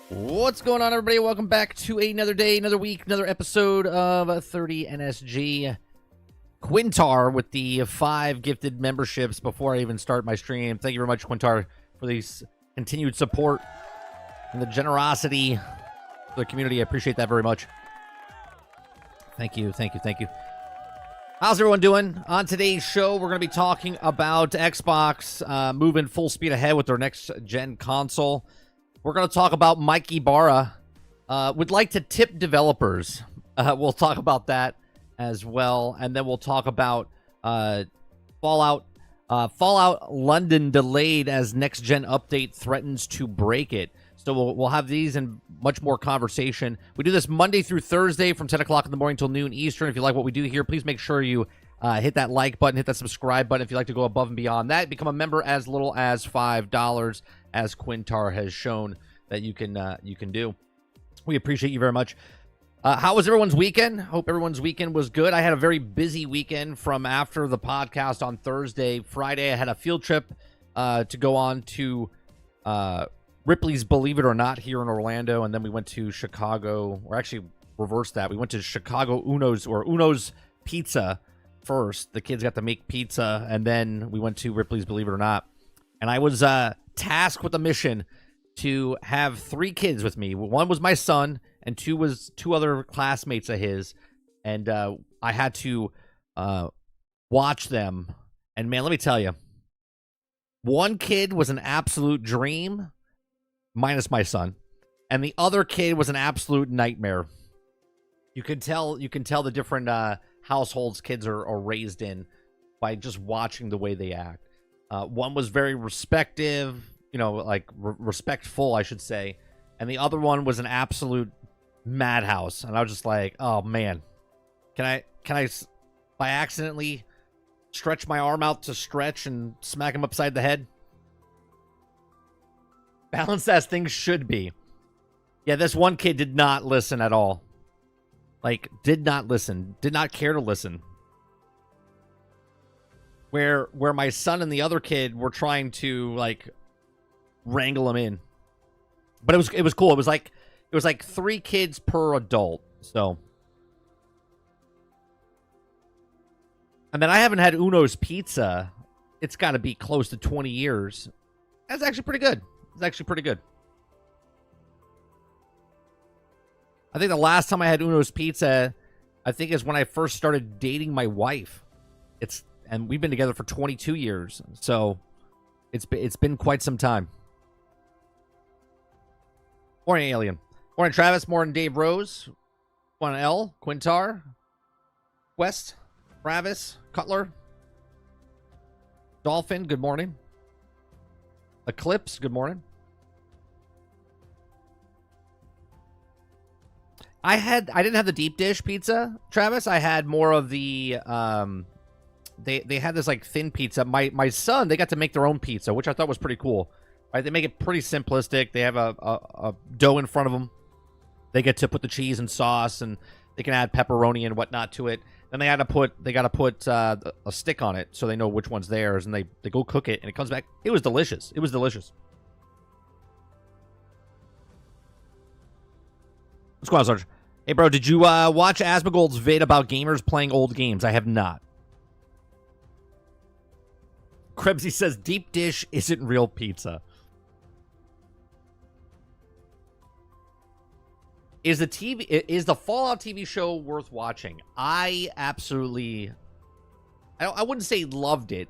What's going on, everybody? Welcome back to another day, another week, another episode of 30 NSG. Quintar with the 5 gifted memberships before I even start my stream. Thank you very much, Quintar, for the continued support and the generosity for the community. I appreciate that very much. Thank you, thank you, thank you. How's everyone doing? On today's show, we're going to be talking about Xbox moving full speed ahead with their next-gen console. We're going to talk about Mike Ibarra. Would like to tip developers. We'll talk about that as well. And then we'll talk about Fallout. Fallout London delayed as next-gen update threatens to break it. So we'll have these and much more conversation. We do this Monday through Thursday from 10 o'clock in the morning till noon Eastern. If you like what we do here, please make sure you hit that like button, hit that subscribe button if you'd like to go above and beyond that. Become a member as little as $5, as Quintar has shown that you can do. We appreciate you very much. How was everyone's weekend? Hope everyone's weekend was good. I had a very busy weekend from after the podcast on Thursday. Friday, I had a field trip to go on to Ripley's Believe It or Not here in Orlando, and then we went to Chicago, or actually reversed that. We went to Chicago Uno's Pizza first. The kids got to make pizza, and then we went to Ripley's Believe It or Not. And I was tasked with a mission to have 3 kids with me. One was my son, and 2 was 2 other classmates of his. And I had to watch them. And man, let me tell you, one kid was an absolute dream, minus my son, and the other kid was an absolute nightmare. You can tell the different households kids are raised in by just watching the way they act. One was very respectful, I should say, and the other one was an absolute madhouse. And I was just like, oh man, can I by accidentally stretch my arm out to stretch and smack him upside the head? Balanced as things should be. Yeah, this one kid did not listen at all. Like, did not listen. Did not care to listen. Where my son and the other kid were trying to, like, wrangle him in. But it was cool. It was like 3 kids per adult. So. And then I haven't had Uno's Pizza. It's got to be close to 20 years. That's actually pretty good. It's actually pretty good. I think the last time I had Uno's Pizza, I think is when I first started dating my wife. And we've been together for 22 years. So it's been quite some time. Morning, Alien. Morning, Travis. Morning, Dave Rose. Morning, L. Quintar. West. Travis. Cutler. Dolphin, good morning. Eclipse, good morning. I didn't have the deep dish pizza, Travis. I had more of the they had this like thin pizza. My son, they got to make their own pizza, which I thought was pretty cool. Right? They make it pretty simplistic. They have a dough in front of them. They get to put the cheese and sauce, and they can add pepperoni and whatnot to it. Then they got to put a stick on it so they know which one's theirs, and they go cook it, and it comes back. It was delicious. It was delicious. What's going on, Sarge? Hey, bro, did you watch Asmongold's vid about gamers playing old games? I have not. Krebsy says deep dish isn't real pizza. Is the Fallout TV show worth watching? I wouldn't say loved it,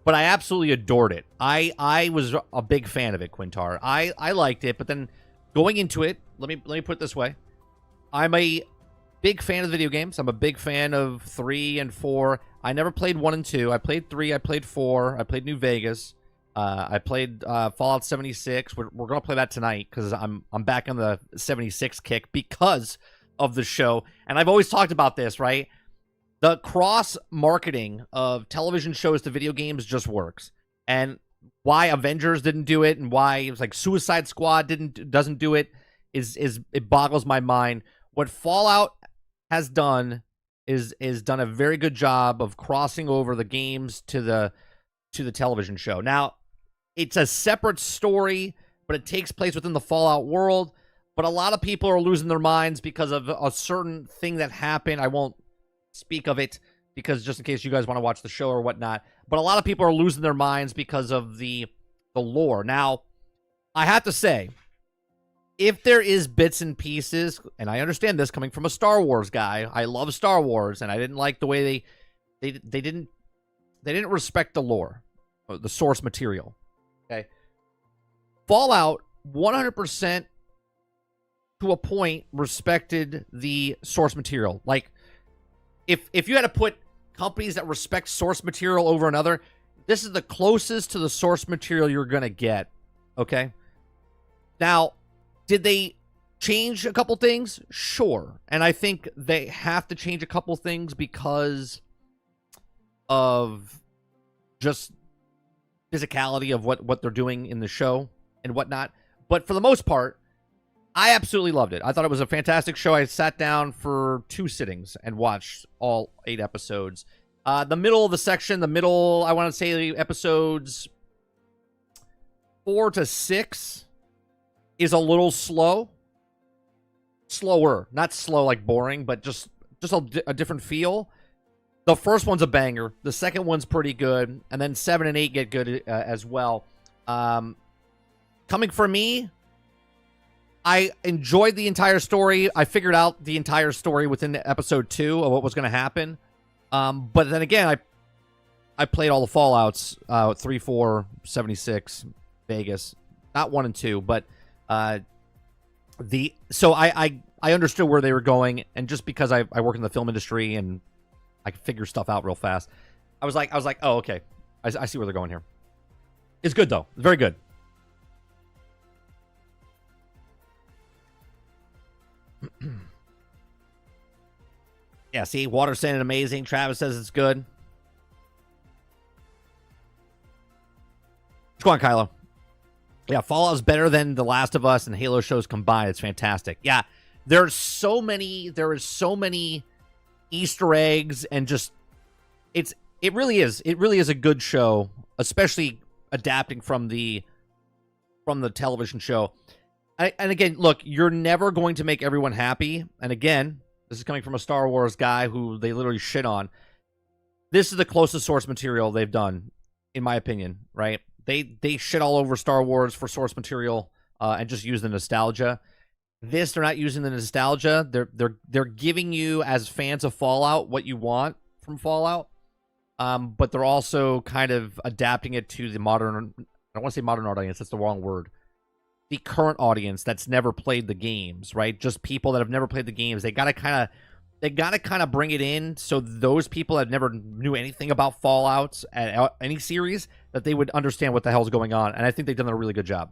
but I absolutely adored it. I was a big fan of it, Quintar. I liked it, but then going into it, let me put it this way. I'm a big fan of the video games. I'm a big fan of 3 and 4. I never played 1 and 2. I played 3. I played 4. I played New Vegas. I played Fallout 76. We're going to play that tonight because I'm back on the 76 kick because of the show. And I've always talked about this, right? The cross-marketing of television shows to video games just works. And why Avengers didn't do it and why it was like Suicide Squad doesn't do it is it boggles my mind. What Fallout has done is done a very good job of crossing over the games to the television show. Now, it's a separate story but it takes place within the Fallout world. But a lot of people are losing their minds because of a certain thing that happened. I won't speak of it because just in case you guys want to watch the show or whatnot. But a lot of people are losing their minds because of the lore. Now, I have to say, if there is bits and pieces, and I understand this coming from a Star Wars guy, I love Star Wars, and I didn't like the way they didn't respect the lore, the source material. Okay, Fallout 100%. To a point, respected the source material. Like, if you had to put companies that respect source material over another, this is the closest to the source material you're going to get, okay? Now, did they change a couple things? Sure. And I think they have to change a couple things because of just physicality of what they're doing in the show and whatnot. But for the most part, I absolutely loved it. I thought it was a fantastic show. I sat down for 2 sittings and watched all 8 episodes. The middle of the section, I want to say episodes 4 to 6 is a little slow. Slower. Not slow like boring, but just a different feel. The first one's a banger. The second one's pretty good. And then 7 and 8 get good as well. Coming from me, I enjoyed the entire story. I figured out the entire story within episode 2 of what was going to happen. But then again, I played all the Fallouts, 3, 4, 76, Vegas. Not 1 and 2, but so I understood where they were going, and just because I work in the film industry and I can figure stuff out real fast, I was like, oh, okay. I see where they're going here. It's good, though. Very good. Yeah, see, Water saying amazing. Travis says it's good. What's going on, Kylo? Yeah, Fallout's better than The Last of Us and Halo shows combined. It's fantastic. Yeah, there is so many Easter eggs, and just it really is a good show, especially adapting from the television show. And again, look, you're never going to make everyone happy. And again, this is coming from a Star Wars guy who they literally shit on. This is the closest source material they've done, in my opinion, right? They shit all over Star Wars for source material and just use the nostalgia. This, they're not using the nostalgia. They're giving you, as fans of Fallout, what you want from Fallout. But they're also kind of adapting it to the modern, I don't want to say modern audience, that's the wrong word. The current audience that's never played the games, right? Just people that have never played the games. They gotta kind of bring it in so those people that never knew anything about Fallout at any series, that they would understand what the hell's going on. And I think they've done a really good job.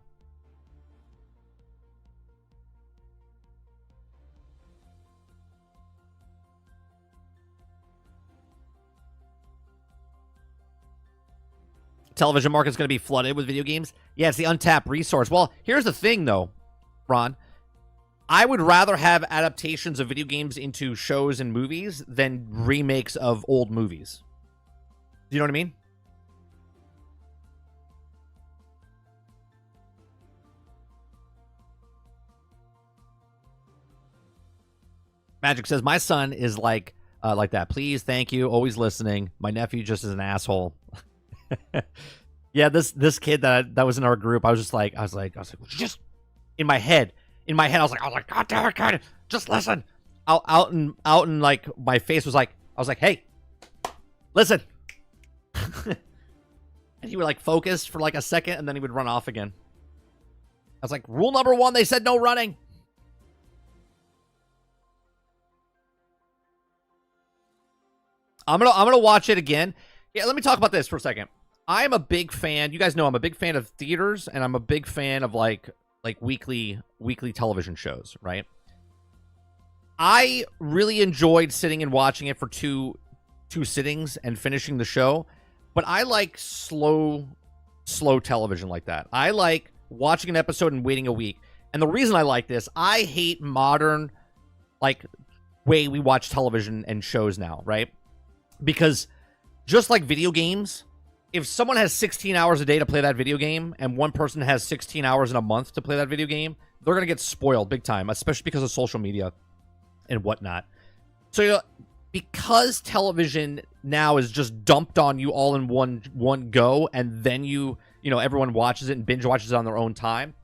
Television market's going to be flooded with video games. Yeah, it's the untapped resource. Well, here's the thing, though, Ron. I would rather have adaptations of video games into shows and movies than remakes of old movies. Do you know what I mean? Magic says, my son is like that. Please, thank you, always listening. My nephew just is an asshole. Yeah, this kid that was in our group, I was like, just in my head, I was like, God damn it, kid, just listen. Out and like my face was like, I was like, hey, listen. And he would like focus for like a second, and then he would run off again. I was like, rule number 1, they said no running. I'm gonna watch it again. Yeah, let me talk about this for a second. I'm a big fan. You guys know I'm a big fan of theaters, and I'm a big fan of like weekly television shows, right? I really enjoyed sitting and watching it for two sittings and finishing the show, but I like slow television like that. I like watching an episode and waiting a week. And the reason I like this, I hate modern like way we watch television and shows now, right? Because just like video games, if someone has 16 hours a day to play that video game and one person has 16 hours in a month to play that video game, they're going to get spoiled big time, especially because of social media and whatnot. So, you know, because television now is just dumped on you all in one go, and then everyone watches it and binge watches it on their own time.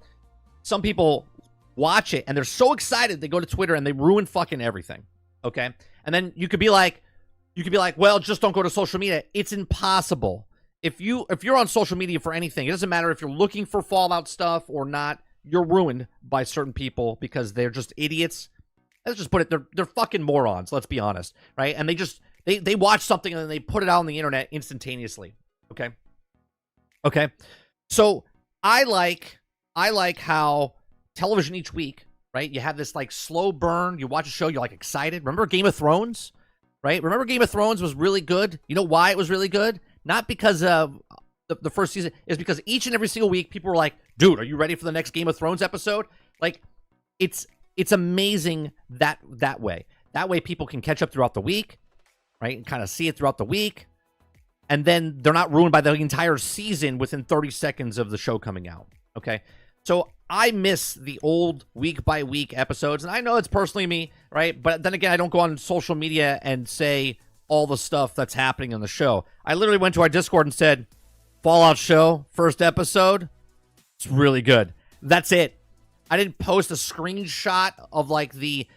Some people watch it and they're so excited they go to Twitter and they ruin fucking everything. Okay, and then you could be like, well, just don't go to social media. It's impossible. If you're on social media for anything, it doesn't matter if you're looking for Fallout stuff or not. You're ruined by certain people because they're just idiots. Let's just put it, they're fucking morons, let's be honest, right? And they watch something and then they put it out on the internet instantaneously. Okay. So I like how television each week, right? You have this like slow burn, you watch a show, you're like excited. Remember Game of Thrones? Right? Remember Game of Thrones was really good? You know why it was really good? Not because of the first season, is because each and every single week people were like, dude, are you ready for the next Game of Thrones episode? Like, it's amazing that way. That way people can catch up throughout the week, right? And kind of see it throughout the week. And then they're not ruined by the entire season within 30 seconds of the show coming out. Okay? So I miss the old week-by-week episodes. And I know it's personally me, right? But then again, I don't go on social media and say all the stuff that's happening on the show. I literally went to our Discord and said, Fallout show, first episode, it's really good. That's it. I didn't post a screenshot of like the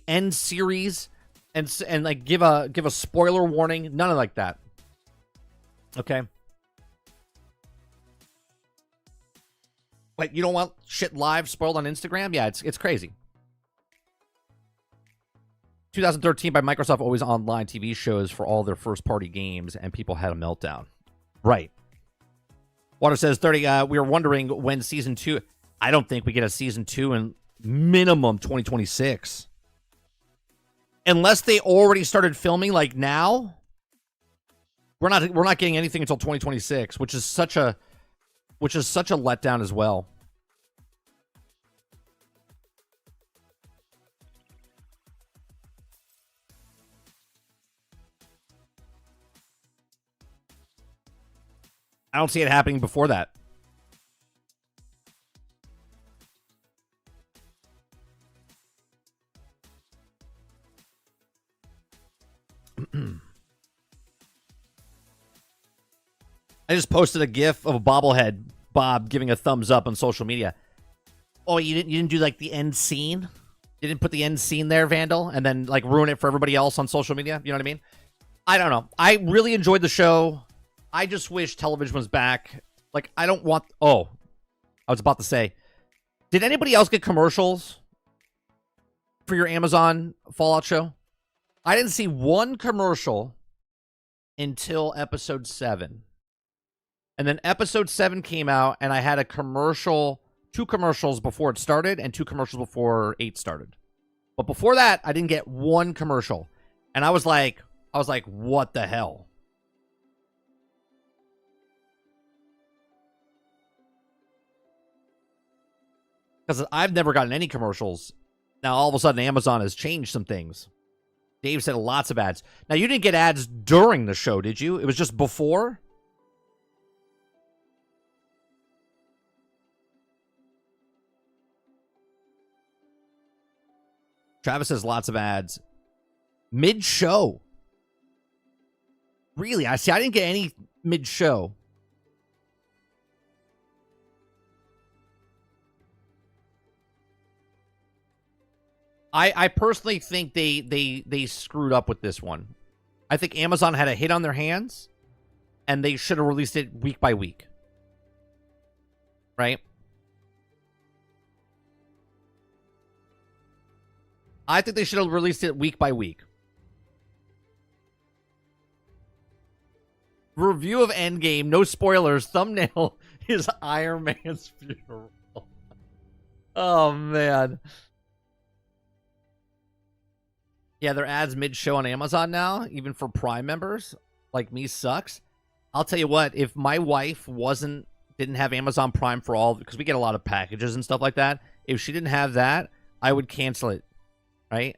end series and like give a spoiler warning. None of like that. Okay. Like, you don't want shit live spoiled on Instagram? Yeah, it's crazy. 2013 by Microsoft always online TV shows for all their first party games, and people had a meltdown. Right. Water says 30. We were wondering when season 2. I don't think we get a season 2 in minimum 2026, unless they already started filming like now. We're not getting anything until 2026, which is such a letdown as well. I don't see it happening before that. I just posted a GIF of a bobblehead Bob giving a thumbs up on social media. Oh, you didn't do like the end scene? You didn't put the end scene there, Vandal, and then like ruin it for everybody else on social media? You know what I mean? I don't know. I really enjoyed the show. I just wish television was back. Like, I don't want... Oh, I was about to say, did anybody else get commercials for your Amazon Fallout show? I didn't see one commercial until episode 7. And then episode 7 came out, and I had a commercial, 2 commercials before it started, and 2 commercials before 8 started. But before that, I didn't get one commercial. And I was like, what the hell? Because I've never gotten any commercials. Now, all of a sudden, Amazon has changed some things. Dave said lots of ads. Now, you didn't get ads during the show, did you? It was just before? Travis says lots of ads. Mid-show. Really? I didn't get any mid-show. I personally think they screwed up with this one. I think Amazon had a hit on their hands, and they should have released it week by week. Right? I think they should have released it week by week. Review of Endgame, no spoilers. Thumbnail is Iron Man's funeral. Oh, man. Yeah, their ads mid-show on Amazon now, even for Prime members. Like me sucks. I'll tell you what, if my wife didn't have Amazon Prime for all, because we get a lot of packages and stuff like that, if she didn't have that, I would cancel it. Right?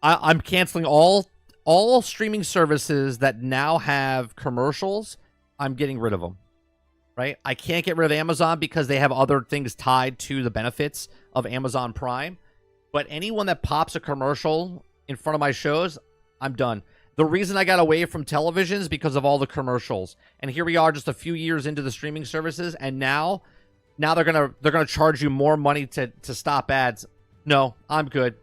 I'm canceling all streaming services that now have commercials I'm getting rid of them. Right? I can't get rid of Amazon because they have other things tied to the benefits of Amazon Prime. But anyone that pops a commercial in front of my shows, I'm done. The reason I got away from television is because of all the commercials. And here we are just a few years into the streaming services, and now they're gonna charge you more money to stop ads. No, I'm good.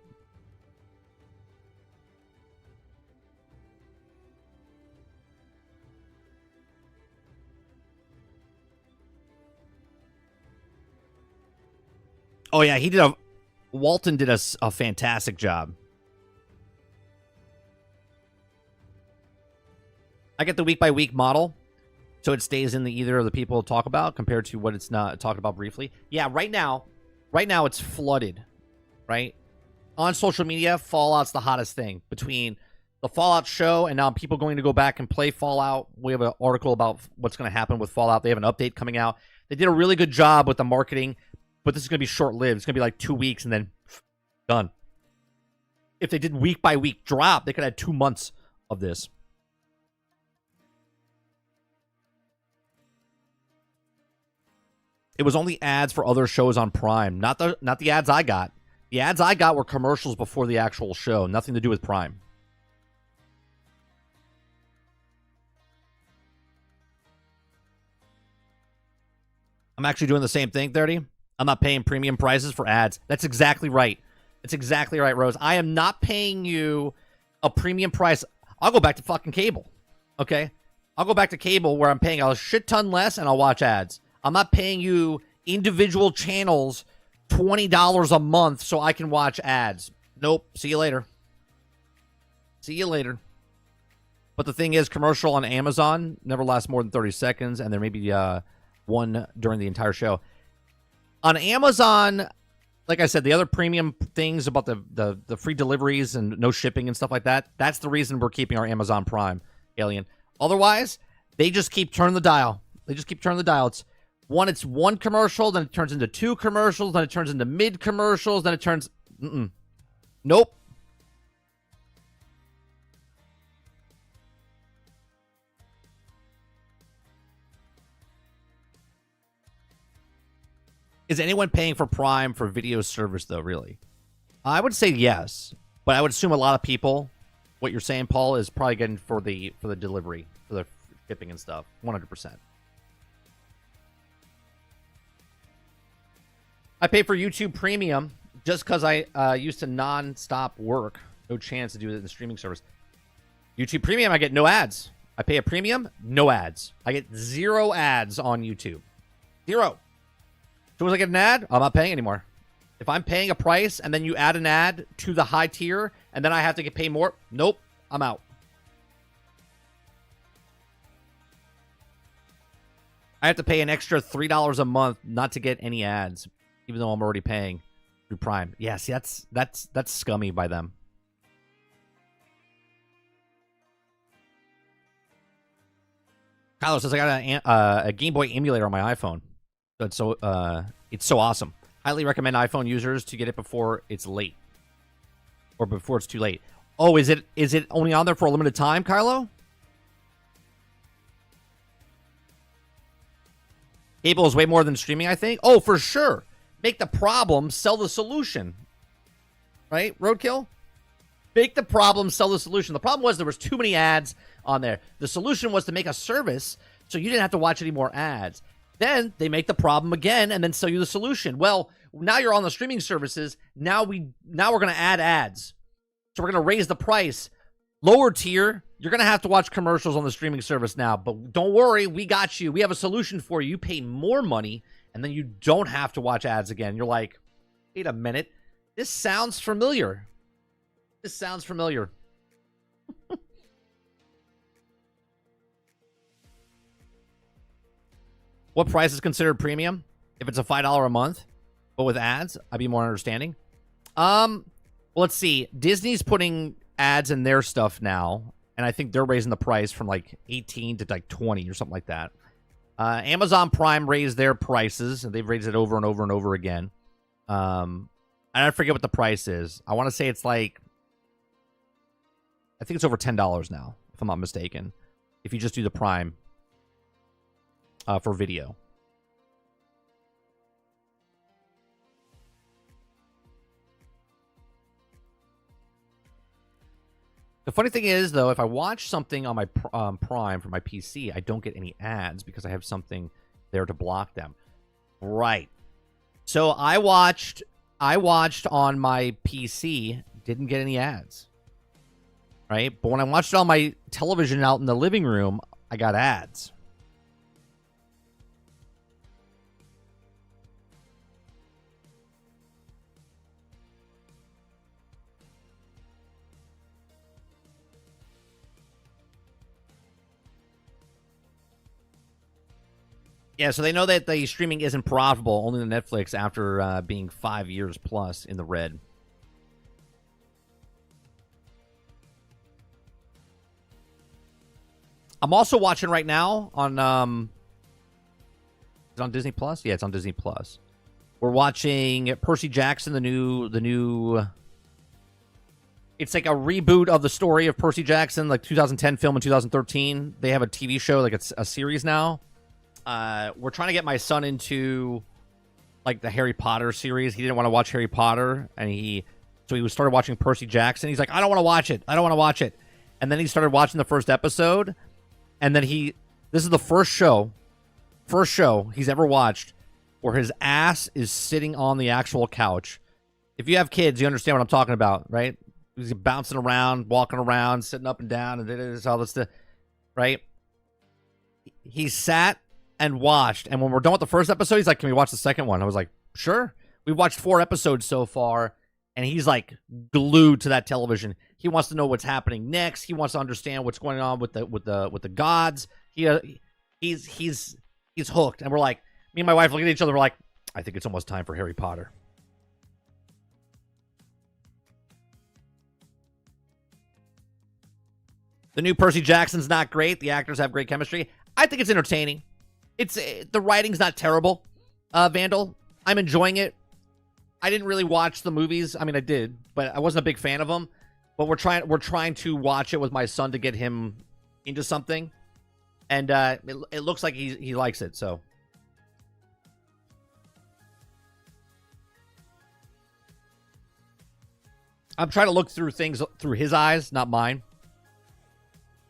Oh yeah, Walton did a fantastic job. I get the week by week model, so it stays in the either of the people talk about compared to what it's not talked about briefly. Yeah, right now it's flooded, right? On social media, Fallout's the hottest thing. Between the Fallout show and now people going to go back and play Fallout. We have an article about what's going to happen with Fallout. They have an update coming out. They did a really good job with the marketing, but this is going to be short-lived. It's going to be like 2 weeks and then done. If they did week by week drop, they could have 2 months of this. It was only ads for other shows on Prime, not the ads I got. The ads I got were commercials before the actual show, nothing to do with Prime. I'm actually doing the same thing, 30. I'm not paying premium prices for ads. That's exactly right. That's exactly right, Rose. I am not paying you a premium price. I'll go back to fucking cable, okay? I'll go back to cable where I'm paying a shit ton less and I'll watch ads. I'm not paying you individual channels $20 a month so I can watch ads. Nope. See you later. See you later. But the thing is, commercial on Amazon never lasts more than 30 seconds, and there may be one during the entire show. On Amazon, like I said, the other premium things about the free deliveries and no shipping and stuff like that, that's the reason we're keeping our Amazon Prime, Alien. Otherwise, they just keep turning the dial. They just keep turning the dial. It's one commercial, then it turns into 2 commercials, then it turns into mid commercials, then it turns... Nope. Is anyone paying for Prime for video service, though, really? I would say yes, but I would assume a lot of people, what you're saying, Paul, is probably getting for the delivery, for the shipping and stuff, 100%. I pay for YouTube Premium just because I used to non-stop work. No chance to do it in the streaming service. YouTube Premium, I get no ads. I pay a premium, no ads. I get 0 ads on YouTube. 0. As soon as I get an ad, I'm not paying anymore. If I'm paying a price and then you add an ad to the high tier and then I have to pay more, nope, I'm out. I have to pay an extra $3 a month not to get any ads, even though I'm already paying through Prime. Yeah, see, that's scummy by them. Kylo says I got a Game Boy emulator on my iPhone. It's so awesome. Highly recommend iPhone users to get it before it's late, or before it's too late. Oh, is it only on there for a limited time, Kylo? Cable is way more than streaming, I think. Oh, for sure. Make the problem, sell the solution. Right, Roadkill? Make the problem, sell the solution. The problem was there was too many ads on there. The solution was to make a service so you didn't have to watch any more ads. Then they make the problem again and then sell you the solution. Well, now you're on the streaming services. Now we're going to add ads. So we're going to raise the price. Lower tier, you're going to have to watch commercials on the streaming service now. But don't worry, we got you. We have a solution for you. You pay more money, and then you don't have to watch ads again. You're like, wait a minute. This sounds familiar. This sounds familiar. What price is considered premium? If it's a $5 a month, but with ads, I'd be more understanding. Well, let's see. Disney's putting ads in their stuff now, and I think they're raising the price from like 18 to like 20 or something like that. Amazon Prime raised their prices, and they've raised it over and over and over again. And I forget what the price is. I want to say it's like, I think it's over $10 now, if I'm not mistaken. If you just do the Prime. for video. The funny thing is, though, if I watch something on my Prime for my PC, I don't get any ads because I have something there to block them. Right. So I watched on my PC, didn't get any ads. Right? But when I watched it on my television out in the living room, I got ads. Yeah, so they know that the streaming isn't profitable, only the Netflix, after being 5 years plus in the red. I'm also watching right now on is it on Disney Plus? Yeah, it's on Disney Plus. We're watching Percy Jackson, the new it's like a reboot of the story of Percy Jackson, like 2010 film in 2013. They have a TV show, like it's a series now. We're trying to get my son into like the Harry Potter series. He didn't want to watch Harry Potter, and so he started watching Percy Jackson. He's like, I don't want to watch it. I don't want to watch it. And then he started watching the first episode, and then this is the first show he's ever watched where his ass is sitting on the actual couch. If you have kids, you understand what I'm talking about, right? He's bouncing around, walking around, sitting up and down, and all this stuff, right? He sat and watched, and when we're done with the first episode, he's like, can we watch the second one? I was like, sure. We've watched 4 episodes so far, and he's like glued to that television. He wants to know what's happening next. He wants to understand what's going on with the gods. He's hooked, and we're like, me and my wife look at each other, we're like, I think it's almost time for Harry Potter. The new Percy Jackson's not great. The actors have great chemistry. I think it's entertaining. The writing's not terrible. Vandal, I'm enjoying it. I didn't really watch the movies. I mean, I did, but I wasn't a big fan of them. But we're trying to watch it with my son to get him into something, and it looks like he likes it. So I'm trying to look through things through his eyes, not mine,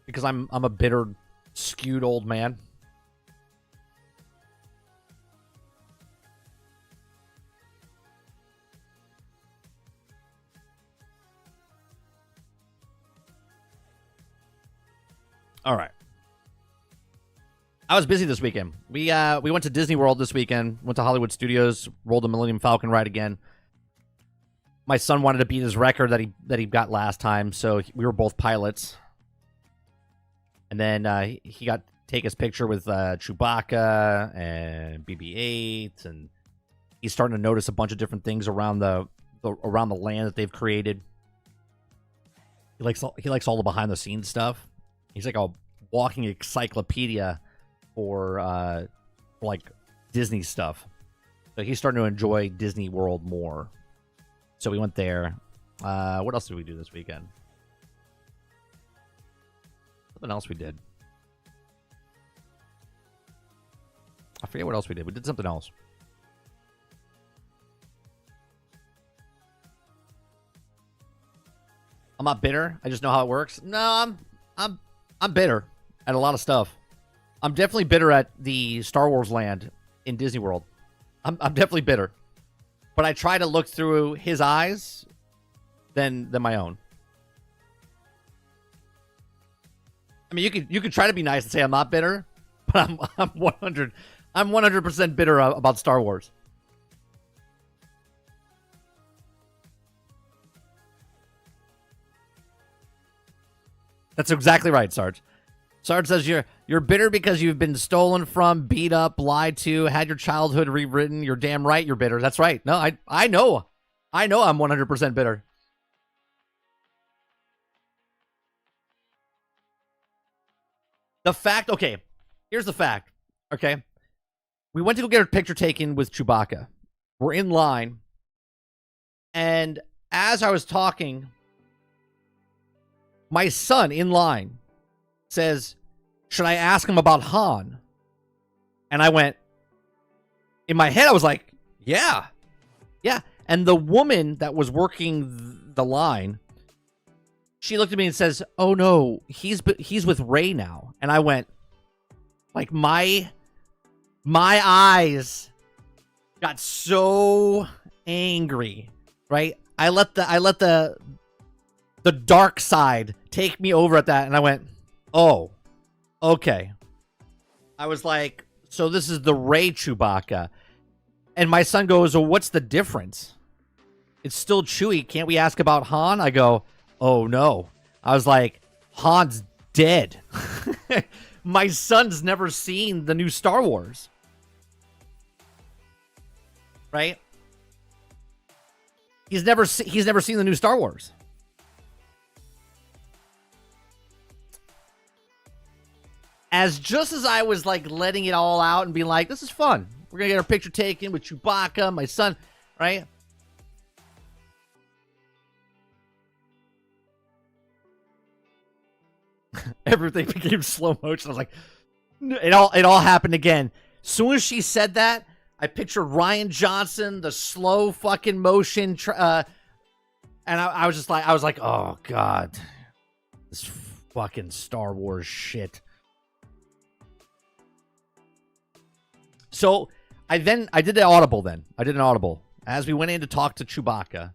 because I'm a bitter, skewed old man. All right. I was busy this weekend. We went to Disney World this weekend. Went to Hollywood Studios. Rolled the Millennium Falcon ride again. My son wanted to beat his record that he got last time, so we were both pilots. And then he got to take his picture with Chewbacca and BB-8, and he's starting to notice a bunch of different things around the land that they've created. He likes all the behind the scenes stuff. He's like a walking encyclopedia for like Disney stuff. So he's starting to enjoy Disney World more. So we went there. What else did we do this weekend? Something else we did. I forget what else we did. We did something else. I'm not bitter. I just know how it works. No, I'm bitter at a lot of stuff. I'm definitely bitter at the Star Wars land in Disney World. I'm definitely bitter. But I try to look through his eyes than my own. I mean, you could try to be nice and say I'm not bitter, but I'm 100% bitter about Star Wars. That's exactly right, Sarge. Sarge says you're bitter because you've been stolen from, beat up, lied to, had your childhood rewritten. You're damn right you're bitter. That's right. No, I know. I'm 100% bitter. The fact, okay, here's the fact, okay? We went to go get a picture taken with Chewbacca. We're in line, and as I was talking, my son in line says, should I ask him about Han? And I went, in my head, I was like, yeah. And the woman that was working the line, she looked at me and says, oh no, he's with Ray now. And I went, like, my eyes got so angry, right? I let the dark side take me over at that, and I went, oh, okay. I was like, so this is the Ray Chewbacca. And my son goes, well, what's the difference? It's still Chewie. Can't we ask about Han? I go, oh no. I was like, Han's dead. My son's never seen the new Star Wars. Right? He's never seen the new Star Wars. Just as I was like letting it all out and being like, this is fun. We're going to get our picture taken with Chewbacca, my son, right? Everything became slow motion. I was like, it all happened again. Soon as she said that, I pictured Rian Johnson, the slow fucking motion, and I was like, oh god, this fucking Star Wars shit. So I did an audible. As we went in to talk to Chewbacca,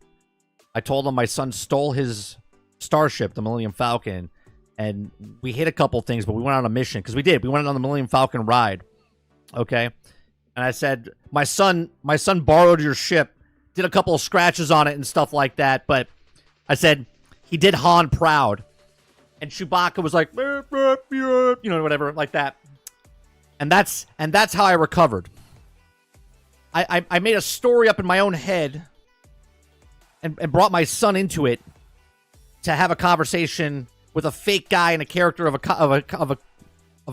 I told him my son stole his starship, the Millennium Falcon, and we hit a couple things, but we went on a mission, because we went on the Millennium Falcon ride. Okay? And I said, my son borrowed your ship, did a couple of scratches on it and stuff like that, but I said, he did Han proud. And Chewbacca was like, you know, whatever, like that. And that's how I recovered. I made a story up in my own head and brought my son into it to have a conversation with a fake guy and a character of a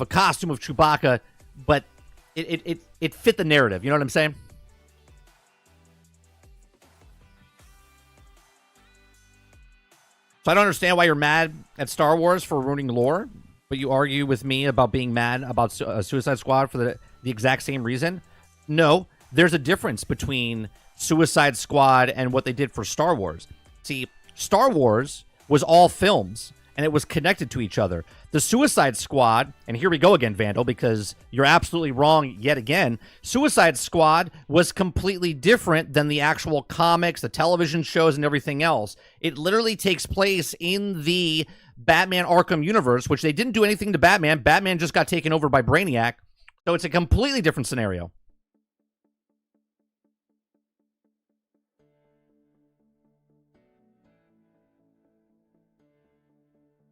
costume of Chewbacca, but it fit the narrative. You know what I'm saying? So I don't understand why you're mad at Star Wars for ruining lore, but you argue with me about being mad about Suicide Squad for the exact same reason. No, there's a difference between Suicide Squad and what they did for Star Wars. See, Star Wars was all films, and it was connected to each other. The Suicide Squad, and here we go again, Vandal, because you're absolutely wrong yet again. Suicide Squad was completely different than the actual comics, the television shows, and everything else. It literally takes place in the Batman Arkham universe, which they didn't do anything to Batman. Batman just got taken over by Brainiac. So it's a completely different scenario.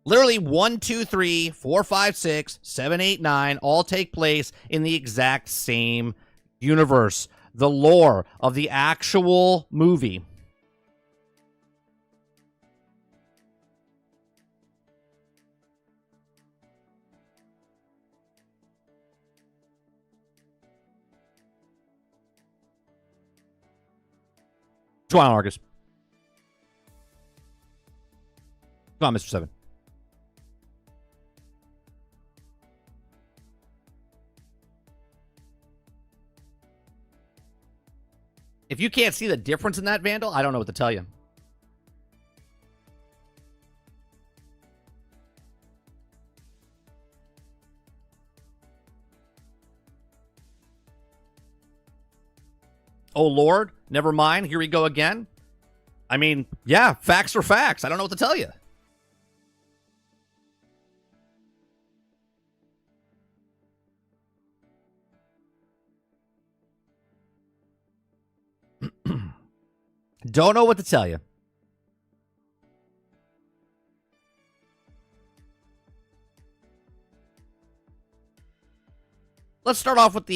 Literally 1, 2, 3, 4, 5, 6, 7, 8, 9 all take place in the exact same universe. The lore of the actual movie. What's going on, Argus? Come on, Mr. 7. If you can't see the difference in that, Vandal, I don't know what to tell you. Oh, Lord, never mind. Here we go again. I mean, yeah, facts are facts. I don't know what to tell you. Don't know what to tell you. Let's start off with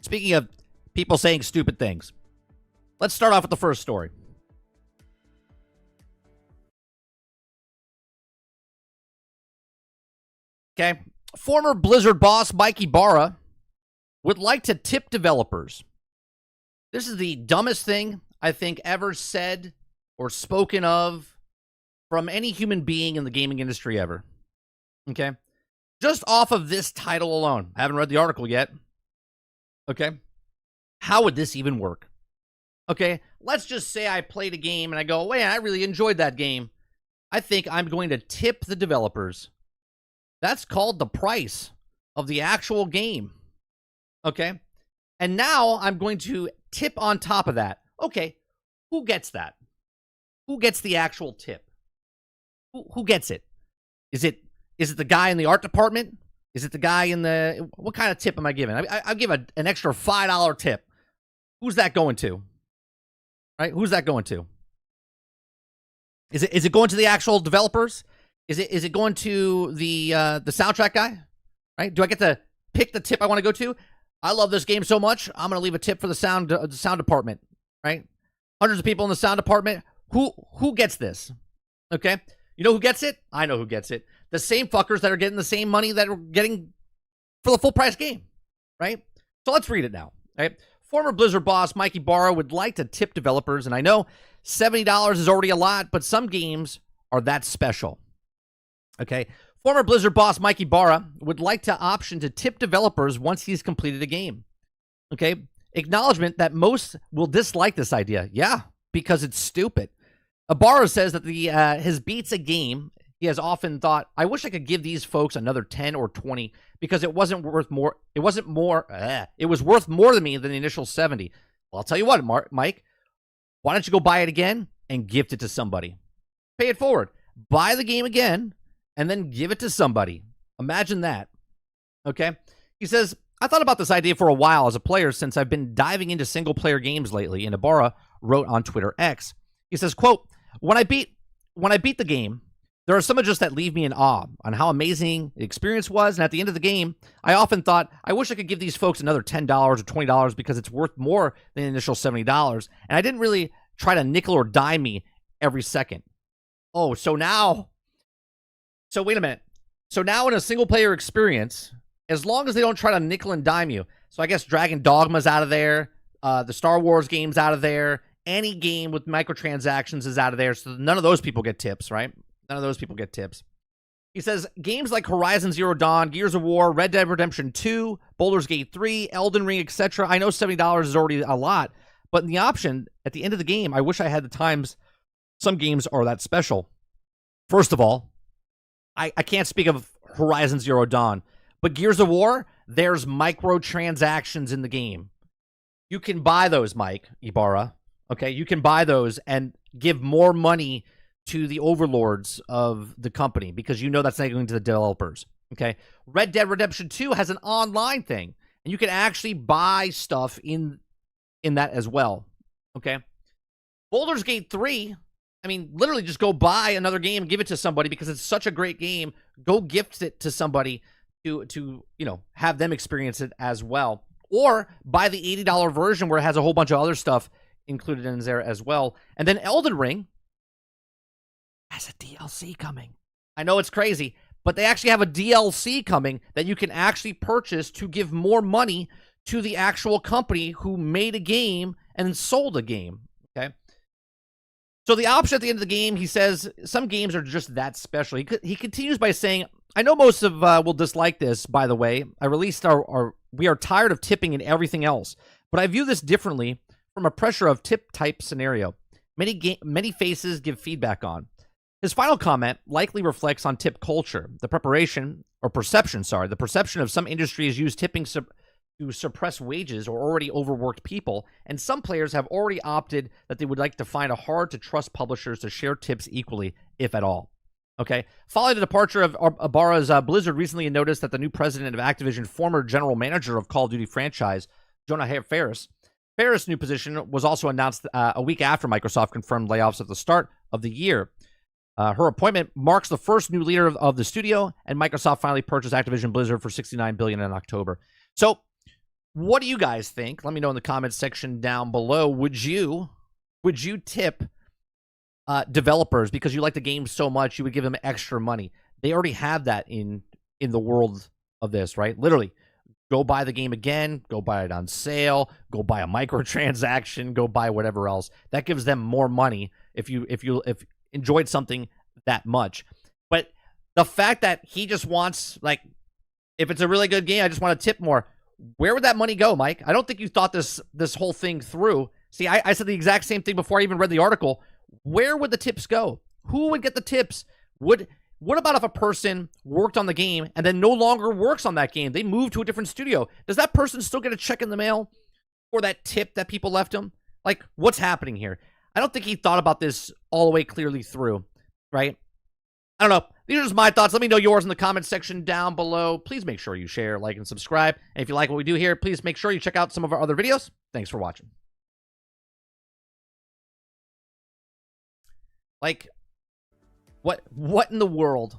speaking of people saying stupid things. Let's start off with the first story. Okay. Former Blizzard boss Mike Ibarra would like to tip developers. This is the dumbest thing I think ever said or spoken of from any human being in the gaming industry ever. Okay? Just off of this title alone. I haven't read the article yet. Okay. How would this even work? Okay. Let's just say I played a game and I go, wait, I really enjoyed that game. I think I'm going to tip the developers. That's called the price of the actual game. Okay. And now I'm going to tip on top of that. Okay. Who gets that? Who gets the actual tip? Who gets it? Is it the guy in the art department? Is it the guy in the... What kind of tip am I giving? I give an extra $5 tip. Who's that going to? Right? Who's that going to? Is it going to the actual developers? Is it going to the soundtrack guy? Right? Do I get to pick the tip I want to go to? I love this game so much, I'm going to leave a tip for the sound department. Right? Hundreds of people in the sound department. Who gets this? Okay? You know who gets it? I know who gets it. The same fuckers that are getting the same money that are getting for the full price game, right? So let's read it now, right? Former Blizzard boss Mike Ibarra would like to tip developers, and I know $70 is already a lot, but some games are that special, okay? Former Blizzard boss Mike Ibarra would like to option to tip developers once he's completed a game, okay? Acknowledgement that most will dislike this idea. Yeah, because it's stupid. Ibarra says that his beats a game, he has often thought, I wish I could give these folks another 10 or 20 because it was worth more to me than the initial 70. Well, I'll tell you what, Mike, why don't you go buy it again and gift it to somebody? Pay it forward. Buy the game again and then give it to somebody. Imagine that. Okay? He says, I thought about this idea for a while as a player since I've been diving into single-player games lately, and Ibarra wrote on Twitter X. He says, quote, When I beat the game, there are some just that leave me in awe on how amazing the experience was. And at the end of the game, I often thought, I wish I could give these folks another $10 or $20 because it's worth more than the initial $70. And I didn't really try to nickel or dime me every second. Oh, so wait a minute. So now in a single player experience, as long as they don't try to nickel and dime you. So I guess Dragon Dogma's out of there. The Star Wars game's out of there. Any game with microtransactions is out of there. So none of those people get tips, right? None of those people get tips. He says, games like Horizon Zero Dawn, Gears of War, Red Dead Redemption 2, Baldur's Gate 3, Elden Ring, etc. I know $70 is already a lot, but in the option, at the end of the game, I wish I had the times some games are that special. First of all, I can't speak of Horizon Zero Dawn, but Gears of War, there's microtransactions in the game. You can buy those, Mike Ibarra. Okay, you can buy those and give more money to the overlords of the company because you know that's not going to the developers. Okay, Red Dead Redemption 2 has an online thing, and you can actually buy stuff in that as well. Okay, Baldur's Gate 3, I mean, literally just go buy another game and give it to somebody because it's such a great game. Go gift it to somebody to have them experience it as well, or buy the $80 version where it has a whole bunch of other stuff included in there as well. And then Elden Ring has a DLC coming. I know it's crazy, but they actually have a DLC coming that you can actually purchase to give more money to the actual company who made a game and sold a game. Okay. So the option at the end of the game, he says, some games are just that special. He continues by saying, I know most of will dislike this, by the way. I released we are tired of tipping and everything else, but I view this differently from a pressure of tip type scenario. Many faces give feedback on. His final comment likely reflects on tip culture. The perception of some industries use tipping to suppress wages or already overworked people, and some players have already opted that they would like to find it hard to trust publishers to share tips equally, if at all. Okay. Following the departure of Ibarra's Blizzard recently noticed that the new president of Activision, former general manager of Call of Duty franchise, Jonah Ferris' new position was also announced a week after Microsoft confirmed layoffs at the start of the year. Her appointment marks the first new leader of the studio, and Microsoft finally purchased Activision Blizzard for $69 billion in October. So, what do you guys think? Let me know in the comments section down below. Would you tip developers because you like the game so much you would give them extra money? They already have that in the world of this, right? Literally, go buy the game again, go buy it on sale, go buy a microtransaction, go buy whatever else. That gives them more money if you enjoyed something that much. But the fact that he just wants, like, if it's a really good game, I just want to tip more. where would that money go, Mike? I don't think you thought this whole thing through. See, I said the exact same thing before I even read the article. Where would the tips go? Who would get the tips? What about if a person worked on the game and then no longer works on that game? They move to a different studio. Does that person still get a check in the mail for that tip that people left him? Like, what's happening here? I don't think he thought about this all the way clearly through, right? I don't know. These are just my thoughts. Let me know yours in the comment section down below. Please make sure you share, like, and subscribe. And if you like what we do here, please make sure you check out some of our other videos. Thanks for watching. Like, what in the world?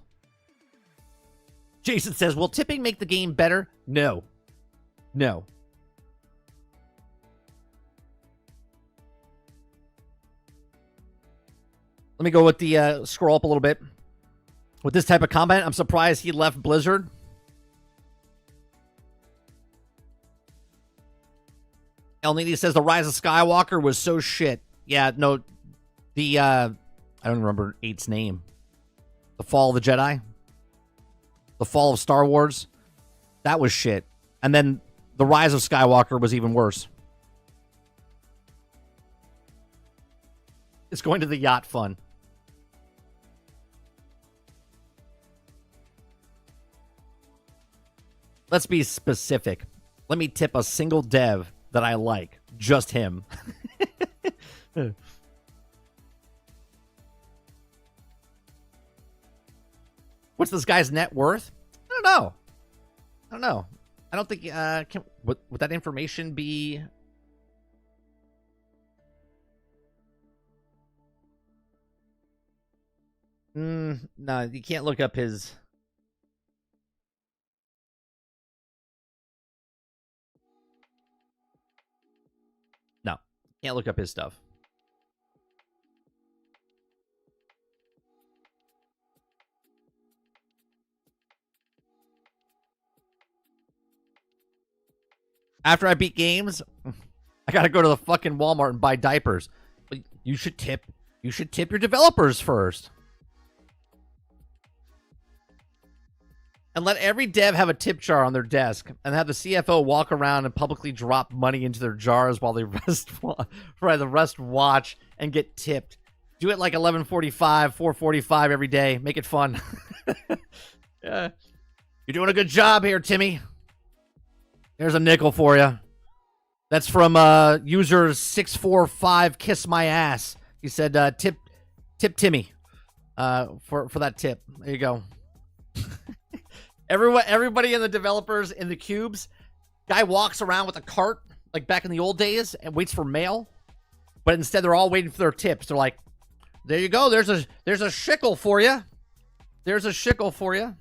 Jason says, will tipping make the game better? No. No. Let me go with the scroll up a little bit. With this type of comment, I'm surprised he left Blizzard. El Nini says the Rise of Skywalker was so shit. Yeah, no, the I don't remember 8's name. The Fall of the Jedi. The Fall of Star Wars. That was shit. And then the Rise of Skywalker was even worse. It's going to the yacht fund. Let's be specific. Let me tip a single dev that I like. Just him. What's this guy's net worth? I don't know. I don't think... would that information be... No, you can't look up his... No, can't look up his stuff. After I beat games, I gotta go to the fucking Walmart and buy diapers. But you should tip your developers first. And let every dev have a tip jar on their desk and have the CFO walk around and publicly drop money into their jars while the rest watch and get tipped. Do it like 11:45, 4:45 every day. Make it fun. Yeah. You're doing a good job here, Timmy. There's a nickel for you. That's from user 645 Kiss My Ass. He said tip Timmy for that tip. There you go. Everybody in the developers in the cubes, guy walks around with a cart like back in the old days and waits for mail, but instead they're all waiting for their tips. They're like, there you go. There's a shekel for you. There's a shekel for you.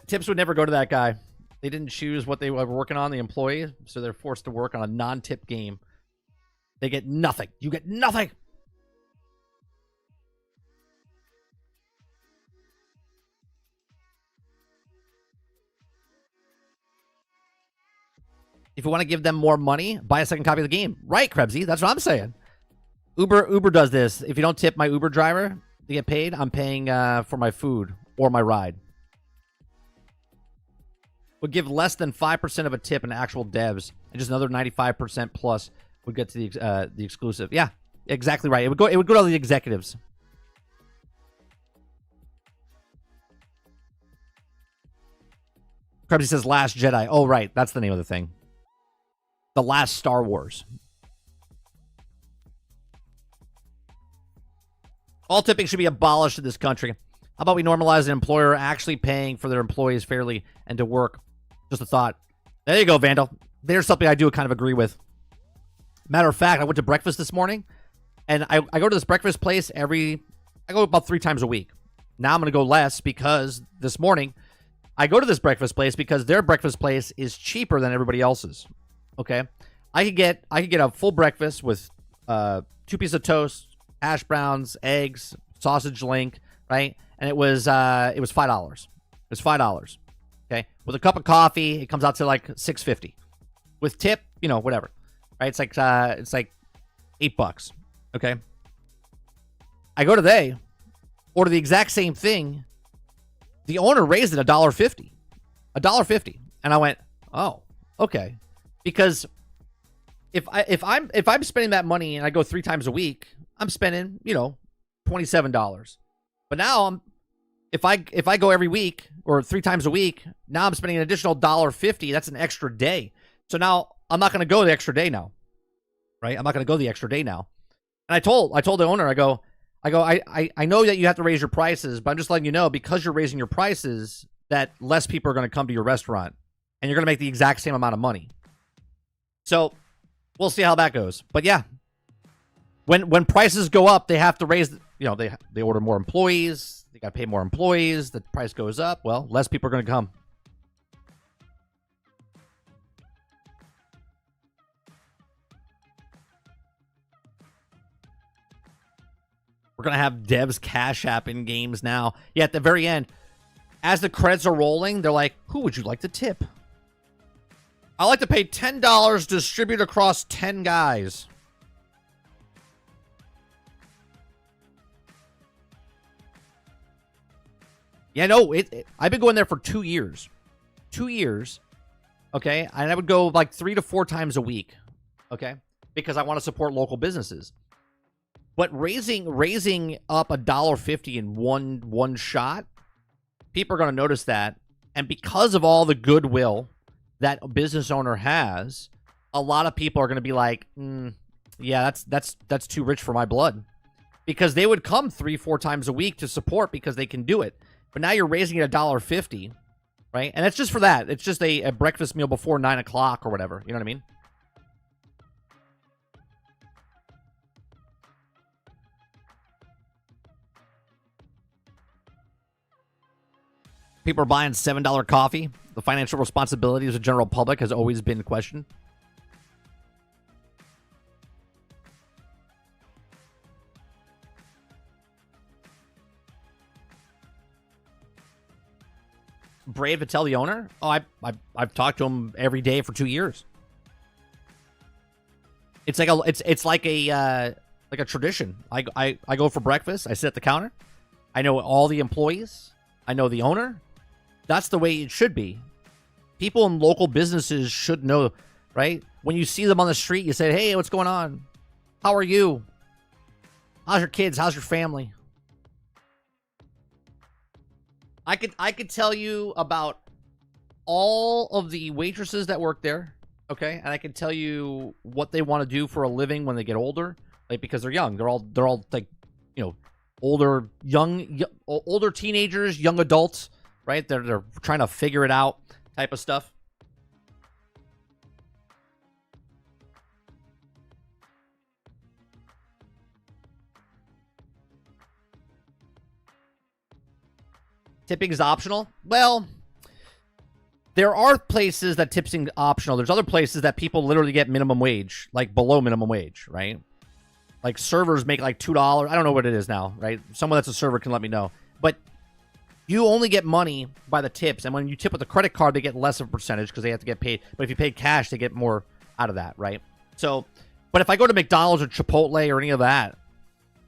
Tips would never go to that guy. They didn't choose what they were working on, the employee, so they're forced to work on a non-tip game. They get nothing. You get nothing. If you want to give them more money, buy a second copy of the game. Right, Krebsy. That's what I'm saying. Uber does this. If you don't tip my Uber driver to get paid, I'm paying for my food or my ride. Would give less than 5% of a tip in actual devs, and just another 95% plus would get to the exclusive. Yeah, exactly right. It would go to the executives. Krebsy says Last Jedi. Oh, right. That's the name of the thing. The Last Star Wars. All tipping should be abolished in this country. How about we normalize an employer actually paying for their employees fairly and to work? Just a thought. There you go, Vandal. There's something I do kind of agree with. Matter of fact, I went to breakfast this morning, and I go to this breakfast place I go about 3 times a week. Now I'm going to go less because this morning I go to this breakfast place because their breakfast place is cheaper than everybody else's. Okay, I could get a full breakfast with 2 pieces of toast, hash browns, eggs, sausage link, right? And it was $5. It was $5. Okay, with a cup of coffee, it comes out to like $6.50. With tip, whatever, right? It's like $8. Okay, I go today, order the exact same thing, The owner raised it $1.50. $1.50. And I went, oh, okay. Because if I'm spending that money and I go 3 times a week, I'm spending, $27. But now if I go every week or 3 times a week, now I'm spending an additional $1.50. That's an extra day. So now I'm not going to go the extra day now. Right? I'm not going to go the extra day now. And I told the owner, I go, I know that you have to raise your prices, but I'm just letting you know, because you're raising your prices, that less people are going to come to your restaurant and you're going to make the exact same amount of money. So we'll see how that goes. But yeah, when prices go up, they have to raise, they order more employees. They got to pay more employees. The price goes up. Well, less people are going to come. We're going to have devs Cash App in games now. Yeah, at the very end, as the credits are rolling, they're like, who would you like to tip? I like to pay $10 distribute across 10 guys. Yeah, no, I've been going there for 2 years. 2 years. Okay, and I would go like 3 to 4 times a week. Okay, because I want to support local businesses. But raising up $1.50 in one shot, people are going to notice that. And because of all the goodwill that a business owner has, a lot of people are going to be like, yeah, that's too rich for my blood. Because they would come 3-4 times a week to support because they can do it. But now you're raising it $1.50, right? And it's just for that. It's just a breakfast meal before 9 o'clock or whatever. You know what I mean? People are buying $7 coffee. The financial responsibility of the general public has always been questioned. Brave to tell the owner? Oh, I've talked to him every day for 2 years. It's like a tradition. I go for breakfast. I sit at the counter. I know all the employees. I know the owner. That's the way it should be. People in local businesses should know, right? When you see them on the street, you say, hey, what's going on? How are you? How's your kids? How's your family? I could tell you about all of the waitresses that work there, okay? And I can tell you what they want to do for a living when they get older, like, because they're young. They're all like, older teenagers, young adults. Right? They're trying to figure it out type of stuff. Tipping is optional? Well, there are places that tipping is optional. There's other places that people literally get minimum wage, like below minimum wage, right? Like servers make like $2. I don't know what it is now, right? Someone that's a server can let me know. But you only get money by the tips, and when you tip with a credit card, they get less of a percentage because they have to get paid. But if you pay cash, they get more out of that, right? So, but if I go to McDonald's or Chipotle or any of that,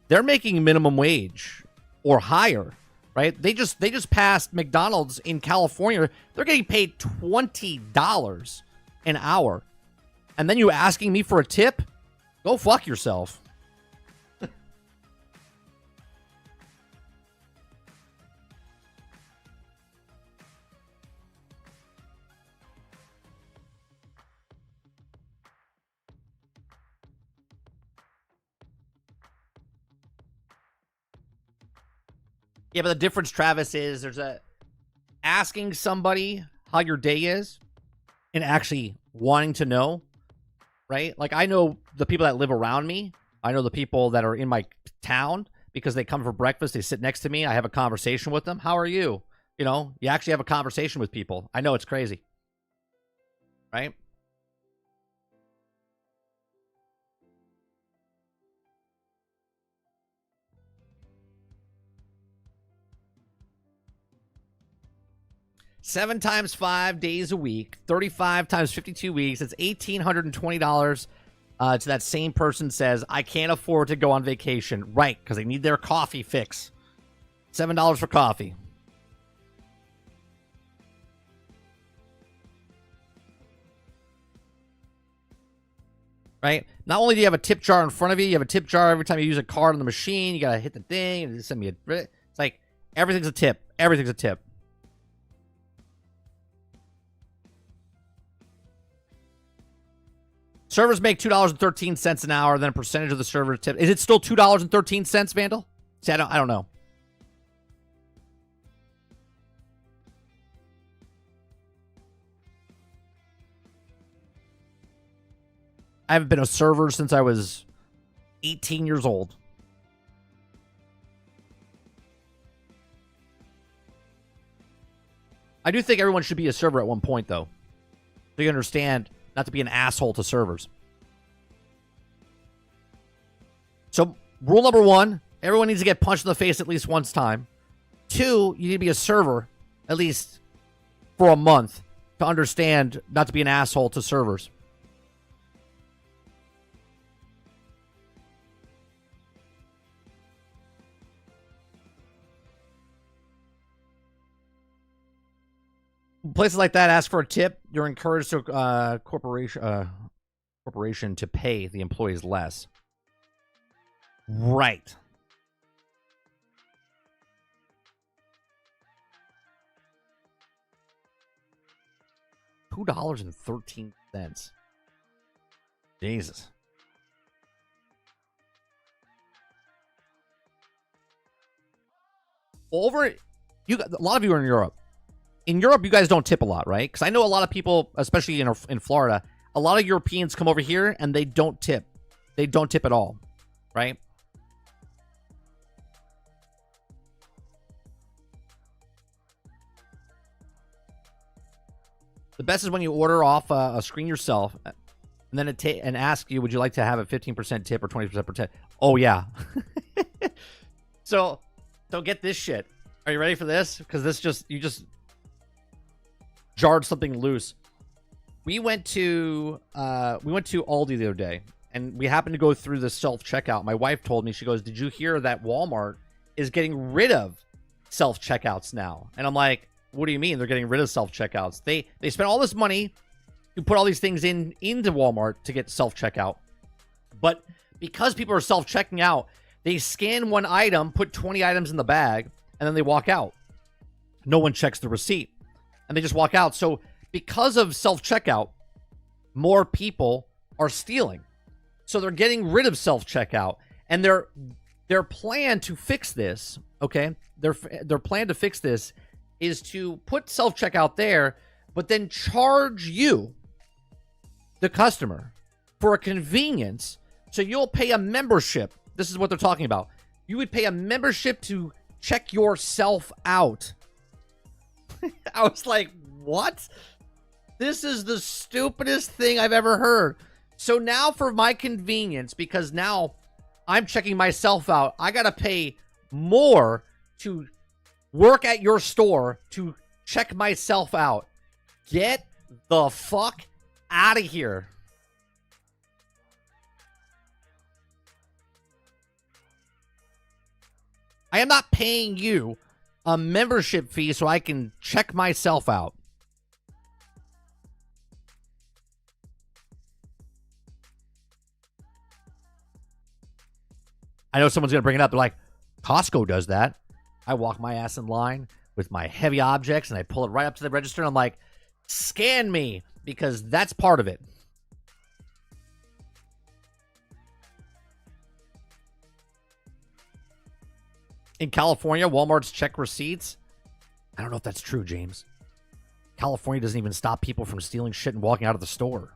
they're making minimum wage or higher, right? They just passed McDonald's in California. They're getting paid $20 an hour, and then you asking me for a tip? Go fuck yourself. Yeah, but the difference, Travis, is there's asking somebody how your day is and actually wanting to know, right? Like, I know the people that live around me. I know the people that are in my town because they come for breakfast. They sit next to me. I have a conversation with them. How are you? You actually have a conversation with people. I know it's crazy, right? Seven times 5 days a week, 35 times 52 weeks. It's $1,820. To that same person says, I can't afford to go on vacation. Right, because they need their coffee fix. $7 for coffee. right? Not only do you have a tip jar in front of you, you have a tip jar every time you use a card on the machine. You got to hit the thing and send me a... It's like everything's a tip. Everything's a tip. Servers make $2.13 an hour, then a percentage of the server tip. Is it still $2.13, Vandal? See, I don't know. I haven't been a server since I was 18 years old. I do think everyone should be a server at one point, though. So you understand not to be an asshole to servers. So, rule number 1, everyone needs to get punched in the face at least once time. 2, you need to be a server at least for a month to understand not to be an asshole to servers. Places like that ask for a tip. You're encouraged to corporation to pay the employees less. Right. $2.13. Jesus. A lot of you are in Europe. In Europe, you guys don't tip a lot, right? Because I know a lot of people, especially in Florida, a lot of Europeans come over here and they don't tip. They don't tip at all, right? The best is when you order off a screen yourself, and then and ask you, would you like to have a 15% tip or 20% per tip? Oh, yeah. So get this shit. Are you ready for this? Because you just jarred something loose. We went to Aldi the other day, and we happened to go through the self-checkout. My wife told me, she goes, did you hear that Walmart is getting rid of self-checkouts now? And I'm like, what do you mean they're getting rid of self-checkouts? They spent all this money to put all these things into Walmart to get self-checkout. But because people are self-checking out, they scan one item, put 20 items in the bag, and then they walk out. No one checks the receipt. And they just walk out. So because of self-checkout, more people are stealing. So they're getting rid of self-checkout. And their plan to fix this, okay? Their plan to fix this is to put self-checkout there, but then charge you, the customer, for a convenience. So you'll pay a membership. This is what they're talking about. You would pay a membership to check yourself out. I was like, what? This is the stupidest thing I've ever heard. So now for my convenience, because now I'm checking myself out, I got to pay more to work at your store to check myself out. Get the fuck out of here. I am not paying you a membership fee so I can check myself out. I know someone's going to bring it up. They're like, Costco does that. I walk my ass in line with my heavy objects and I pull it right up to the register and I'm like, scan me, because that's part of it. In California, Walmart's check receipts. I don't know if that's true, James. California doesn't even stop people from stealing shit and walking out of the store.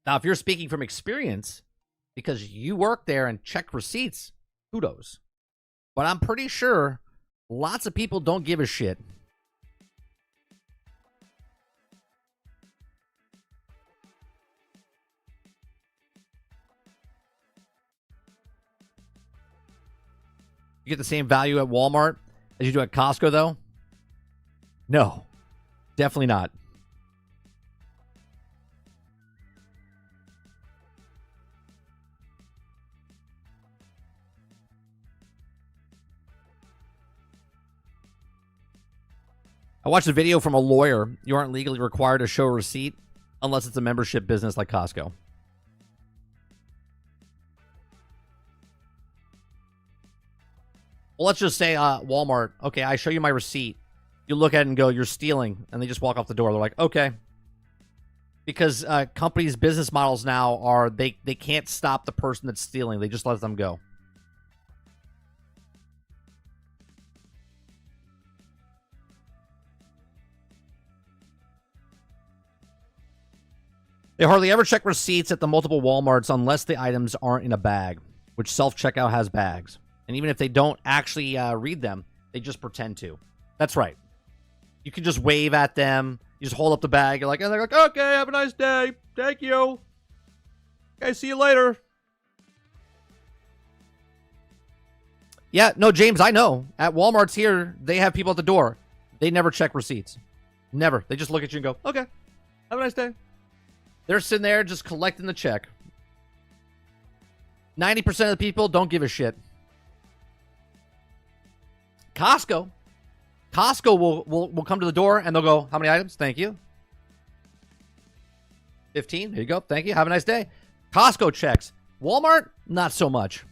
Now, if you're speaking from experience, because you work there and check receipts, kudos. But I'm pretty sure lots of people don't give a shit. You get the same value at Walmart as you do at Costco, though? No, definitely not. I watched a video from a lawyer. You aren't legally required to show a receipt unless it's a membership business like Costco. Well, let's just say Walmart. Okay, I show you my receipt. You look at it and go, you're stealing. And they just walk off the door. They're like, okay. Because companies' business models now are they can't stop the person that's stealing. They just let them go. They hardly ever check receipts at the multiple Walmarts unless the items aren't in a bag, which self-checkout has bags. And even if they don't actually read them, they just pretend to. That's right. You can just wave at them. You just hold up the bag. You're like, and they're like, okay, have a nice day. Thank you. Okay, see you later. Yeah, no, James, I know. At Walmart's here, they have people at the door. They never check receipts. Never. They just look at you and go, okay, have a nice day. They're sitting there just collecting the check. 90% of the people don't give a shit. Costco will come to the door and they'll go, how many items? Thank you. 15. There you go. Thank you. Have a nice day. Costco checks. Walmart, not so much.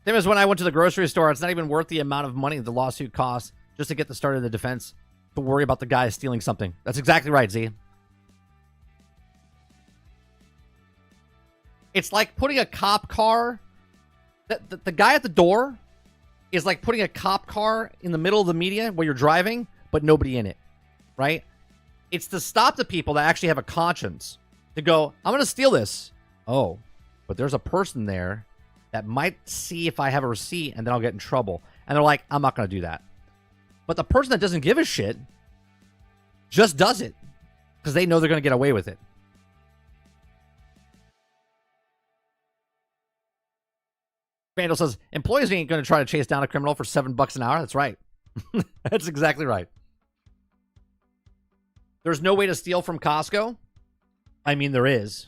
Same as when I went to the grocery store, it's not even worth the amount of money the lawsuit costs just to get the start of the defense to worry about the guy stealing something. That's exactly right, Z. It's like putting a cop car. The guy at the door is like putting a cop car in the middle of the media where you're driving, but nobody in it, right? It's to stop the people that actually have a conscience to go, I'm going to steal this. Oh, but there's a person there that might see if I have a receipt and then I'll get in trouble. And they're like, I'm not going to do that. But the person that doesn't give a shit just does it because they know they're going to get away with it. Randall says, employees ain't going to try to chase down a criminal for $7 an hour. That's right. That's exactly right. There's no way to steal from Costco. I mean, there is.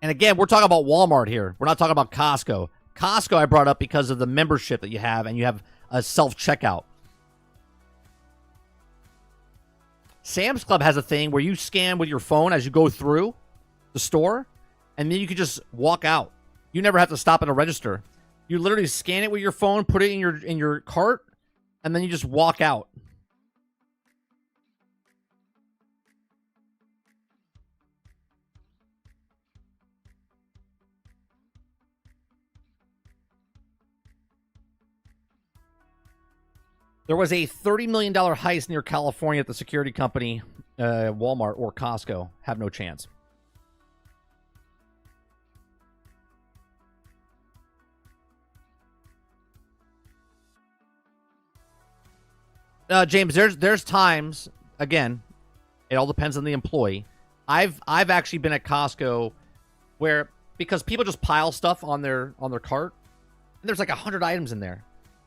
And again, we're talking about Walmart here. We're not talking about Costco. Costco I brought up because of the membership that you have, and you have a self-checkout. Sam's Club has a thing where you scan with your phone as you go through the store, and then you can just walk out. You never have to stop at a register. You literally scan it with your phone, put it in your cart, and then you just walk out. There was a $30 million heist near California at the security company, Walmart or Costco. Have no chance. James, there's times, again, it all depends on the employee. I've actually been at Costco where, because people just pile stuff on their cart, and there's like 100 items in there.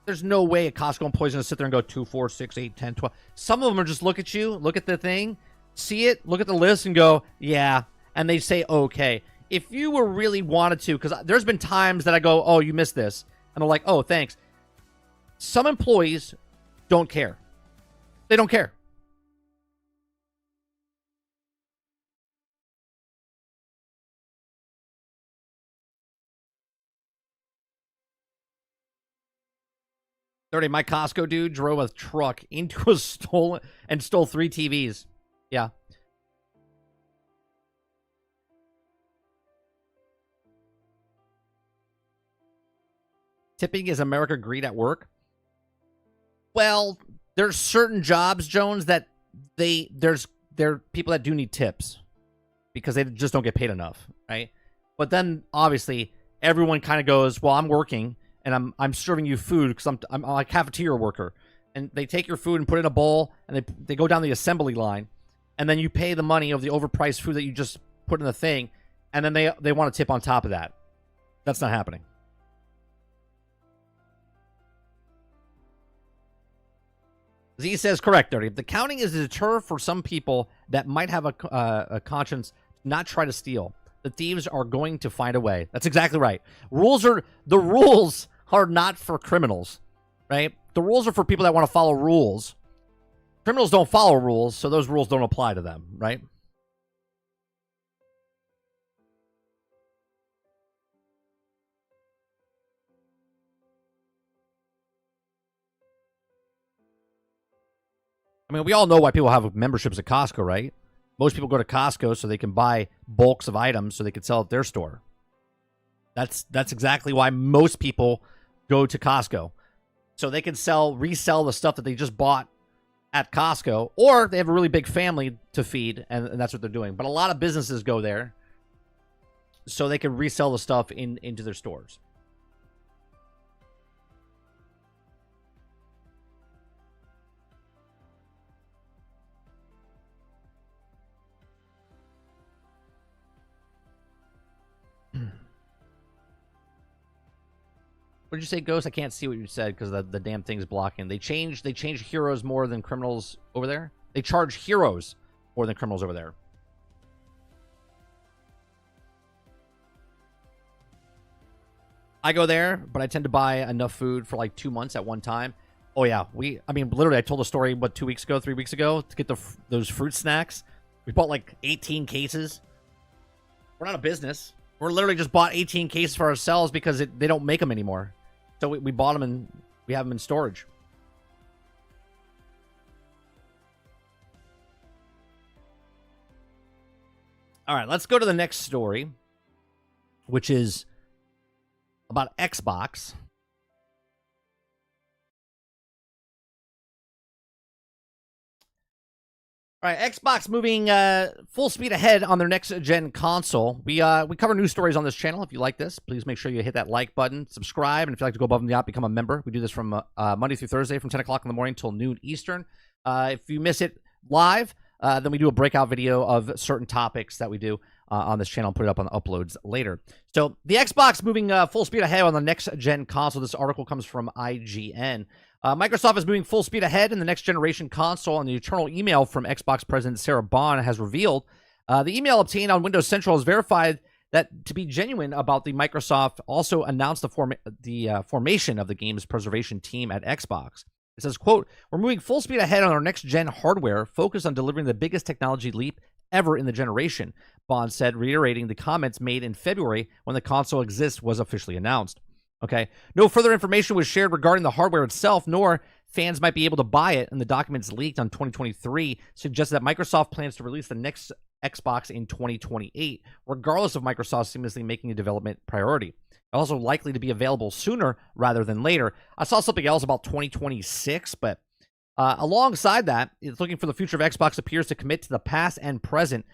There's no way a Costco employee's going to sit there and go 2, 4, 6, 8, 10, 12. Some of them are just look at you, look at the thing, see it, look at the list and go, yeah. And they say, okay. If you were really wanted to, because there's been times that I go, oh, you missed this. And they're like, oh, thanks. Some employees don't care. They don't care. My Costco dude drove a truck into a stole 3 TVs. Yeah. Tipping is America greed at work? Well, there's certain jobs, Jones, that there are people that do need tips because they just don't get paid enough, right? But then obviously everyone kind of goes, well, I'm working and I'm serving you food because I'm a cafeteria worker, and they take your food and put it in a bowl and they go down the assembly line, and then you pay the money of the overpriced food that you just put in the thing, and then they want to tip on top of that. That's not happening. Z says, correct, Dirty. The counting is a deter for some people that might have a conscience not try to steal. The thieves are going to find a way. That's exactly right. The rules are not for criminals, right? The rules are for people that want to follow rules. Criminals don't follow rules, so those rules don't apply to them, right? I mean, we all know why people have memberships at Costco, right? Most people go to Costco so they can buy bulks of items so they can sell at their store. That's exactly why most people go to Costco. So they can resell the stuff that they just bought at Costco, or they have a really big family to feed, and that's what they're doing. But a lot of businesses go there so they can resell the stuff into their stores. What did you say, Ghost? I can't see what you said because the damn thing's blocking. They change heroes more than criminals over there? They charge heroes more than criminals over there. I go there, but I tend to buy enough food for like 2 months at one time. Oh, yeah. Literally, I told a story, 3 weeks ago, to get those fruit snacks. We bought like 18 cases. We're not a business. We're literally just bought 18 cases for ourselves because they don't make them anymore. So we bought them and we have them in storage. All right, let's go to the next story, which is about Xbox. All right, Xbox moving full speed ahead on their next-gen console. We cover news stories on this channel. If you like this, please make sure you hit that like button, subscribe, and if you'd like to go above and beyond, become a member. We do this from Monday through Thursday from 10 o'clock in the morning till noon Eastern. If you miss it live, then we do a breakout video of certain topics that we do on this channel and put it up on the uploads later. So the Xbox moving full speed ahead on the next-gen console. This article comes from IGN. Microsoft is moving full speed ahead in the next-generation console, and the internal email from Xbox President Sarah Bond has revealed the email obtained on Windows Central has verified that to be genuine about the Microsoft also announced the formation of the game's preservation team at Xbox. It says, quote, "We're moving full speed ahead on our next-gen hardware, focused on delivering the biggest technology leap ever in the generation," Bond said, reiterating the comments made in February when the console exists was officially announced. Okay. No further information was shared regarding the hardware itself, nor fans might be able to buy it, and the documents leaked on 2023 suggested that Microsoft plans to release the next Xbox in 2028, regardless of Microsoft seamlessly making a development priority. Also likely to be available sooner rather than later. I saw something else about 2026, but alongside that, it's looking for the future of Xbox appears to commit to the past and present.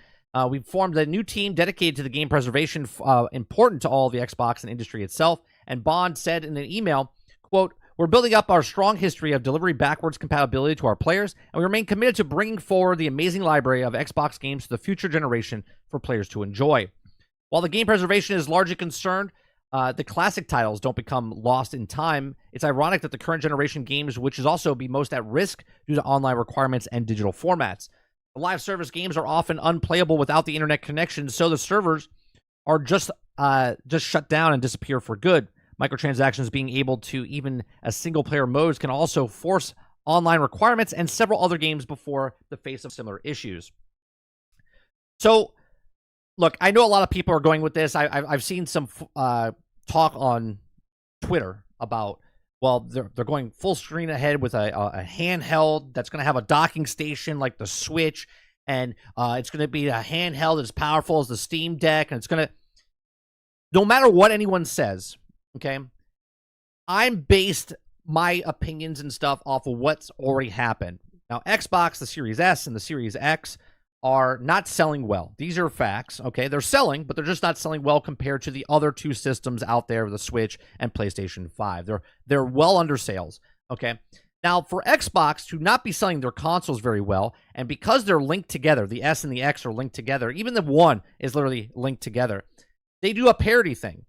We've formed a new team dedicated to the game preservation, important to all of the Xbox and industry itself. And Bond said in an email, quote, "We're building up our strong history of delivery backwards compatibility to our players, and we remain committed to bringing forward the amazing library of Xbox games to the future generation for players to enjoy." While the game preservation is largely concerned, the classic titles don't become lost in time. It's ironic that the current generation games, which is also be most at risk due to online requirements and digital formats. The live service games are often unplayable without the internet connection, so the servers are just shut down and disappear for good. Microtransactions being able to even as single-player modes can also force online requirements and several other games before the face of similar issues. So, look, I know a lot of people are going with this. I've seen some talk on Twitter about, well, they're going full screen ahead with a handheld that's going to have a docking station like the Switch, and it's going to be a handheld as powerful as the Steam Deck, and it's going to, no matter what anyone says, okay, I'm based my opinions and stuff off of what's already happened. Now, Xbox, the Series S and the Series X are not selling well. These are facts, okay? They're selling, but they're just not selling well compared to the other two systems out there, the Switch and PlayStation 5. They're well under sales, okay? Now, for Xbox to not be selling their consoles very well, and because they're linked together, the S and the X are linked together, even the one is literally linked together, they do a parity thing.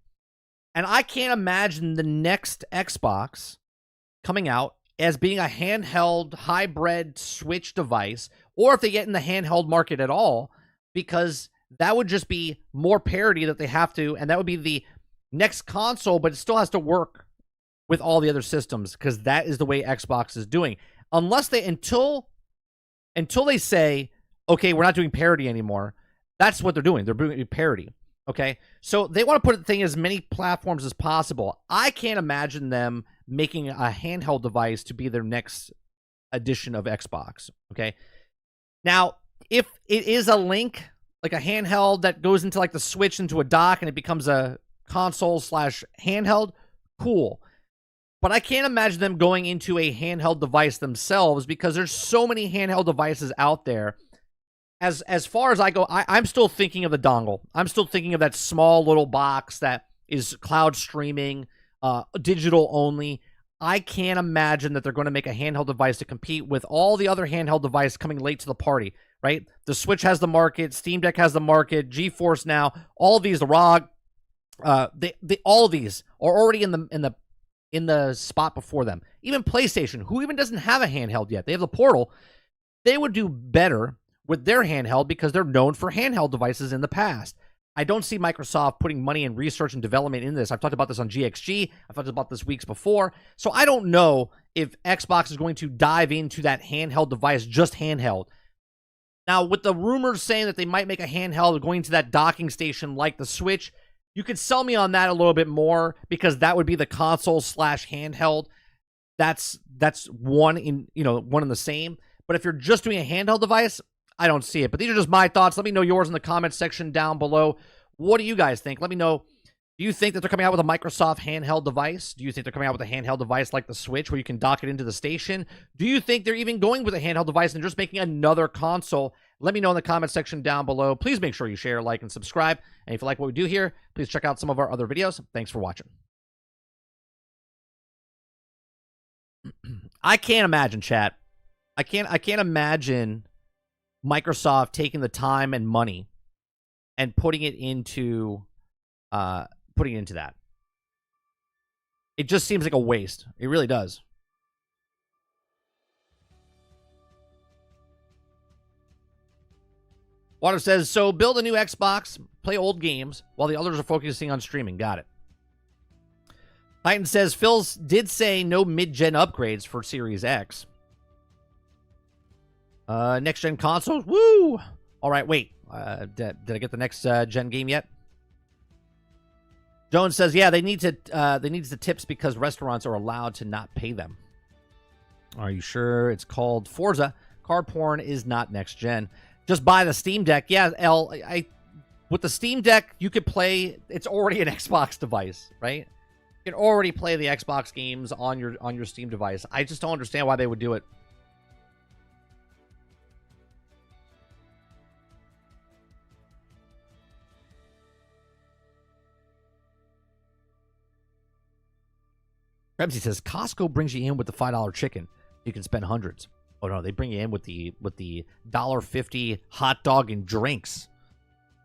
And I can't imagine the next Xbox coming out as being a handheld hybrid Switch device, or if they get in the handheld market at all, because that would just be more parity that they have to, and that would be the next console, but it still has to work with all the other systems, because that is the way Xbox is doing. Unless they, until they say, okay, we're not doing parity anymore, that's what they're doing. They're doing parity. Okay, so they want to put the thing as many platforms as possible. I can't imagine them making a handheld device to be their next edition of Xbox. Okay, now if it is a link, like a handheld that goes into like the Switch into a dock and it becomes a console slash handheld, cool. But I can't imagine them going into a handheld device themselves, because there's so many handheld devices out there. As far as I go, I'm still thinking of the dongle. I'm still thinking of that small little box that is cloud streaming, digital only. I can't imagine that they're going to make a handheld device to compete with all the other handheld devices coming late to the party, right? The Switch has the market, Steam Deck has the market, GeForce Now, all of these, the ROG, all of these are already in the spot before them. Even PlayStation, who even doesn't have a handheld yet, they have the Portal. They would do better with their handheld because they're known for handheld devices in the past. I don't see Microsoft putting money in research and development in this. I've talked about this on GXG. I've talked about this weeks before. So I don't know if Xbox is going to dive into that handheld device, just handheld. Now, with the rumors saying that they might make a handheld going to that docking station like the Switch, you could sell me on that a little bit more, because that would be the console slash handheld. That's one in the same. But if you're just doing a handheld device, I don't see it. But these are just my thoughts. Let me know yours in the comments section down below. What do you guys think? Let me know. Do you think that they're coming out with a Microsoft handheld device? Do you think they're coming out with a handheld device like the Switch where you can dock it into the station? Do you think they're even going with a handheld device and just making another console? Let me know in the comment section down below. Please make sure you share, like, and subscribe. And if you like what we do here, please check out some of our other videos. Thanks for watching. I can't imagine, chat. I can't imagine Microsoft taking the time and money and putting it into that. It just seems like a waste. It really does. Water says, so build a new Xbox, play old games, while the others are focusing on streaming. Got it. Titan says, Phil did say no mid-gen upgrades for Series X. Next-gen consoles? Woo! All right, wait. Did I get the next gen game yet? Jones says, yeah, they need the tips because restaurants are allowed to not pay them. Are you sure it's called Forza? Card porn is not next gen. Just buy the Steam Deck. Yeah, with the Steam Deck, you could play. It's already an Xbox device, right? You can already play the Xbox games on your Steam device. I just don't understand why they would do it. Rebsy says Costco brings you in with the $5 chicken. You can spend hundreds. Oh no, they bring you in with the $1.50 hot dog and drinks,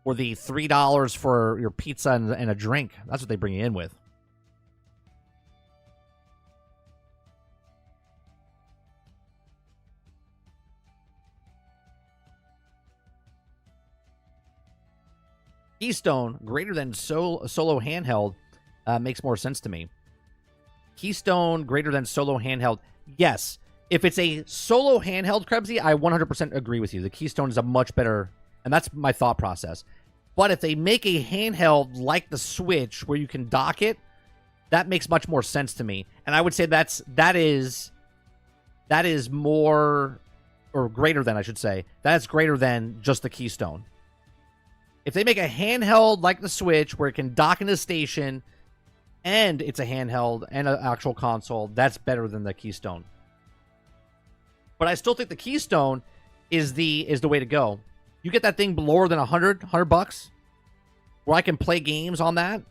or the $3 for your pizza and a drink. That's what they bring you in with. Keystone greater than solo handheld makes more sense to me. Keystone greater than solo handheld. Yes. If it's a solo handheld, Krebsy, I 100% agree with you. The Keystone is a much better, and that's my thought process. But if they make a handheld like the Switch where you can dock it, that makes much more sense to me. And I would say that is more, or greater than, I should say. That's greater than just the Keystone. If they make a handheld like the Switch where it can dock in a station and it's a handheld and an actual console, that's better than the Keystone. But I still think the Keystone is the way to go. You get that thing lower than $100 bucks, where I can play games on that,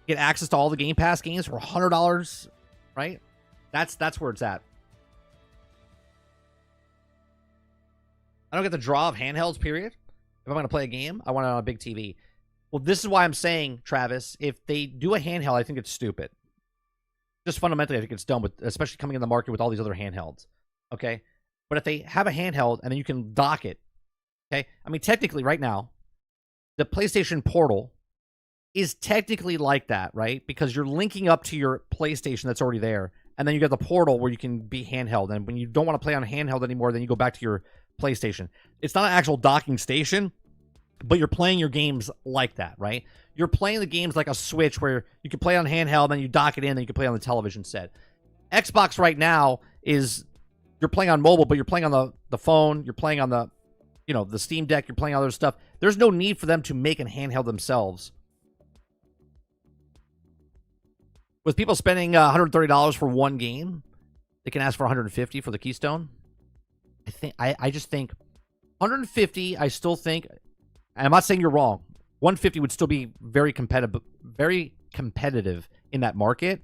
get access to all the Game Pass games for $100, right? That's where it's at. I don't get the draw of handhelds, period. If I'm going to play a game, I want it on a big TV. Well, this is why I'm saying, Travis, if they do a handheld, I think it's stupid. Just fundamentally, I think it's dumb, with, especially coming in the market with all these other handhelds. Okay? But if they have a handheld and then you can dock it, okay? I mean, technically, right now, the PlayStation Portal is technically like that, right? Because you're linking up to your PlayStation that's already there. And then you got the Portal where you can be handheld. And when you don't want to play on handheld anymore, then you go back to your PlayStation. It's not an actual docking station, but you're playing your games like that, right? You're playing the games like a Switch where you can play on handheld, then you dock it in, then you can play on the television set. Xbox right now is you're playing on mobile, but you're playing on the phone, you're playing on the, you know, the Steam Deck, you're playing other stuff. There's no need for them to make a handheld themselves. With people spending $130 for one game, they can ask for $150 for the Keystone. I just think $150. I still think, and I'm not saying you're wrong. $150 would still be very competitive in that market.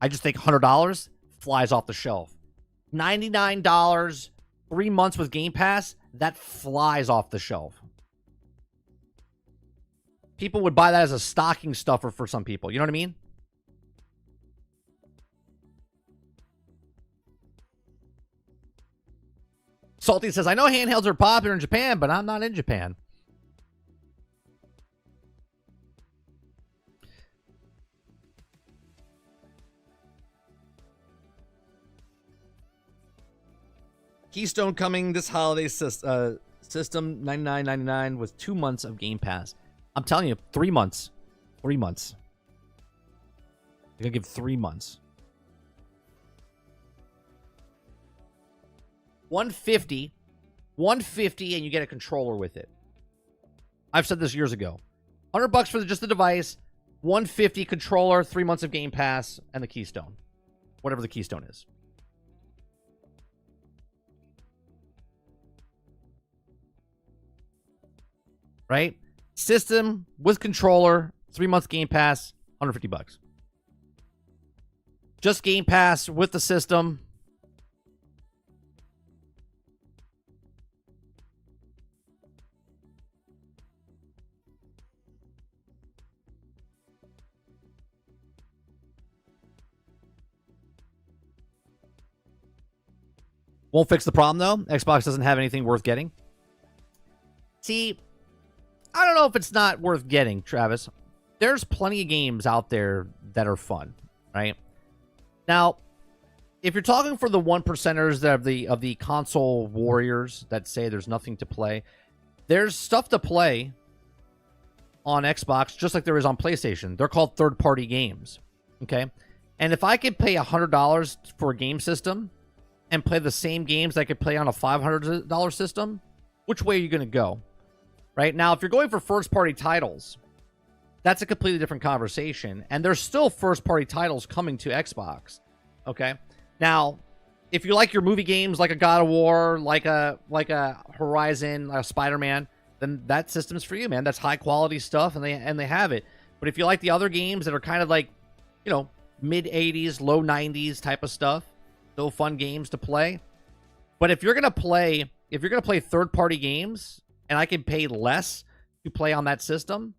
I just think $100 flies off the shelf. $99, 3 months with Game Pass, that flies off the shelf. People would buy that as a stocking stuffer for some people. You know what I mean? Salty says, I know handhelds are popular in Japan, but I'm not in Japan. Keystone coming this holiday system, $99.99 with 2 months of Game Pass. I'm telling you, 3 months. 3 months. They're going to give 3 months. $150, and you get a controller with it. I've said this years ago. $100 for just the device, $150 controller, 3 months of Game Pass, and the Keystone, whatever the Keystone is. Right? System with controller, 3 months Game Pass, $150. Just Game Pass with the system. Won't fix the problem, though. Xbox doesn't have anything worth getting. See, I don't know if it's not worth getting, Travis. There's plenty of games out there that are fun, right? Now, if you're talking for the one percenters of the console warriors that say there's nothing to play, there's stuff to play on Xbox just like there is on PlayStation. They're called third-party games, okay? And if I could pay $100 for a game system and play the same games I could play on a $500 system, which way are you going to go? Right? Now, if you're going for first-party titles, that's a completely different conversation. And there's still first-party titles coming to Xbox. Okay? Now, if you like your movie games like a God of War, like a Horizon, like a Spider-Man, then that system's for you, man. That's high-quality stuff, and they have it. But if you like the other games that are kind of like, you know, mid-'80s, low '90s type of stuff, still fun games to play. But if you're gonna play third-party games, and I can pay less to play on that system,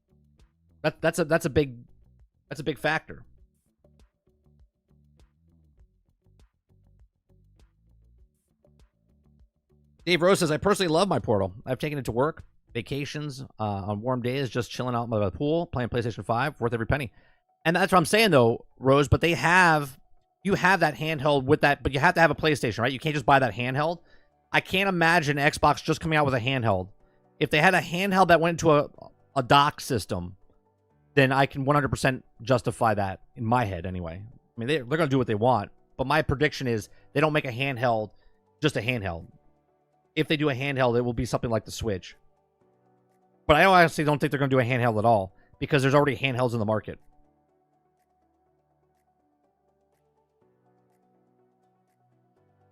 that's a big factor. Dave Rose says, I personally love my Portal. I've taken it to work, vacations, on warm days, just chilling out by the pool, playing PlayStation 5, worth every penny. And that's what I'm saying, though, Rose, but you have that handheld with that, but you have to have a PlayStation, right? You can't just buy that handheld. I can't imagine Xbox just coming out with a handheld. If they had a handheld that went into a dock system, then I can 100% justify that in my head anyway. I mean, they're going to do what they want, but my prediction is they don't make a handheld, just a handheld. If they do a handheld, it will be something like the Switch. But I honestly don't think they're going to do a handheld at all because there's already handhelds in the market.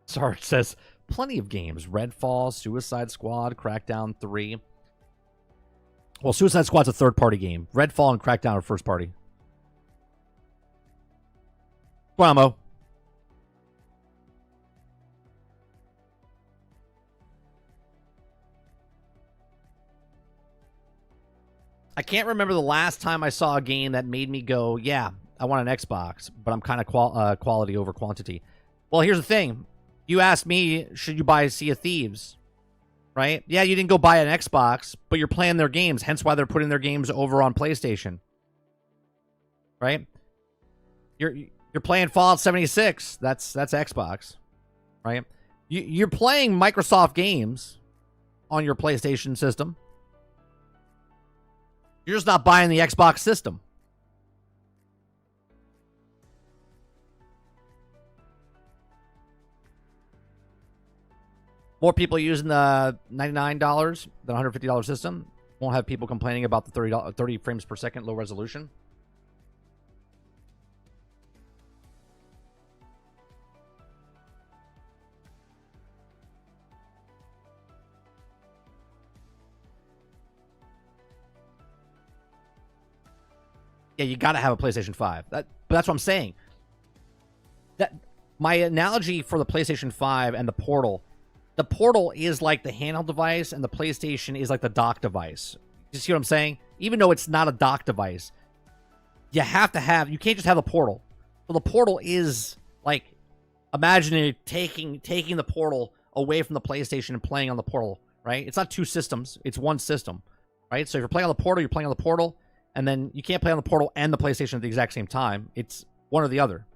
Sarge says, plenty of games. Redfall, Suicide Squad, Crackdown 3. Well, Suicide Squad's a third-party game. Redfall and Crackdown are first-party. Guamo. I can't remember the last time I saw a game that made me go, yeah, I want an Xbox, but I'm kind of quality over quantity. Well, here's the thing. You asked me, should you buy Sea of Thieves? Right? Yeah, you didn't go buy an Xbox, but you're playing their games, hence why they're putting their games over on PlayStation. Right? You're playing Fallout 76. That's Xbox. Right? You're playing Microsoft games on your PlayStation system. You're just not buying the Xbox system. More people using the $99 than $150 system. Won't have people complaining about the 30 frames per second low resolution. Yeah, you got to have a PlayStation 5. But that's what I'm saying. That my analogy for the PlayStation 5 and the Portal is like the handheld device, and the PlayStation is like the dock device. You see what I'm saying? Even though it's not a dock device, you can't just have the Portal. So the Portal is like, imagine taking the Portal away from the PlayStation and playing on the Portal, right? It's not two systems, it's one system, right? So if you're playing on the Portal, you're playing on the Portal, and then you can't play on the Portal and the PlayStation at the exact same time. It's one or the other.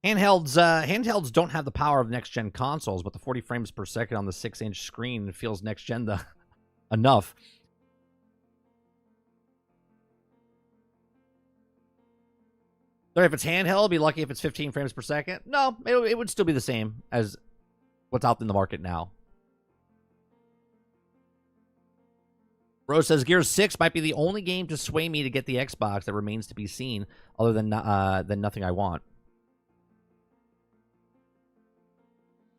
Handhelds don't have the power of next-gen consoles, but the 40 frames per second on the 6-inch screen feels next-gen enough. So if it's handheld, be lucky if it's 15 frames per second. No, it would still be the same as what's out in the market now. Rose says Gears 6 might be the only game to sway me to get the Xbox. That remains to be seen, other than Nothing I Want.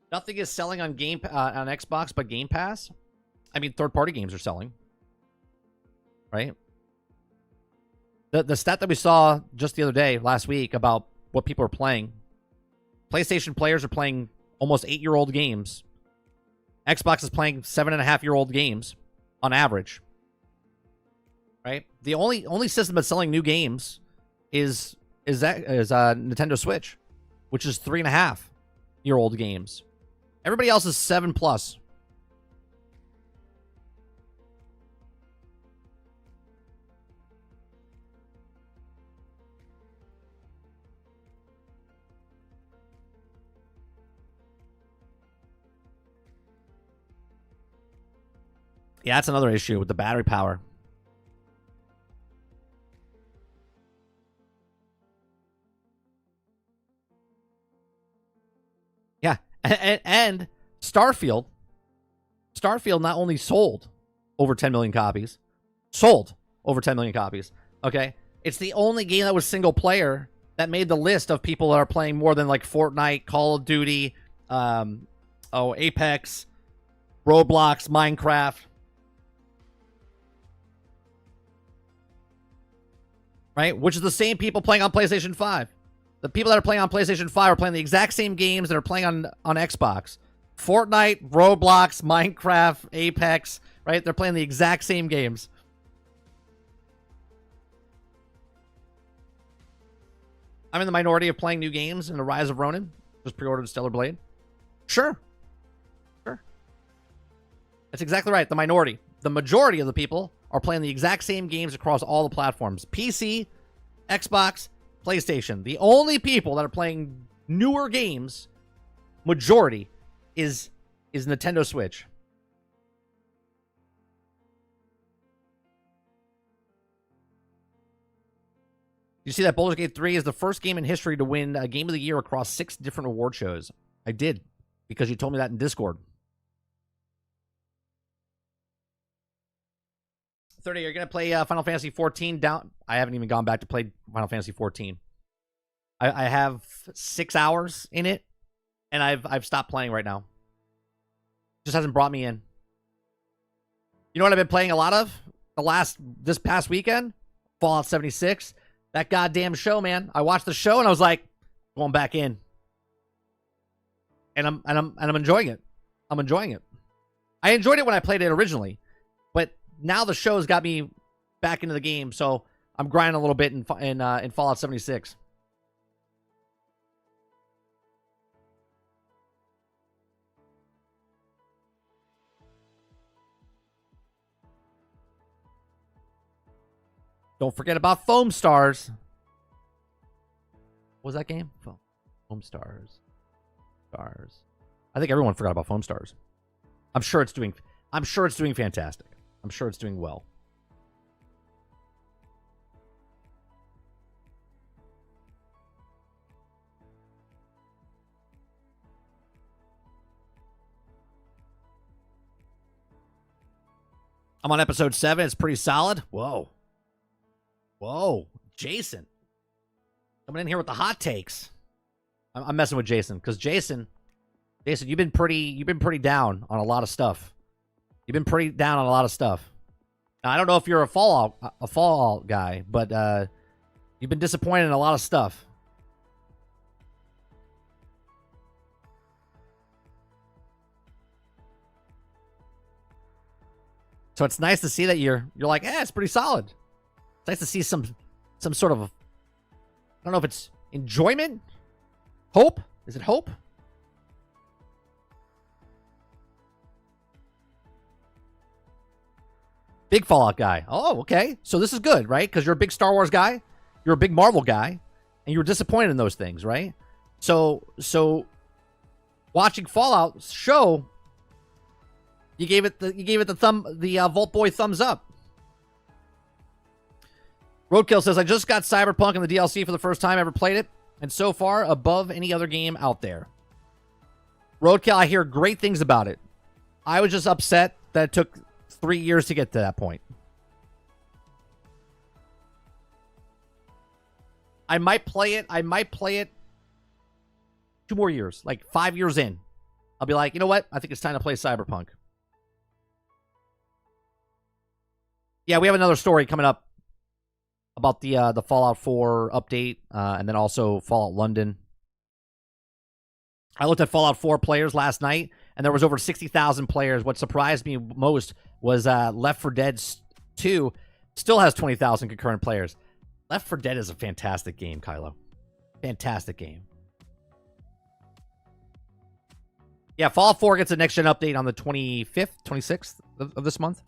Nothing is selling on on Xbox but Game Pass. I mean, third-party games are selling, right? The stat that we saw just the other day, last week, about what people are playing. PlayStation players are playing almost 8-year-old games. Xbox is playing 7.5-year-old games on average. Right? The only system that's selling new games is Nintendo Switch, which is 3.5-year-old games. Everybody else is 7+. Yeah, that's another issue with the battery power. Yeah, and Starfield not only sold over 10 million copies, okay? It's the only game that was single player that made the list of people that are playing more than like Fortnite, Call of Duty, Apex, Roblox, Minecraft. Right? Which is the same people playing on PlayStation 5. The people that are playing on PlayStation 5 are playing the exact same games that are playing on Xbox. Fortnite, Roblox, Minecraft, Apex, right? They're playing the exact same games. I'm in the minority of playing new games in the Rise of Ronin. Just pre-ordered Stellar Blade. Sure. That's exactly right. The minority. The majority of the people are playing the exact same games across all the platforms. PC, Xbox, PlayStation. The only people that are playing newer games, majority, is Nintendo Switch. You see that Baldur's Gate 3 is the first game in history to win a Game of the Year across 6 different award shows. I did, because you told me that in Discord. 30, you're going to play Final Fantasy 14 down. I haven't even gone back to play Final Fantasy 14. I have 6 hours in it, and I've stopped playing right now. Just hasn't brought me in. You know what I've been playing a lot of? This past weekend? Fallout 76. That goddamn show, man. I watched the show, and I was like, going back in. and I'm enjoying it. I'm enjoying it. I enjoyed it when I played it originally, but now the show's got me back into the game, so I'm grinding a little bit in Fallout 76. Don't forget about Foam Stars. What was that game? Foam Stars. I think everyone forgot about Foam Stars. I'm sure it's doing fantastic. I'm sure it's doing well. I'm on episode 7. It's pretty solid. Whoa, Jason, coming in here with the hot takes. I'm messing with Jason because Jason, you've been pretty down on a lot of stuff. Now, I don't know if you're a Fallout guy, but you've been disappointed in a lot of stuff. So it's nice to see that you're like, it's pretty solid. It's nice to see some sort of, I don't know if it's enjoyment, hope. Is it hope? Big Fallout guy. Oh, okay. So this is good, right? Because you're a big Star Wars guy, you're a big Marvel guy, and you were disappointed in those things, right? So watching Fallout show, you gave it the Vault Boy thumbs up. Roadkill says, I just got Cyberpunk in the DLC for the first time, ever played it, and so far above any other game out there. Roadkill, I hear great things about it. I was just upset that it took 3 years to get to that point. I might play it 2 more years, like 5 years in. I'll be like, you know what? I think it's time to play Cyberpunk. Yeah, we have another story coming up about the Fallout 4 update, and then also Fallout London. I looked at Fallout 4 players last night, and there was over 60,000 players. What surprised me most was Left 4 Dead 2 still has 20,000 concurrent players. Left 4 Dead is a fantastic game, Kylo. Fantastic game. Yeah, Fallout 4 gets a next-gen update on the 25th, 26th of this month.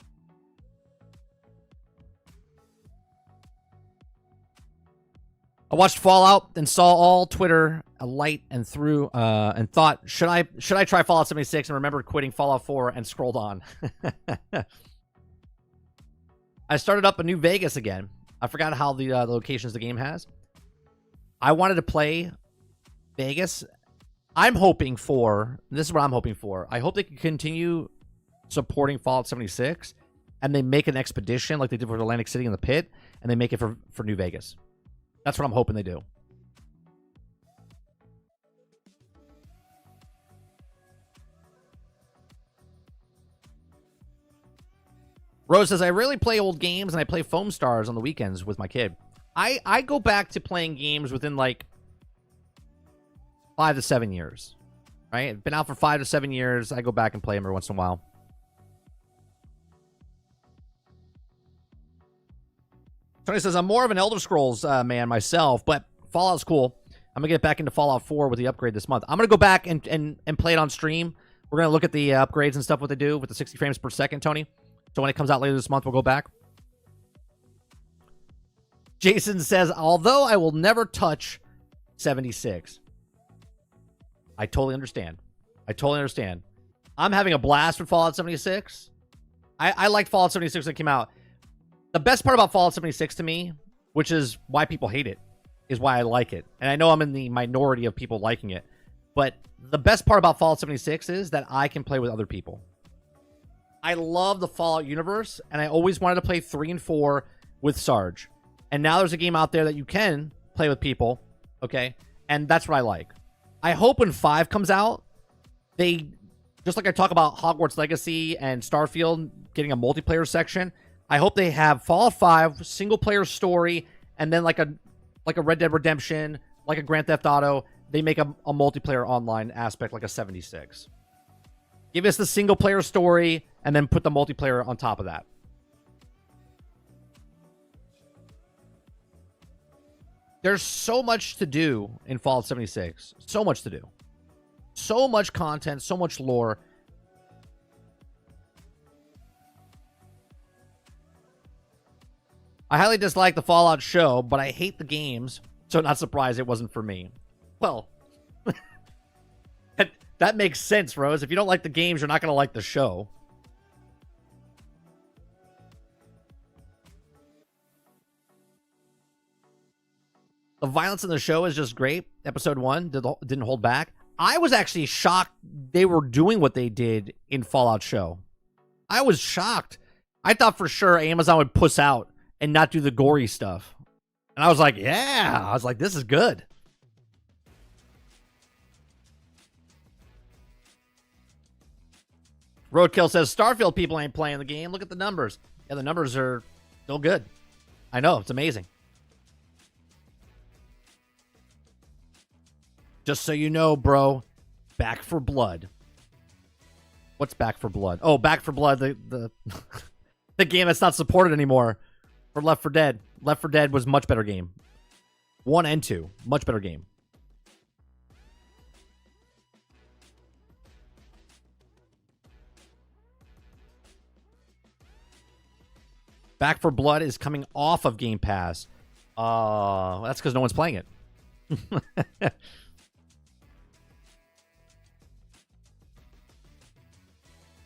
I watched Fallout and saw all Twitter alight and through and thought, should I try Fallout 76, and remembered quitting Fallout 4 and scrolled on. I started up a New Vegas again. I forgot how the locations the game has. I wanted to play Vegas. I'm hoping for, this is what I'm hoping for. I hope they can continue supporting Fallout 76 and they make an expedition like they did for Atlantic City in the Pit, and they make it for New Vegas. That's what I'm hoping they do. Rose says, I rarely play old games, and I play Foam Stars on the weekends with my kid. I go back to playing games within like 5 to 7 years. Right? Been out for 5 to 7 years. I go back and play them every once in a while. Tony says, I'm more of an Elder Scrolls man myself, but Fallout's cool. I'm going to get back into Fallout 4 with the upgrade this month. I'm going to go back and play it on stream. We're going to look at the upgrades and stuff, what they do with the 60 frames per second, Tony. So when it comes out later this month, we'll go back. Jason says, although I will never touch 76. I totally understand. I'm having a blast with Fallout 76. I liked Fallout 76 when it came out. The best part about Fallout 76 to me, which is why people hate it, is why I like it. And I know I'm in the minority of people liking it. But the best part about Fallout 76 is that I can play with other people. I love the Fallout universe, and I always wanted to play 3 and 4 with Sarge. And now there's a game out there that you can play with people, okay? And that's what I like. I hope when 5 comes out, they, just like I talk about Hogwarts Legacy and Starfield getting a multiplayer section, I hope they have Fallout 5 single player story, and then like a Red Dead Redemption, like a Grand Theft Auto, they make a multiplayer online aspect like a 76. Give us the single player story and then put the multiplayer on top of that. There's so much to do in Fallout 76. So much to do. So much content, so much lore. I highly dislike the Fallout show, but I hate the games, so not surprised it wasn't for me. Well, that makes sense, Rose. If you don't like the games, you're not going to like the show. The violence in the show is just great. Episode 1 didn't hold back. I was actually shocked they were doing what they did in Fallout show. I was shocked. I thought for sure Amazon would puss out and not do the gory stuff. And I was like, yeah. I was like, this is good. Roadkill says, Starfield people ain't playing the game. Look at the numbers. Yeah, the numbers are still good. I know. It's amazing. Just so you know, bro, Back for Blood. What's Back for Blood? Oh, Back for Blood, the the game that's not supported anymore for Left 4 Dead. Left 4 Dead was much better game. 1 and 2, much better game. Back for Blood is coming off of Game Pass. That's because no one's playing it.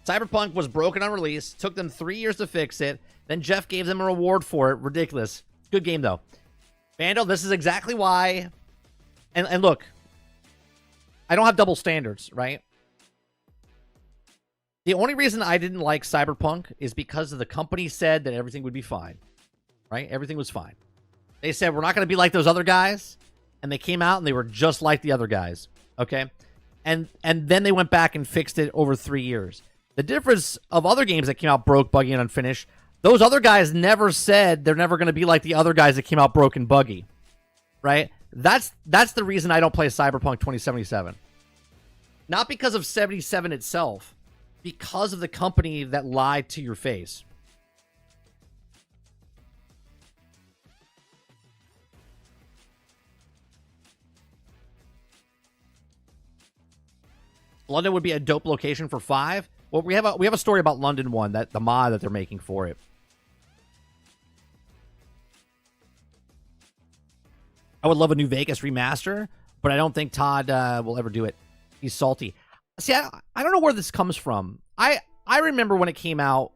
Cyberpunk was broken on release. Took them 3 years to fix it. Then Jeff gave them a reward for it. Ridiculous. Good game, though. Vandal, this is exactly why. And look, I don't have double standards, right? The only reason I didn't like Cyberpunk is because the company said that everything would be fine, right? Everything was fine. They said, we're not going to be like those other guys. And they came out and they were just like the other guys, okay? And then they went back and fixed it over 3 years. The difference of other games that came out broke, buggy, and unfinished, those other guys never said they're never going to be like the other guys that came out broken, buggy, right? That's the reason I don't play Cyberpunk 2077. Not because of 77 itself, because of the company that lied to your face. London would be a dope location for 5. Well, we have a story about London 1, that the mod that they're making for it. I would love a New Vegas remaster, but I don't think Todd will ever do it. He's salty. See, I don't know where this comes from. I remember when it came out,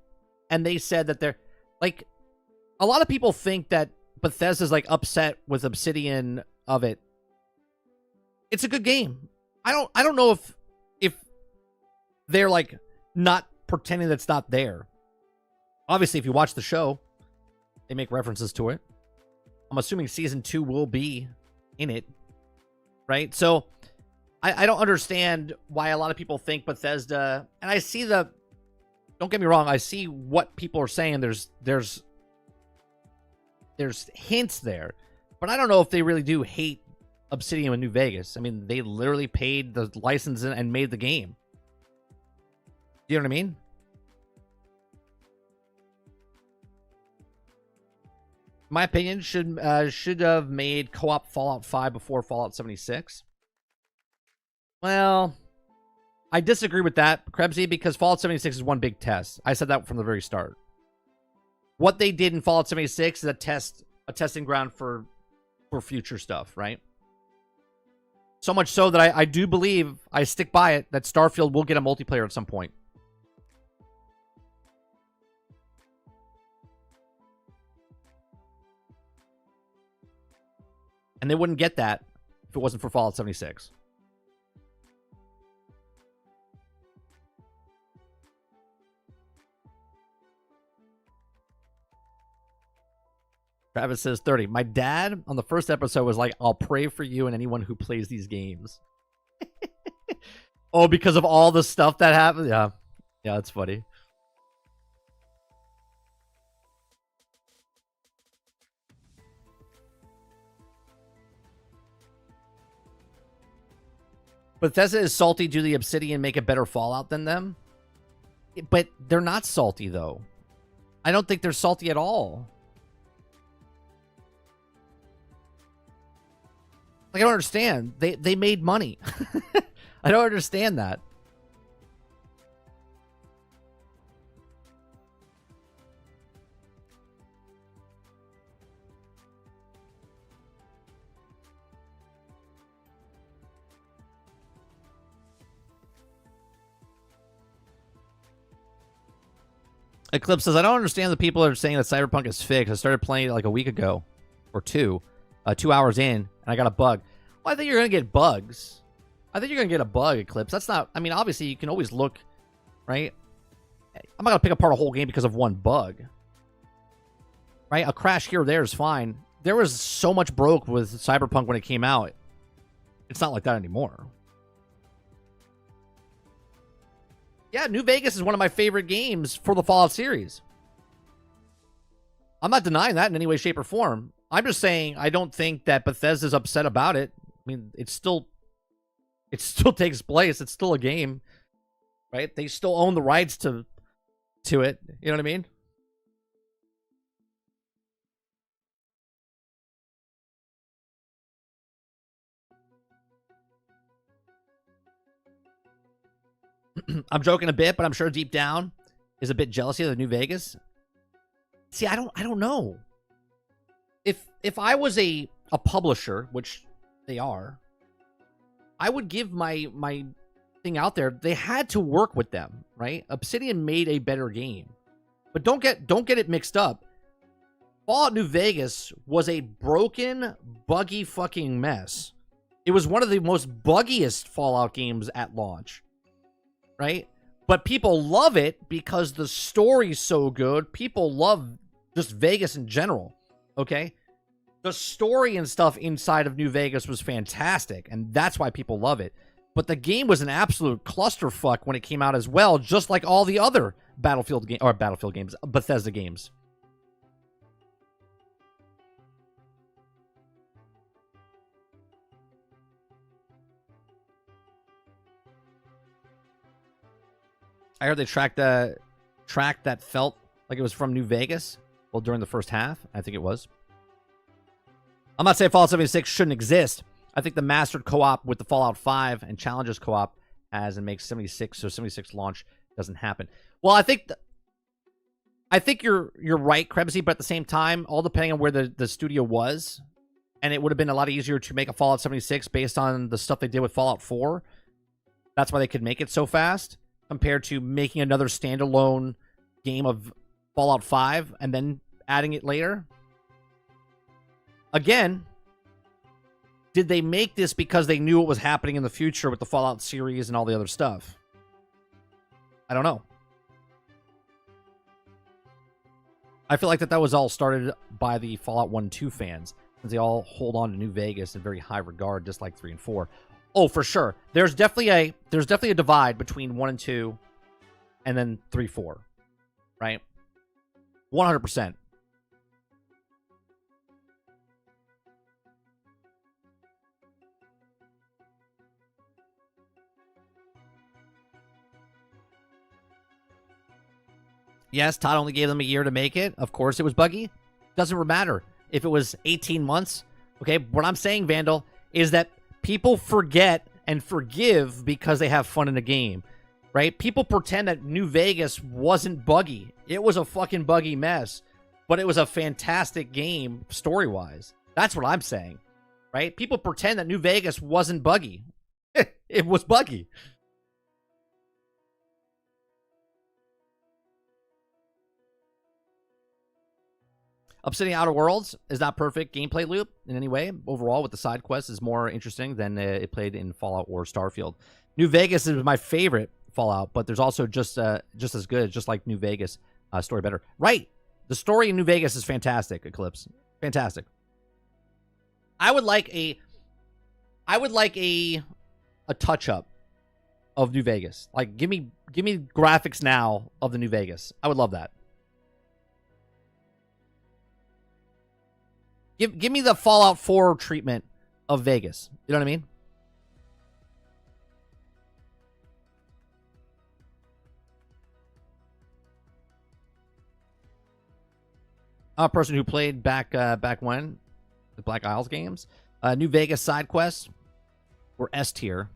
and they said that they're like, a lot of people think that Bethesda's like upset with Obsidian of it. It's a good game. I don't know if they're like not pretending that's not there. Obviously, if you watch the show, they make references to it. I'm assuming season 2 will be in it, right? So I don't understand why a lot of people think Bethesda, and I see don't get me wrong, I see what people are saying. There's hints there, but I don't know if they really do hate Obsidian in New Vegas. I mean, they literally paid the license and made the game. Do you know what I mean? My opinion, should have made co-op Fallout 5 before Fallout 76. Well, I disagree with that, Krebsy, because Fallout 76 is one big test. I said that from the very start. What they did in Fallout 76 is a testing ground for future stuff, right? So much so that I do believe, I stick by it, that Starfield will get a multiplayer at some point. And they wouldn't get that if it wasn't for Fallout 76. Travis says 30. My dad on the first episode was like, I'll pray for you and anyone who plays these games. Oh, because of all the stuff that happened? Yeah. Yeah, that's funny. Bethesda is salty. Do the Obsidian make a better Fallout than them? But they're not salty, though. I don't think they're salty at all. Like, I don't understand. They made money. I don't understand that. Eclipse says, I don't understand the people that are saying that Cyberpunk is fixed. I started playing it like a week ago or 2 hours in, and I got a bug. Well, I think you're going to get bugs. I think you're going to get a bug, Eclipse. That's not, I mean, obviously you can always look, right? I'm not going to pick apart a whole game because of one bug. Right? A crash here or there is fine. There was so much broke with Cyberpunk when it came out. It's not like that anymore. Yeah, New Vegas is one of my favorite games for the Fallout series. I'm not denying that in any way, shape, or form. I'm just saying I don't think that Bethesda's upset about it. I mean, it still takes place. It's still a game, right? They still own the rights to it. You know what I mean? I'm joking a bit, but I'm sure deep down is a bit jealousy of the New Vegas. See, I don't know. If I was a publisher, which they are, I would give my thing out there. They had to work with them, right? Obsidian made a better game. But don't get it mixed up. Fallout New Vegas was a broken, buggy fucking mess. It was one of the most buggiest Fallout games at launch. Right? But people love it because the story's so good. People love just Vegas in general. Okay? The story and stuff inside of New Vegas was fantastic, and that's why people love it. But the game was an absolute clusterfuck when it came out as well, just like all the other Battlefield games, Bethesda games. I heard they tracked the track that felt like it was from New Vegas. Well, during the first half, I think it was. I'm not saying Fallout 76 shouldn't exist. I think the mastered co-op with the Fallout 5 and Challenges co-op has and makes 76, so 76 launch doesn't happen. Well, I think you're right, Krebsy, but at the same time, all depending on where the studio was, and it would have been a lot easier to make a Fallout 76 based on the stuff they did with Fallout 4. That's why they could make it so fast, compared to making another standalone game of Fallout 5 and then adding it later. Again, did they make this because they knew what was happening in the future with the Fallout series and all the other stuff? I don't know. I feel like that was all started by the Fallout 1 and 2 fans, since they all hold on to New Vegas in very high regard, just like 3 and 4. Oh, for sure. There's definitely a divide between 1 and 2 and then 3, 4. Right? 100%. Yes, Todd only gave them a year to make it. Of course it was buggy. Doesn't matter if it was 18 months. Okay, what I'm saying, Vandal, is that people forget and forgive because they have fun in a game, right? People pretend that New Vegas wasn't buggy. It was a fucking buggy mess, but it was a fantastic game story-wise. That's what I'm saying, right? People pretend that New Vegas wasn't buggy. It was buggy. Obsidian Outer Worlds is not perfect gameplay loop in any way. Overall, with the side quests, is more interesting than it played in Fallout or Starfield. New Vegas is my favorite Fallout, but there's also just as good, just like New Vegas, story better. Right, the story in New Vegas is fantastic. Eclipse, fantastic. I would like a touch up of New Vegas. Like, give me graphics now of the New Vegas. I would love that. Give me the Fallout 4 treatment of Vegas. You know what I mean? I'm a person who played back when the Black Isles games. New Vegas side quests were S tier.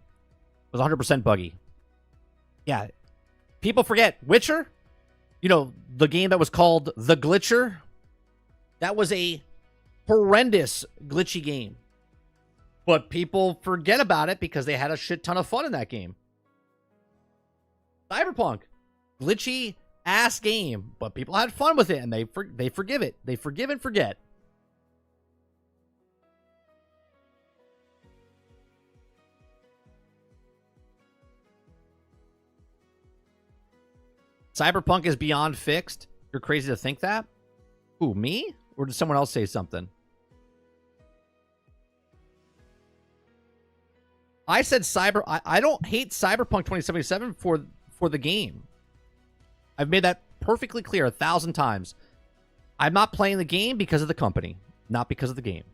Was 100% buggy. Yeah, people forget Witcher. You know, the game that was called The Glitcher. That was a horrendous glitchy game. But people forget about it because they had a shit ton of fun in that game. Cyberpunk, glitchy ass game, but people had fun with it and they forgive it. They forgive and forget. Cyberpunk is beyond fixed. You're crazy to think that? Who, me? Or did someone else say something? I said I don't hate Cyberpunk 2077 for the game. I've made that perfectly clear 1,000 times. I'm not playing the game because of the company, not because of the game.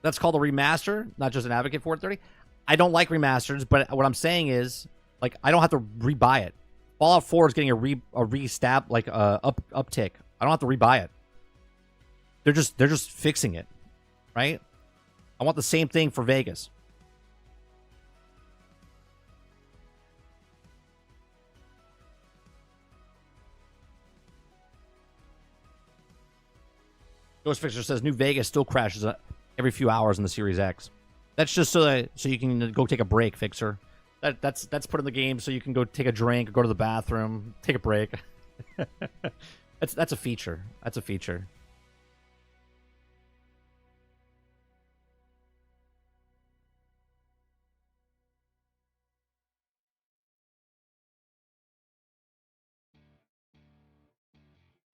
That's called a remaster, not just an advocate for it, 30. I don't like remasters, but what I'm saying is, like, I don't have to rebuy it. Fallout 4 is getting a restab, like uptick. I don't have to rebuy it. They're just fixing it, right? I want the same thing for Vegas. Ghost Fixer says New Vegas still crashes every few hours in the Series X. That's just so you can go take a break, Fixer. That's put in the game so you can go take a drink, go to the bathroom, take a break. That's a feature. That's a feature.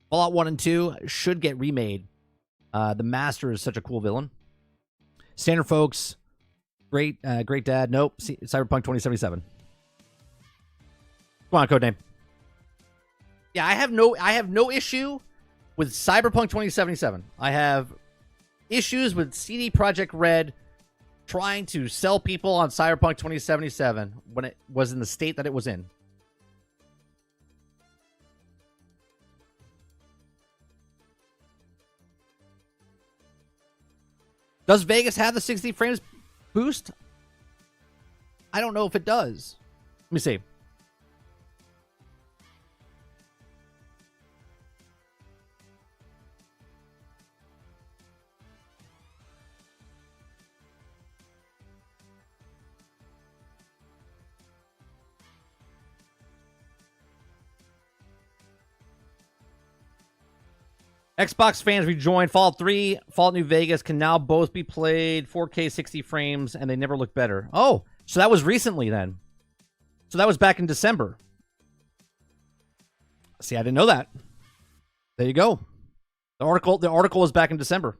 Fallout 1 and 2 should get remade. The Master is such a cool villain. Standard folks, great dad. Nope, Cyberpunk 2077. Come on, codename. Yeah, I have no issue with Cyberpunk 2077. I have issues with CD Projekt Red trying to sell people on Cyberpunk 2077 when it was in the state that it was in. Does Vegas have the 60 frames boost? I don't know if it does. Let me see. Xbox fans rejoined. Fallout 3, Fallout New Vegas can now both be played 4K 60 frames, and they never look better. Oh, so that was recently then. So that was back in December. See, I didn't know that. There you go. The article was back in December.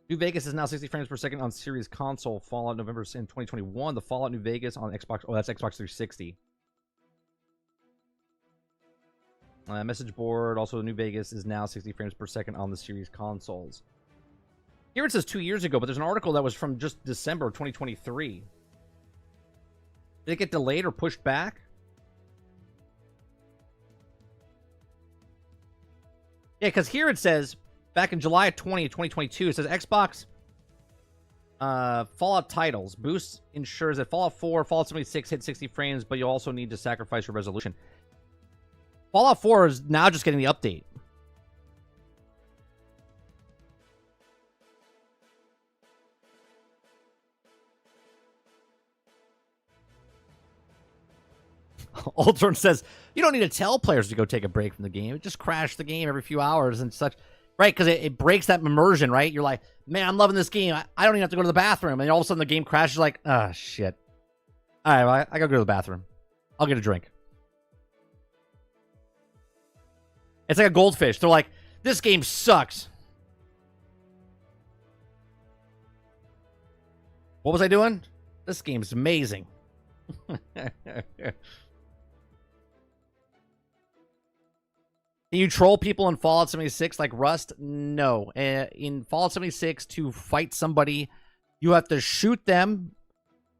New Vegas is now 60 frames per second on Series console. Fallout November in 2021. The Fallout New Vegas on Xbox. Oh, that's Xbox 360. Message board. Also, New Vegas is now 60 frames per second on the Series consoles. Here it says 2 years ago, but there's an article that was from just December 2023. Did it get delayed or pushed back? Yeah, because here it says back in July of 2022, it says Xbox Fallout titles. Boost ensures that Fallout 4, Fallout 76 hit 60 frames, but you also need to sacrifice your resolution. Fallout 4 is now just getting the update. Ultron says, you don't need to tell players to go take a break from the game. Just crash the game every few hours and such. Right, because it breaks that immersion, right? You're like, man, I'm loving this game. I don't even have to go to the bathroom. And all of a sudden the game crashes like, ah, shit. All right, well, I gotta go to the bathroom. I'll get a drink. It's like a goldfish. They're like, this game sucks. What was I doing? This game's amazing. Can you troll people in Fallout 76 like Rust? No. In Fallout 76, to fight somebody, you have to shoot them.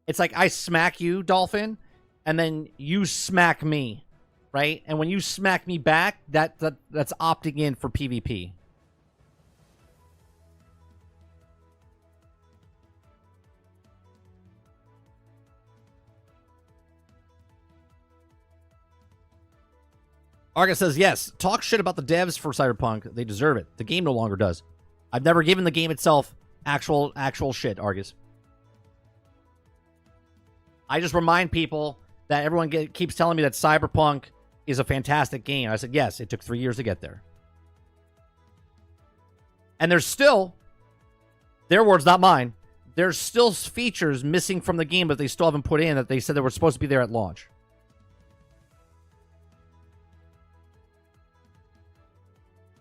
It's like I smack you, Dolphin, and then you smack me, right? And when you smack me back, that's opting in for PvP. Argus says, yes, talk shit about the devs for Cyberpunk. They deserve it. The game no longer does. I've never given the game itself actual shit, Argus. I just remind people that everyone keeps telling me that Cyberpunk is a fantastic game. I said, yes, it took 3 years to get there. And there's still, their words, not mine, there's still features missing from the game that they still haven't put in that they said they were supposed to be there at launch.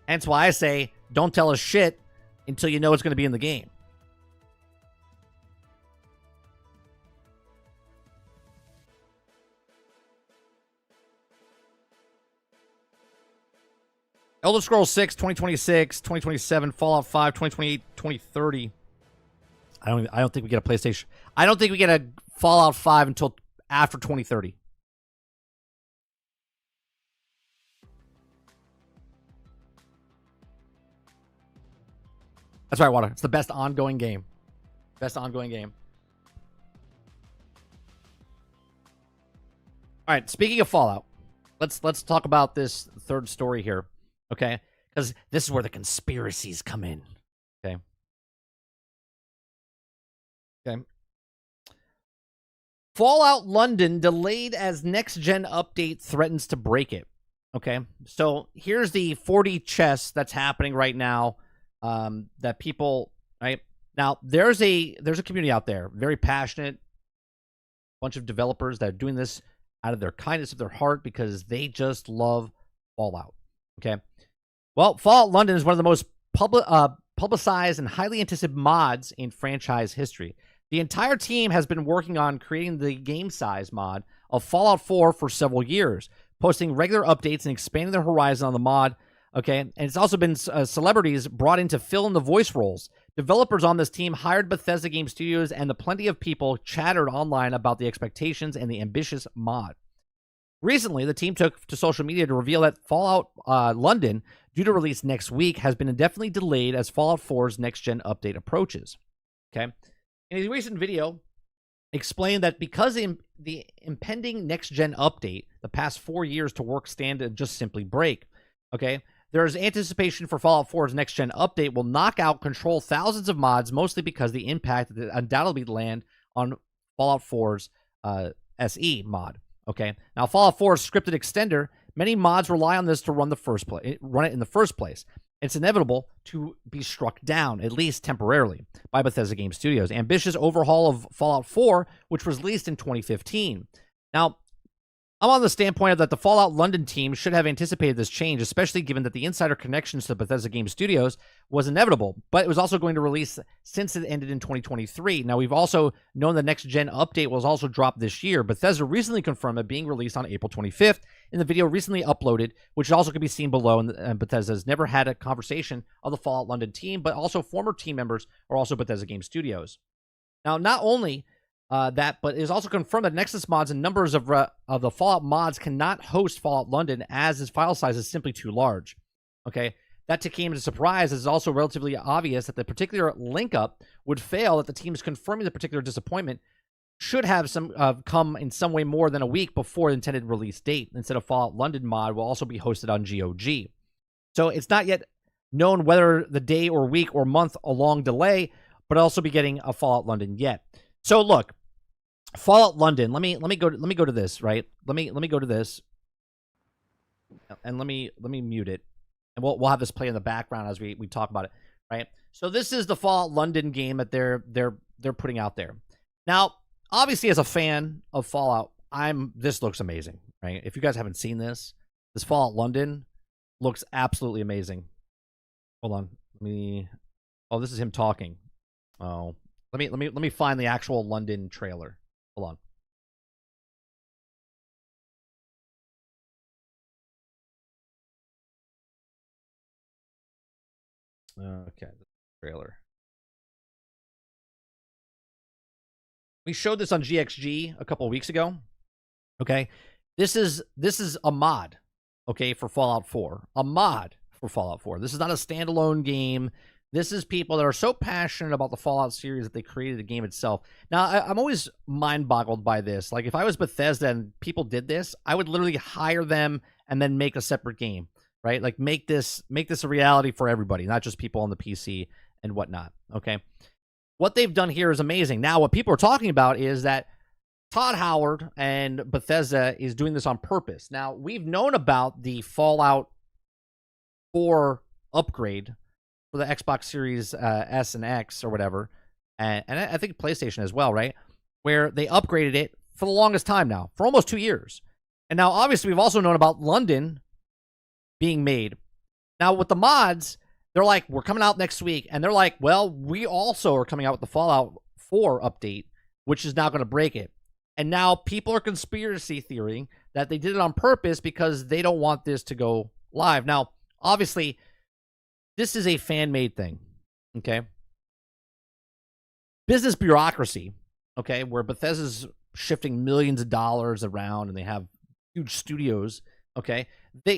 Hence why I say, don't tell us shit until you know it's going to be in the game. Elder Scrolls 6, 2026, 2027, Fallout 5, 2028, 2030. I don't think we get a PlayStation. I don't think we get a Fallout 5 until after 2030. That's right, Water. It's the best ongoing game. Best ongoing game. All right, speaking of Fallout, let's talk about this third story here, okay? Because this is where the conspiracies come in, okay? Okay. Fallout London delayed as next-gen update threatens to break it, okay? So here's the 40 chess that's happening right now. That people, right now, there's a community out there, very passionate, bunch of developers that are doing this out of their kindness of their heart because they just love Fallout. Okay, well, Fallout London is one of the most publicized and highly anticipated mods in franchise history. The entire team has been working on creating the game size mod of Fallout 4 for several years, posting regular updates and expanding their horizon on the mod. Okay, and it's also been celebrities brought in to fill in the voice roles. Developers on this team hired Bethesda Game Studios, and plenty of people chattered online about the expectations and the ambitious mod. Recently, the team took to social media to reveal that Fallout London, due to release next week, has been indefinitely delayed as Fallout 4's next-gen update approaches. Okay, in a recent video, explained that because the impending next-gen update, the past 4 years to work stand to just simply break. Okay, there's anticipation for Fallout 4's next-gen update will knock out control thousands of mods, mostly because the impact that undoubtedly land on Fallout 4's SE mod. Okay, now Fallout 4's scripted extender, many mods rely on this to run it in the first place. It's inevitable to be struck down, at least temporarily, by Bethesda Game Studios' ambitious overhaul of Fallout 4, which was released in 2015. Now, I'm on the standpoint of that the Fallout London team should have anticipated this change, especially given that the insider connections to Bethesda Game Studios was inevitable, but it was also going to release since it ended in 2023. Now, we've also known the next-gen update was also dropped this year. Bethesda recently confirmed it being released on April 25th in the video recently uploaded, which also could be seen below, and Bethesda has never had a conversation of the Fallout London team, but also former team members are also Bethesda Game Studios. Now, not only but it is also confirmed that Nexus mods and numbers of the Fallout mods cannot host Fallout London as its file size is simply too large. Okay, that came as a surprise. It's also relatively obvious that the particular link up would fail. That the teams confirming the particular disappointment should have come in some way more than a week before the intended release date. Instead of Fallout London mod will also be hosted on GOG. So it's not yet known whether the day or week or month a long delay, but also be getting a Fallout London yet. So look. Fallout London. Let me go to this, right? Let me go to this, and let me mute it, and we'll have this play in the background as we talk about it, right? So this is the Fallout London game that they're putting out there. Now, obviously, as a fan of Fallout, this looks amazing, right? If you guys haven't seen this Fallout London looks absolutely amazing. Hold on, oh, this is him talking. Oh, let me find the actual London trailer. Hold on. Okay, the trailer. We showed this on GXG a couple of weeks ago. Okay, this is a mod. Okay, for Fallout 4, a mod for Fallout 4. This is not a standalone game. This is people that are so passionate about the Fallout series that they created the game itself. Now, I'm always mind-boggled by this. Like, if I was Bethesda and people did this, I would literally hire them and then make a separate game, right? Like, make this a reality for everybody, not just people on the PC and whatnot, okay? What they've done here is amazing. Now, what people are talking about is that Todd Howard and Bethesda is doing this on purpose. Now, we've known about the Fallout 4 upgrade for the Xbox Series S and X or whatever, and I think PlayStation as well, right? Where they upgraded it for the longest time now, for almost 2 years. And now, obviously, we've also known about London being made. Now, with the mods, they're like, we're coming out next week, and they're like, well, we also are coming out with the Fallout 4 update, which is now going to break it. And now people are conspiracy theorying that they did it on purpose because they don't want this to go live. Now, obviously, this is a fan-made thing, okay? Business bureaucracy, okay, where Bethesda's shifting millions of dollars around and they have huge studios, okay?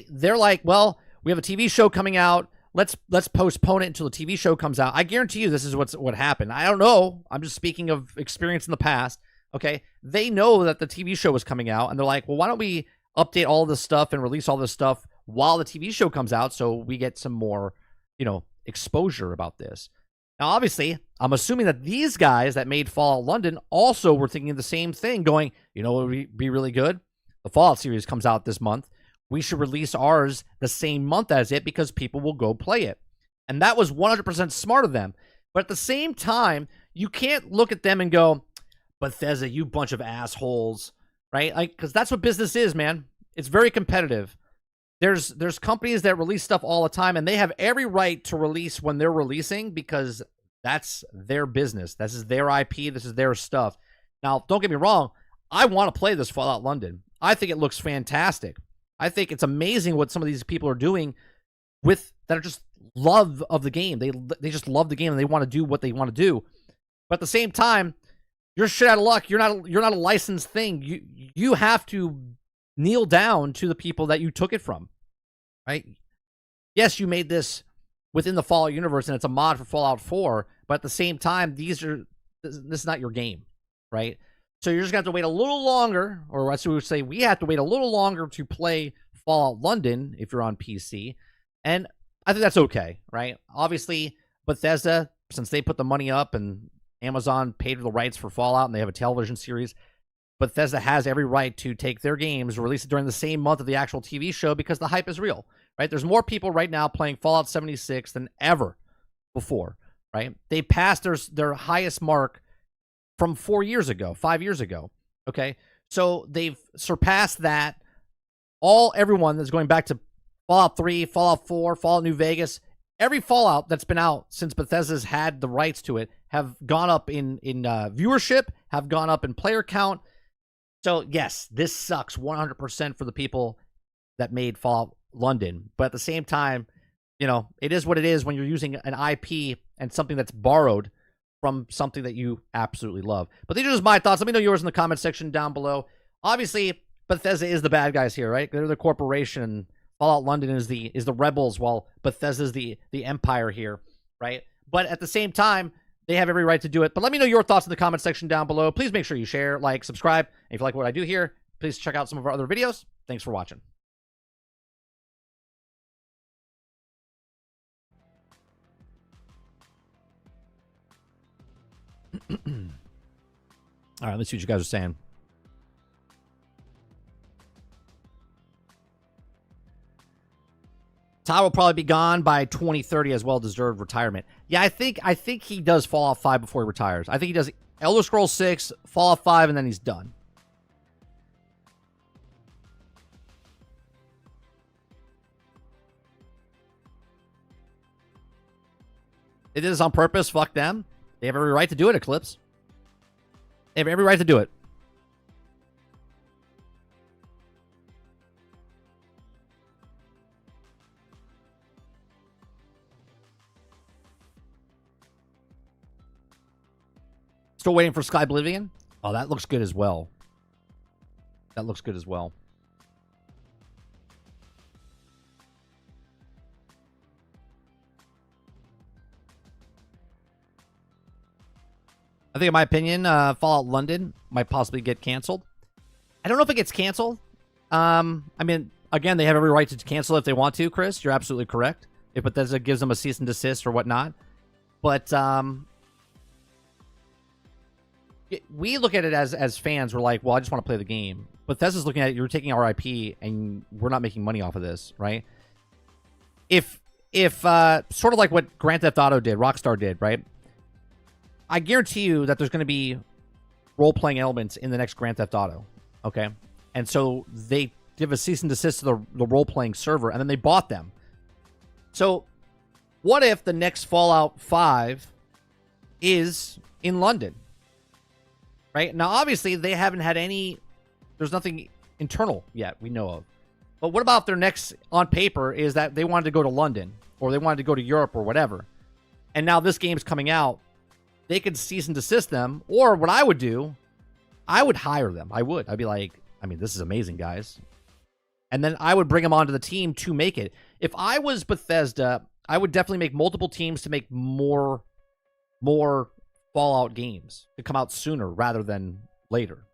They're like, well, we have a TV show coming out. Let's postpone it until the TV show comes out. I guarantee you this is what happened. I don't know. I'm just speaking of experience in the past, okay? They know that the TV show is coming out, and they're like, well, why don't we update all this stuff and release all this stuff while the TV show comes out so we get some more, exposure about this. Now, obviously, I'm assuming that these guys that made Fallout London also were thinking the same thing, going, what would be really good? The Fallout series comes out this month. We should release ours the same month as it because people will go play it. And that was 100% smart of them. But at the same time, you can't look at them and go, Bethesda, you bunch of assholes, right? Like, because that's what business is, man. It's very competitive. There's companies that release stuff all the time, and they have every right to release when they're releasing because that's their business. This is their IP. This is their stuff. Now, don't get me wrong. I want to play this Fallout London. I think it looks fantastic. I think it's amazing what some of these people are doing that are just love of the game. They just love the game and they want to do what they want to do. But at the same time, you're shit out of luck. You're not a licensed thing. You have to kneel down to the people that you took it from, right? Yes, you made this within the Fallout universe and it's a mod for Fallout 4, but at the same time, this is not your game, right? So you're just going to have to wait a little longer, or as we would say, we have to wait a little longer to play Fallout London if you're on PC. And I think that's okay, right? Obviously, Bethesda, since they put the money up and Amazon paid for the rights for Fallout and they have a television series, Bethesda has every right to take their games, release it during the same month of the actual TV show because the hype is real, right? There's more people right now playing Fallout 76 than ever before, right? They passed their highest mark from 5 years ago, okay? So they've surpassed that. Everyone that's going back to Fallout 3, Fallout 4, Fallout New Vegas, every Fallout that's been out since Bethesda's had the rights to it have gone up in viewership, have gone up in player count. So, yes, this sucks 100% for the people that made Fallout London. But at the same time, it is what it is when you're using an IP and something that's borrowed from something that you absolutely love. But these are just my thoughts. Let me know yours in the comment section down below. Obviously, Bethesda is the bad guys here, right? They're the corporation. Fallout London is the rebels, while Bethesda's the empire here, right? But at the same time, they have every right to do it. But let me know your thoughts in the comment section down below. Please make sure you share, like, subscribe. And if you like what I do here, please check out some of our other videos. Thanks for watching. All right, let's see what you guys are saying. Todd will probably be gone by 2030 as well-deserved retirement. Yeah, I think he does Fallout 5 before he retires. I think he does Elder Scrolls 6, Fallout 5, and then he's done. They did this on purpose. Fuck them. They have every right to do it, Eclipse. They have every right to do it. Still waiting for Sky Oblivion. Oh, that looks good as well. That looks good as well. I think, in my opinion, Fallout London might possibly get canceled. I don't know if it gets canceled. I mean, again, they have every right to cancel if they want to, Chris. You're absolutely correct. If Bethesda gives them a cease and desist or whatnot. But we look at it as fans. We're like, well, I just want to play the game. Bethesda's looking at it, you're taking our IP and we're not making money off of this, right? If sort of like what Grand Theft Auto did, Rockstar did, right? I guarantee you that there's going to be role-playing elements in the next Grand Theft Auto, okay? And so they give a cease and desist to the role-playing server, and then they bought them. So what if the next Fallout 5 is in London, right? Now, obviously, they haven't had any... There's nothing internal yet we know of. But what about if their next, on paper, is that they wanted to go to London, or they wanted to go to Europe, or whatever, and now this game's coming out, they could cease and desist them, or what I would do, I would hire them. I'd be like, I mean, this is amazing, guys. And then I would bring them onto the team to make it. If I was Bethesda, I would definitely make multiple teams to make more Fallout games to come out sooner rather than later.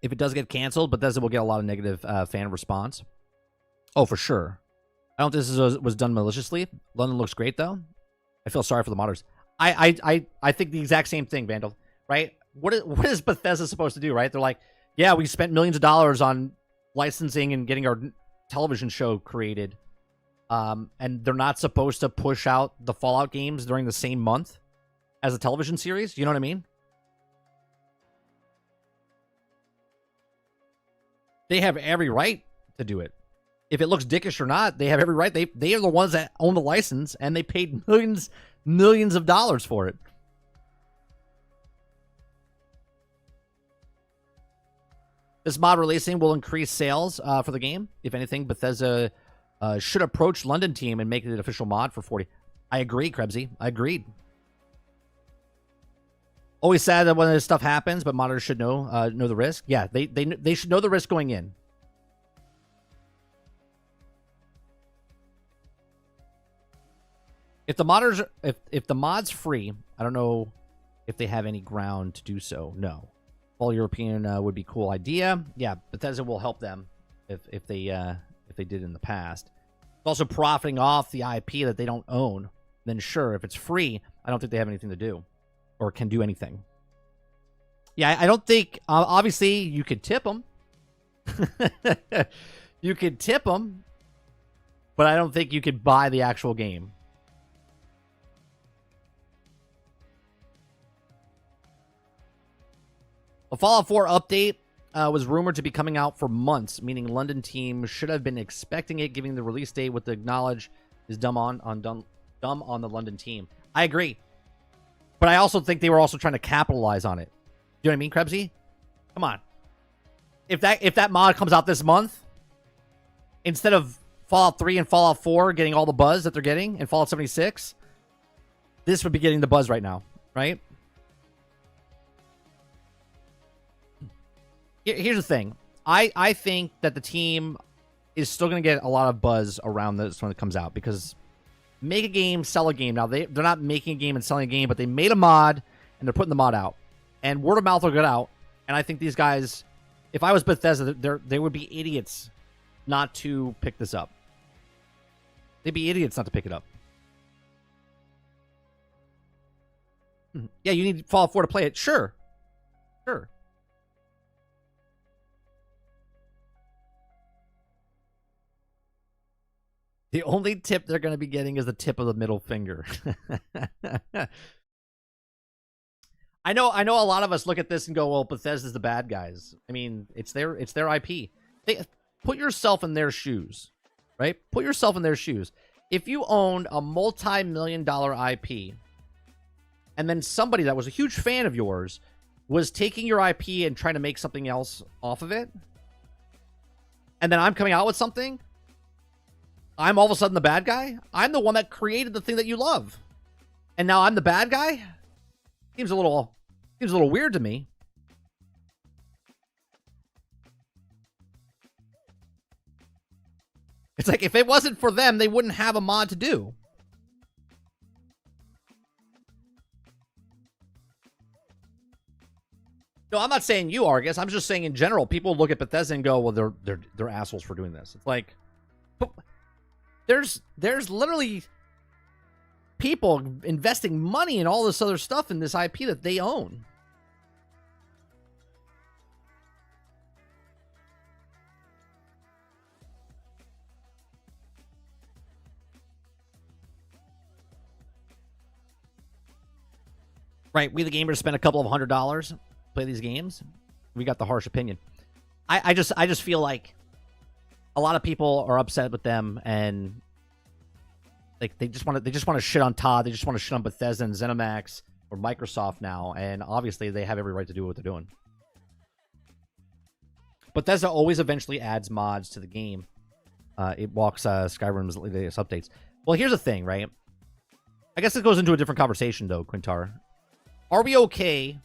If it does get canceled, Bethesda will get a lot of negative fan response. Oh, for sure. I don't think this was done maliciously. London looks great, though. I feel sorry for the modders. I think the exact same thing, Vandal. Right? What is Bethesda supposed to do? Right? They're like, yeah, we spent millions of dollars on licensing and getting our television show created, and they're not supposed to push out the Fallout games during the same month as a television series. You know what I mean? They have every right to do it. If it looks dickish or not, they have every right. They are the ones that own the license, and they paid millions of dollars for it. This mod releasing will increase sales for the game. If anything, Bethesda should approach London team and make it an official mod for 40. I agree, Krebsy. I agreed. Always sad that when this stuff happens, but modders should know the risk. Yeah, they should know the risk going in. If the modders, if the mod's free, I don't know if they have any ground to do so. No, all European would be a cool idea. Yeah, Bethesda will help them if they did in the past. It's also profiting off the IP that they don't own. Then sure, if it's free, I don't think they have anything to do. Or can do anything. Yeah, I don't think... obviously, you could tip them. You could tip them. But I don't think you could buy the actual game. A Fallout 4 update was rumored to be coming out for months, meaning London team should have been expecting it, giving the release date with the acknowledge is dumb on the London team. I agree. But I also think they were also trying to capitalize on it. You know what I mean, Krebsy? Come on. If that mod comes out this month, instead of Fallout 3 and Fallout 4 getting all the buzz that they're getting, and Fallout 76, this would be getting the buzz right now, right? Here's the thing. I think that the team is still going to get a lot of buzz around this when it comes out, because... Make a game, sell a game. Now, they're not making a game and selling a game, but they made a mod, and they're putting the mod out. And word of mouth will get out. And I think these guys, if I was Bethesda, they would be idiots not to pick this up. They'd be idiots not to pick it up. Yeah, you need Fallout 4 to play it. Sure. Sure. The only tip they're going to be getting is the tip of the middle finger. I know a lot of us look at this and go, well, Bethesda's the bad guys. I mean, it's their IP. Put yourself in their shoes, right? Put yourself in their shoes. If you owned a multi-million-dollar IP, and then somebody that was a huge fan of yours was taking your IP and trying to make something else off of it, and then I'm coming out with something, I'm all of a sudden the bad guy. I'm the one that created the thing that you love, and now I'm the bad guy. Seems a little weird to me. It's like if it wasn't for them, they wouldn't have a mod to do. No, I'm not saying you, Argus. I'm just saying in general, people look at Bethesda and go, "Well, they're assholes for doing this." It's like, but there's literally people investing money in all this other stuff in this IP that they own. Right, we the gamers spend a couple of $100, play these games. We got the harsh opinion. I just feel like a lot of people are upset with them, and like they just want to shit on Todd. They just want to shit on Bethesda and ZeniMax or Microsoft now, and obviously they have every right to do what they're doing. Bethesda always eventually adds mods to the game. It walks Skyrim's latest updates. Well, here's the thing, right? I guess it goes into a different conversation though, Quintar. Are we okay,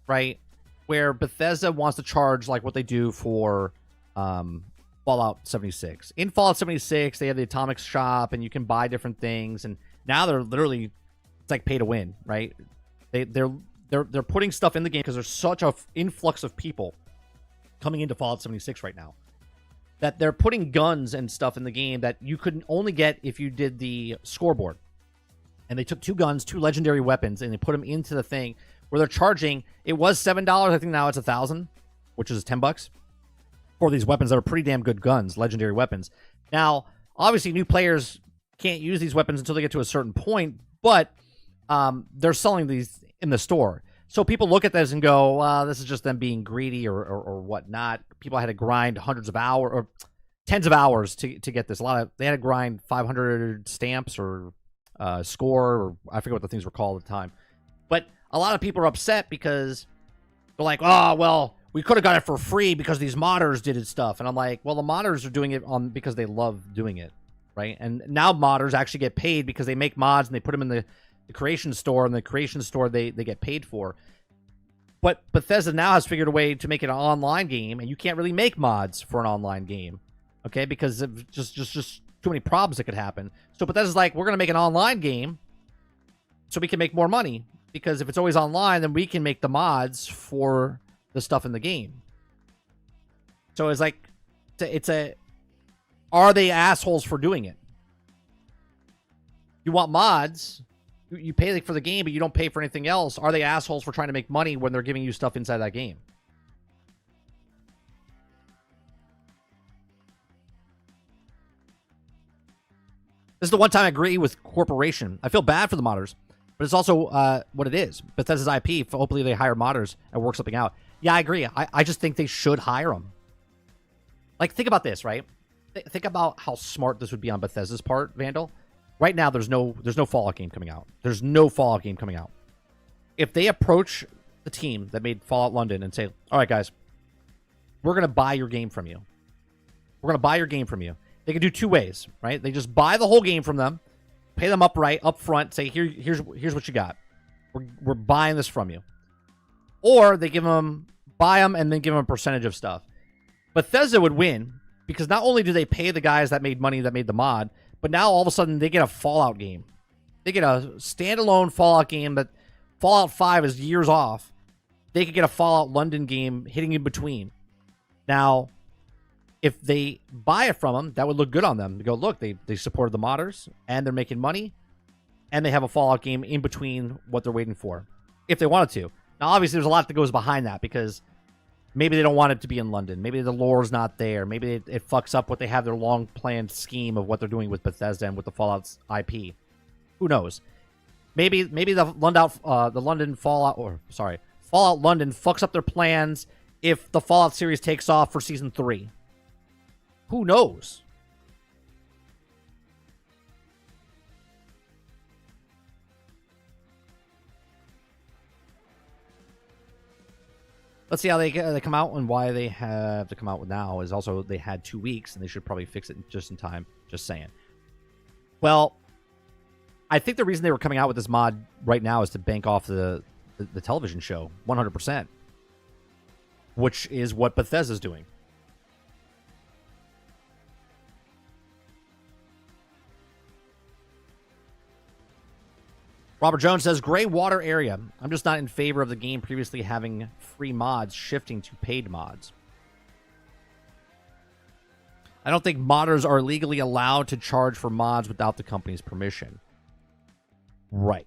right, where Bethesda wants to charge like what they do for Fallout 76? In Fallout 76, they have the Atomic Shop, and you can buy different things, and now they're literally, it's like pay to win, right? They're putting stuff in the game because there's such a influx of people coming into Fallout 76 right now that they're putting guns and stuff in the game that you could only get if you did the scoreboard. And they took 2 guns, 2 legendary weapons, and they put them into the thing where they're charging. It was $7. I think now it's $1,000, which is $10 for these weapons that are pretty damn good guns, legendary weapons. Now, obviously, new players can't use these weapons until they get to a certain point, but they're selling these in the store. So people look at this and go, this is just them being greedy or whatnot. People had to grind hundreds of hours or tens of hours to get this. They had to grind 500 stamps or score, or I forget what the things were called at the time. But a lot of people are upset because they're like, oh, well, we could have got it for free because these modders did it stuff. And I'm like, well, the modders are doing it because they love doing it, right? And now modders actually get paid because they make mods and they put them in the creation store, and the creation store they get paid for. But Bethesda now has figured a way to make it an online game, and you can't really make mods for an online game, okay? Because of just too many problems that could happen. So Bethesda's like, we're going to make an online game so we can make more money, because if it's always online, then we can make the mods for the stuff in the game. So it's like, are they assholes for doing it? You want mods, you pay for the game, but you don't pay for anything else. Are they assholes for trying to make money when they're giving you stuff inside that game? This is the one time I agree with corporation. I feel bad for the modders, but it's also what it is. Bethesda's IP. Hopefully they hire modders and work something out. Yeah, I agree. I just think they should hire them. Like, think about this, right? Think about how smart this would be on Bethesda's part, Vandal. Right now, there's no Fallout game coming out. There's no Fallout game coming out. If they approach the team that made Fallout London and say, all right, guys, we're going to buy your game from you. We're going to buy your game from you. They can do 2 ways, right? They just buy the whole game from them, pay them up front, say, here's what you got. We're buying this from you. Or they buy them and then give them a percentage of stuff. Bethesda would win because not only do they pay the guys that made money that made the mod, but now all of a sudden they get a Fallout game. They get a standalone Fallout game that Fallout 5 is years off. They could get a Fallout London game hitting in between. Now, if they buy it from them, that would look good on them. They go, look, they supported the modders, and they're making money, and they have a Fallout game in between what they're waiting for, if they wanted to. Now, obviously, there's a lot that goes behind that, because maybe they don't want it to be in London. Maybe the lore's not there. Maybe it fucks up what they have, their long-planned scheme of what they're doing with Bethesda and with the Fallout's IP. Who knows? Maybe Fallout London fucks up their plans if the Fallout series takes off for Season 3. Who knows? Let's see how they come out, and why they have to come out now is also they had 2 weeks, and they should probably fix it just in time. Just saying. Well, I think the reason they were coming out with this mod right now is to bank off the television show 100%, which is what Bethesda's doing. Robert Jones says, gray water area. I'm just not in favor of the game previously having free mods shifting to paid mods. I don't think modders are legally allowed to charge for mods without the company's permission. Right.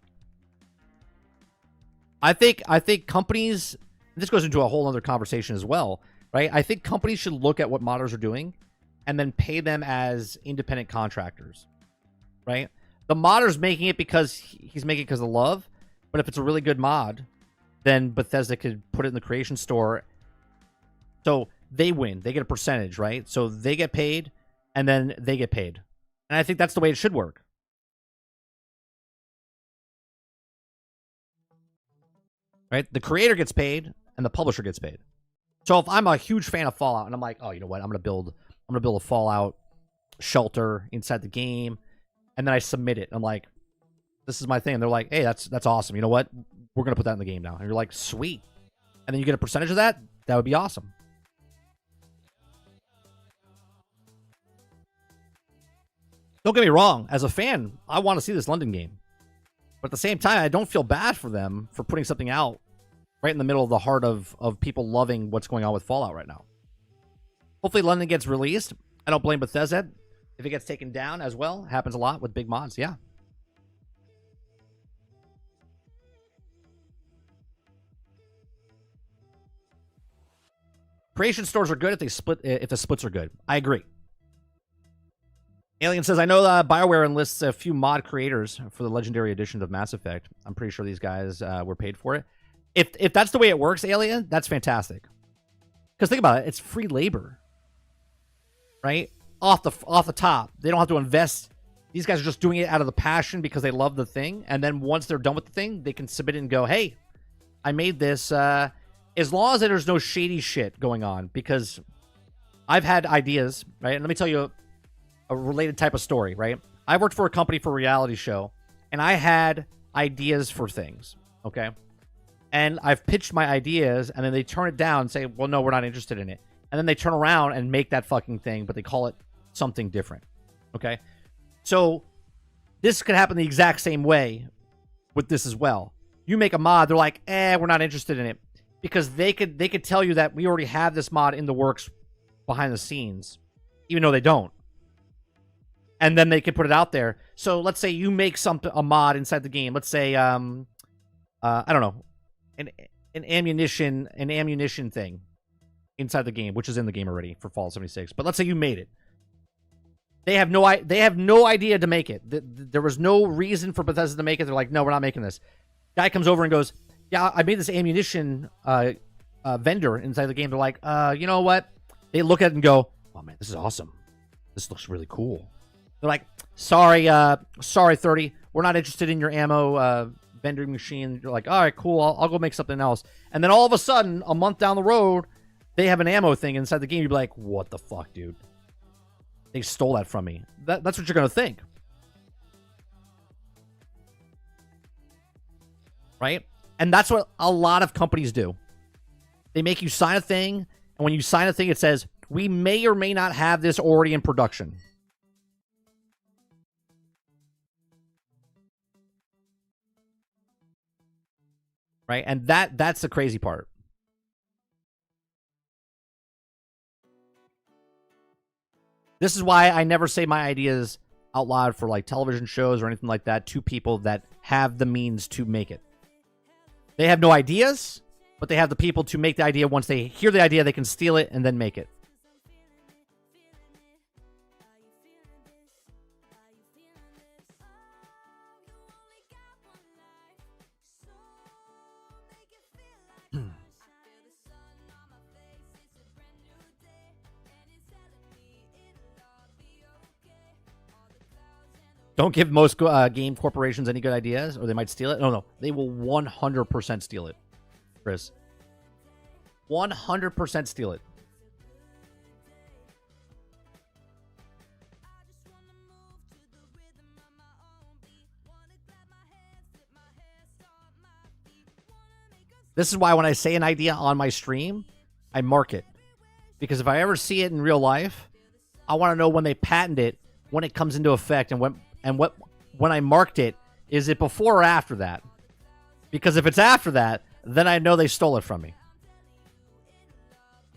I think companies, this goes into a whole other conversation as well, right? I think companies should look at what modders are doing and then pay them as independent contractors, right? The modder's making it because he's making it because of love, but if it's a really good mod, then Bethesda could put it in the creation store. So they win. They get a percentage, right? So they get paid, and then they get paid. And I think that's the way it should work. Right? The creator gets paid, and the publisher gets paid. So if I'm a huge fan of Fallout, and I'm like, oh, you know what? I'm gonna build a Fallout shelter inside the game. And then I submit it. I'm like, this is my thing. And they're like, hey, that's awesome. You know what? We're going to put that in the game now. And you're like, sweet. And then you get a percentage of that. That would be awesome. Don't get me wrong. As a fan, I want to see this London game. But at the same time, I don't feel bad for them for putting something out right in the middle of the heart of people loving what's going on with Fallout right now. Hopefully London gets released. I don't blame Bethesda. If it gets taken down as well, happens a lot with big mods, yeah. Creation stores are good if the splits are good. I agree. Alien says, I know BioWare enlists a few mod creators for the Legendary Edition of Mass Effect. I'm pretty sure these guys were paid for it. If that's the way it works, Alien, that's fantastic. Because think about it, it's free labor, right? Off the top. They don't have to invest. These guys are just doing it out of the passion because they love the thing. And then once they're done with the thing, they can submit it and go, hey, I made this. As long as there's no shady shit going on. Because I've had ideas, right? And let me tell you a related type of story, right? I worked for a company for a reality show. And I had ideas for things, okay? And I've pitched my ideas. And then they turn it down and say, well, no, we're not interested in it. And then they turn around and make that fucking thing, but they call it something different. Okay? So this could happen the exact same way with this as well. You make a mod, they're like, we're not interested in it. Because they could tell you that we already have this mod in the works behind the scenes, even though they don't. And then they could put it out there. So let's say you make a mod inside the game. Let's say I don't know, an ammunition thing inside the game, which is in the game already for Fallout 76. But let's say you made it. They have no idea to make it. There was no reason for Bethesda to make it. They're like, no, we're not making this. Guy comes over and goes, yeah, I made this ammunition vendor inside the game. They're like, you know what? They look at it and go, oh man, this is awesome. This looks really cool. They're like, sorry 30, we're not interested in your ammo vending machine. You're like, all right, cool. I'll go make something else. And then all of a sudden, a month down the road, they have an ammo thing inside the game. You'd be like, what the fuck, dude? They stole that from me. That's what you're going to think. Right? And that's what a lot of companies do. They make you sign a thing, and when you sign a thing, it says, we may or may not have this already in production. Right? And that's the crazy part. This is why I never say my ideas out loud for like television shows or anything like that to people that have the means to make it. They have no ideas, but they have the people to make the idea. Once they hear the idea, they can steal it and then make it. Don't give most game corporations any good ideas, or they might steal it. No, they will 100% steal it, Chris. 100% steal it. This is why when I say an idea on my stream, I mark it. Because if I ever see it in real life, I want to know when they patent it, when it comes into effect, and when I marked it, is it before or after that? Because if it's after that, then I know they stole it from me.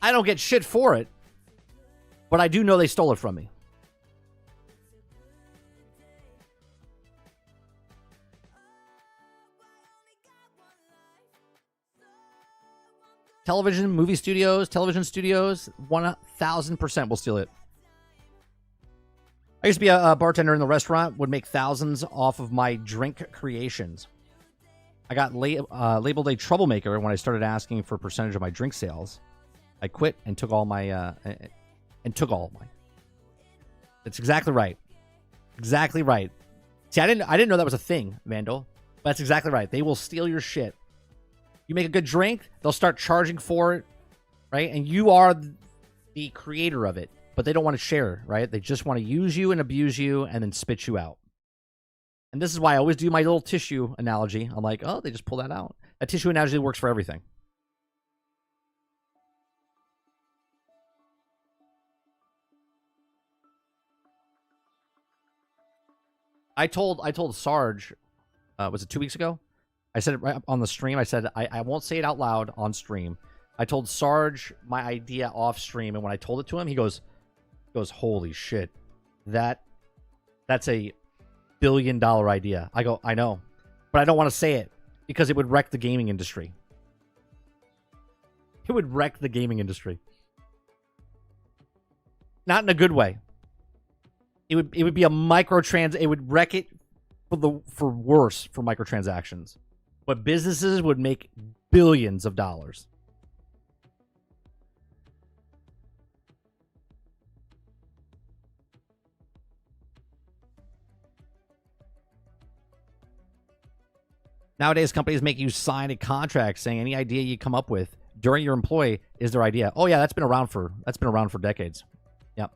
I don't get shit for it, but I do know they stole it from me. Television, movie studios, television studios, 1,000% will steal it. I used to be a bartender in the restaurant, would make thousands off of my drink creations. I got labeled a troublemaker when I started asking for a percentage of my drink sales. I quit and took all my That's exactly right. Exactly right. See, I didn't know that was a thing, Vandal. But that's exactly right. They will steal your shit. You make a good drink, they'll start charging for it, right? And you are the creator of it, but they don't want to share, right? They just want to use you and abuse you and then spit you out. And this is why I always do my little tissue analogy. I'm like, oh, they just pull that out. That tissue analogy works for everything. I told Sarge, was it 2 weeks ago? I said it right up on the stream. I said, I won't say it out loud on stream. I told Sarge my idea off stream, and when I told it to him, he goes, holy shit. That's a $1 billion idea. I go, I know. But I don't want to say it because it would wreck the gaming industry. It would wreck the gaming industry. Not in a good way. It would be a it would wreck it for worse for microtransactions. But businesses would make billions of dollars. Nowadays, companies make you sign a contract saying any idea you come up with during your employee is their idea. Oh yeah, that's been around for decades. Yep.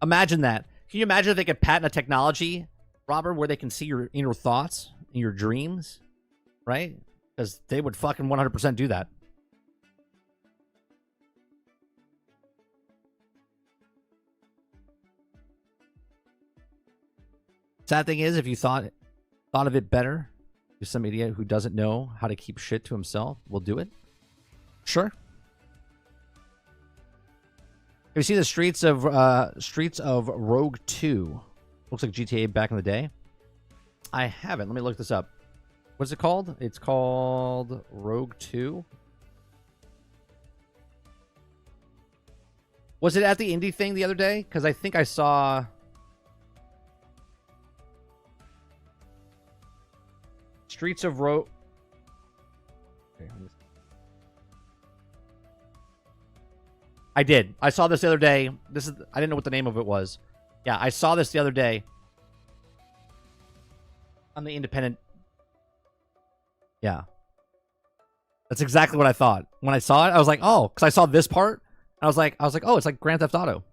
Imagine that. Can you imagine if they could patent a technology, Robert, where they can see your inner thoughts and your dreams, right? Because they would fucking 100% do that. Sad thing is, if you thought of it better, if some idiot who doesn't know how to keep shit to himself will do it. Sure. Have you seen the streets of Rogue 2? Looks like GTA back in the day. I haven't. Let me look this up. What's it called? It's called Rogue 2. Was it at the indie thing the other day? Because I think I saw... Streets of Rogue... Okay, I did. I saw this the other day. I didn't know what the name of it was. Yeah, I saw this the other day on the independent. Yeah. That's exactly what I thought. When I saw it, I was like, oh, because I saw this part. I was like, oh, it's like Grand Theft Auto.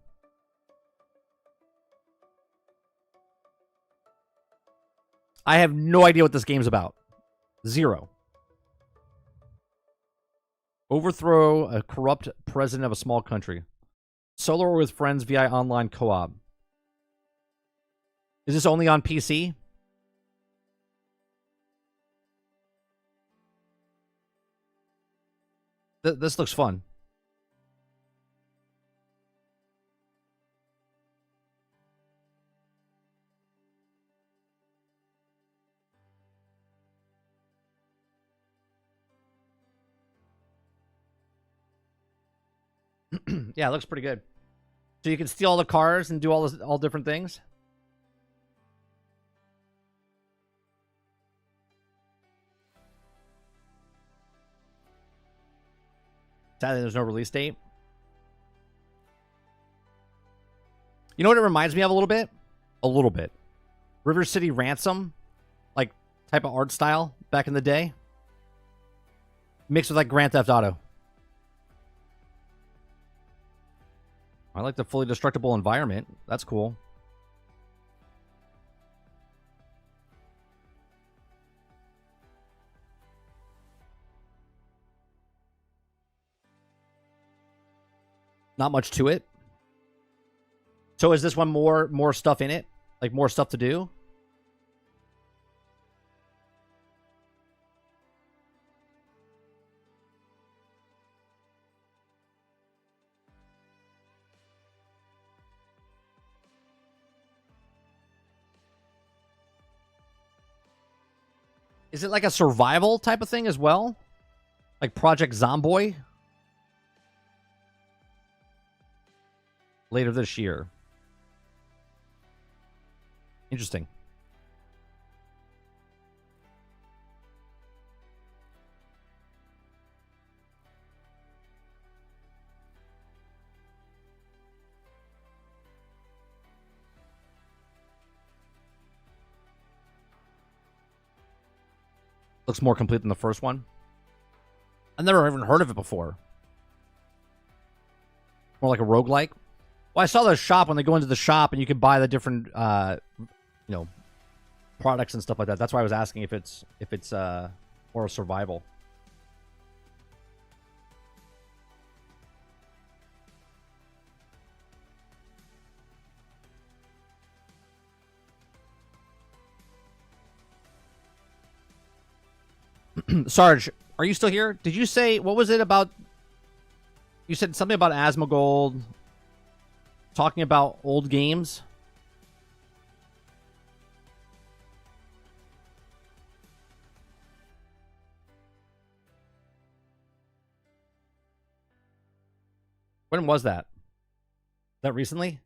I have no idea what this game's about. Zero. Overthrow a corrupt president of a small country. Solo or with friends via online co-op. Is this only on PC? This looks fun. Yeah, it looks pretty good. So you can steal all the cars and do all different things. Sadly, there's no release date. You know what it reminds me of a little bit? A little bit. River City Ransom, like type of art style back in the day. Mixed with like Grand Theft Auto. I like the fully destructible environment. That's cool. Not much to it. So is this one more stuff in it? Like more stuff to do? Is it like a survival type of thing as well? Like Project Zomboid? Later this year. Interesting. Looks more complete than the first one. I've never even heard of it before. More like a roguelike. Well, I saw the shop when they go into the shop and you can buy the different, products and stuff like that. That's why I was asking if it's more a survival. Sarge, are you still here? Did you say, what was it about? You said something about Asmongold, talking about old games. When was that? That recently?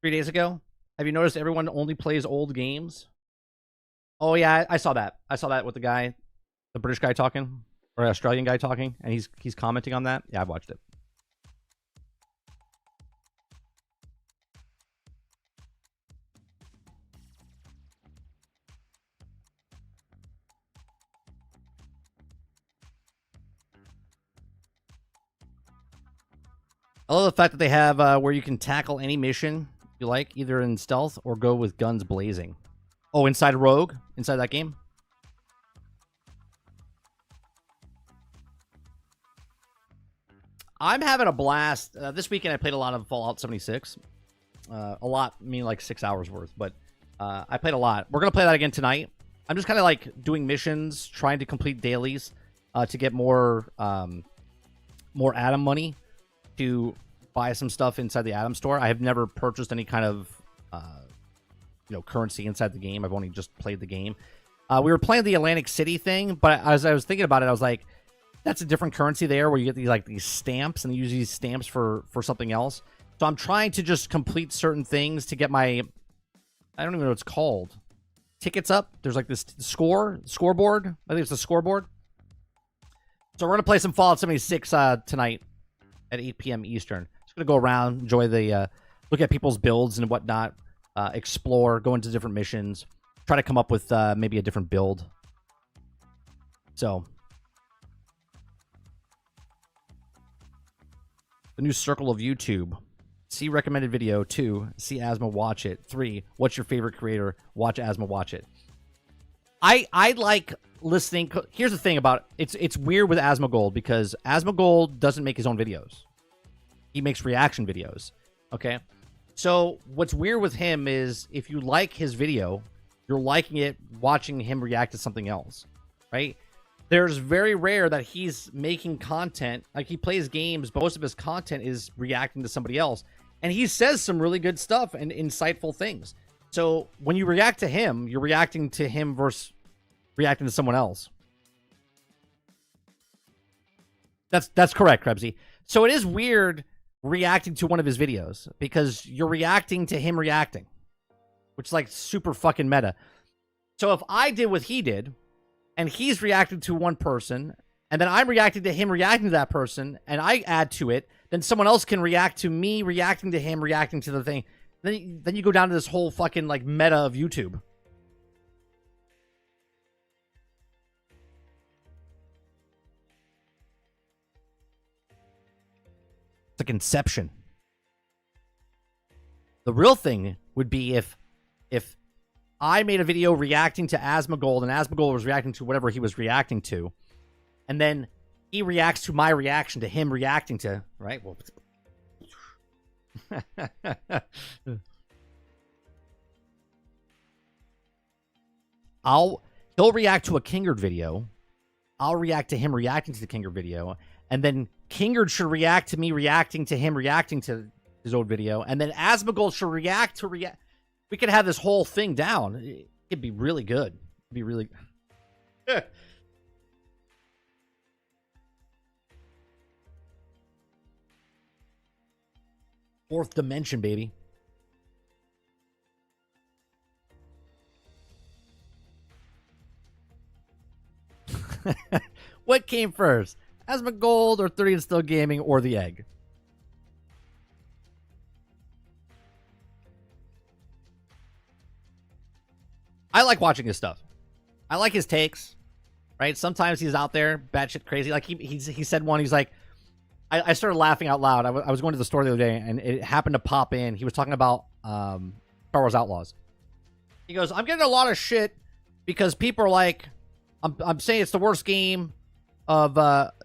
3 days ago? Have you noticed everyone only plays old games? Oh yeah, I saw that. I saw that with the guy, the British guy talking, or Australian guy talking, and he's commenting on that. Yeah, I've watched it. I love the fact that they have where you can tackle any mission you like, either in stealth or go with guns blazing. Oh, inside Rogue? Inside that game? I'm having a blast. This weekend I played a lot of Fallout 76. A lot, meaning like 6 hours worth, but I played a lot. We're going to play that again tonight. I'm just kind of like doing missions, trying to complete dailies to get more Atom money to buy some stuff inside the Atom store. I have never purchased any kind of currency inside the game. I've only just played the game. We were playing the Atlantic City thing, but as I was thinking about it, I was like, that's a different currency there where you get these stamps, and they use these stamps for something else. So I'm trying to just complete certain things to get my, I don't even know what it's called, tickets up. There's like this scoreboard. I think it's a scoreboard. So we're going to play some Fallout 76 tonight at 8 p.m. Eastern. Just going to go around, enjoy the, look at people's builds and whatnot, explore, go into different missions, try to come up with maybe a different build. So, the new circle of YouTube. See recommended video. 2, see Asma, watch it. 3, what's your favorite creator? Watch Asma, watch it. I like listening. Here's the thing about it. It's weird with Asmongold because Asmongold doesn't make his own videos. He makes reaction videos. Okay? So what's weird with him is if you like his video, you're liking it watching him react to something else. Right? There's very rare that he's making content. Like, he plays games. Most of his content is reacting to somebody else. And he says some really good stuff and insightful things. So when you react to him, you're reacting to him versus reacting to someone else. That's correct, Krebsy. So it is weird reacting to one of his videos because you're reacting to him reacting, which is like super fucking meta. So if I did what he did, and he's reacting to one person, and then I'm reacting to him reacting to that person, and I add to it, then someone else can react to me reacting to him reacting to the thing. Then you go down to this whole fucking like meta of YouTube. It's a conception. The real thing would be if I made a video reacting to Asmongold and Asmongold was reacting to whatever he was reacting to, and then he reacts to my reaction to him reacting to, right? Well, he'll react to a Kingard video. I'll react to him reacting to the Kingard video, and then Kingard should react to me reacting to him reacting to his old video, and then Asmongold should react to react. We could have this whole thing down. It'd be really good. It'd be really. Fourth dimension, baby. What came first? Asmongold or 30 and Still Gaming or the egg? I like watching his stuff. I like his takes, right? Sometimes he's out there batshit crazy. Like he said one, he's like, I started laughing out loud. I was going to the store the other day and it happened to pop in. He was talking about Star Wars Outlaws. He goes, I'm getting a lot of shit because people are like, I'm saying it's the worst game of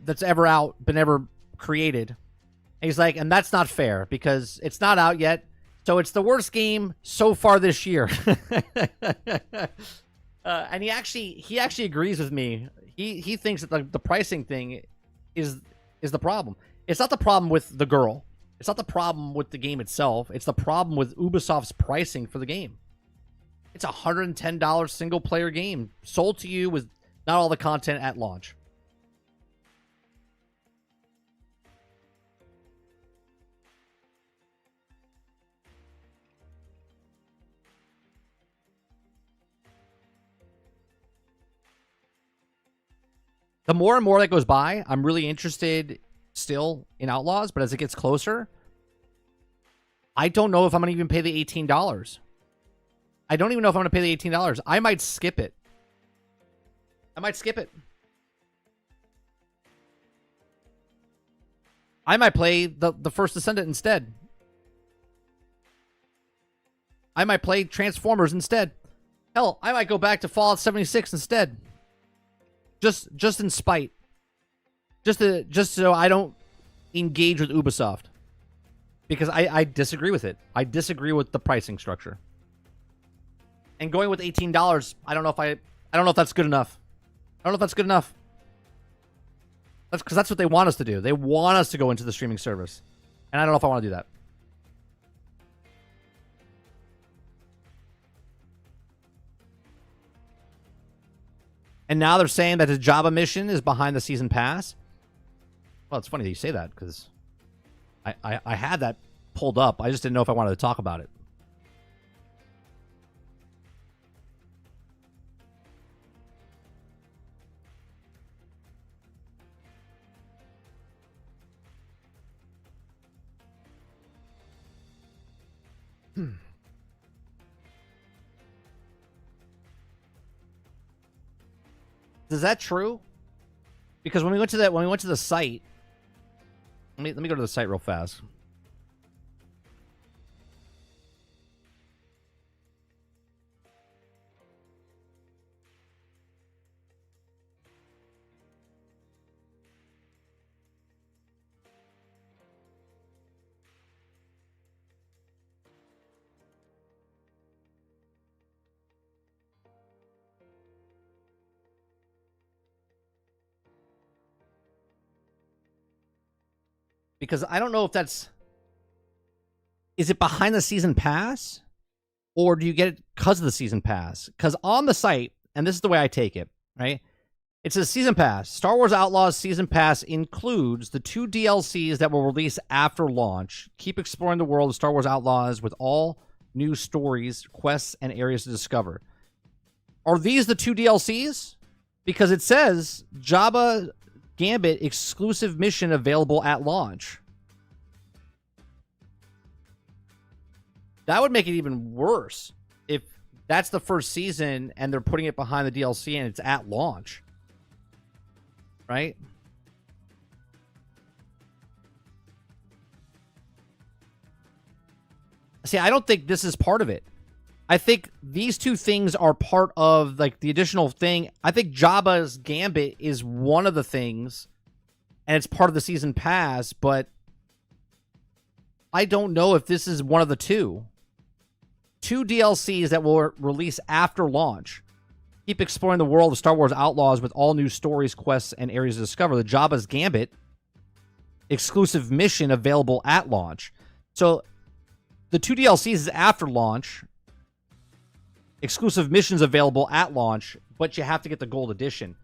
that's ever been ever created. And he's like, and that's not fair because it's not out yet. So it's the worst game so far this year. And he actually agrees with me. He thinks that the pricing thing is the problem. It's not the problem with the girl. It's not the problem with the game itself. It's the problem with Ubisoft's pricing for the game. It's a $110 single player game sold to you with not all the content at launch. The more and more that goes by, I'm really interested still in Outlaws, but as it gets closer, I don't know if I'm going to even pay the $18. I don't even know if I'm going to pay the $18. I might skip it. I might play the First Descendant instead. I might play Transformers instead. Hell, I might go back to Fallout 76 instead. Just in spite. Just so I don't engage with Ubisoft. Because I disagree with it. I disagree with the pricing structure. And going with $18, I don't know if that's good enough. I don't know if that's good enough. That's because that's what they want us to do. They want us to go into the streaming service. And I don't know if I want to do that. And now they're saying that the Jabba mission is behind the season pass. Well, it's funny that you say that because I had that pulled up. I just didn't know if I wanted to talk about it. Is that true? Because when we went to the site, let me go to the site real fast. Because I don't know if that's... Is it behind the season pass? Or do you get it because of the season pass? Because on the site, and this is the way I take it, right? It says season pass. Star Wars Outlaws season pass includes the 2 DLCs that will release after launch. Keep exploring the world of Star Wars Outlaws with all new stories, quests, and areas to discover. Are these the 2 DLCs? Because it says Jabba Gambit exclusive mission available at launch. That would make it even worse if that's the first season and they're putting it behind the DLC and it's at launch. Right? See, I don't think this is part of it. I think these two things are part of like the additional thing. I think Jabba's Gambit is one of the things, and it's part of the season pass, but I don't know if this is one of the two. Two DLCs that will release after launch. Keep exploring the world of Star Wars Outlaws with all new stories, quests, and areas to discover. The Jabba's Gambit exclusive mission available at launch. So the two DLCs is after launch. Exclusive missions available at launch, but you have to get the gold edition.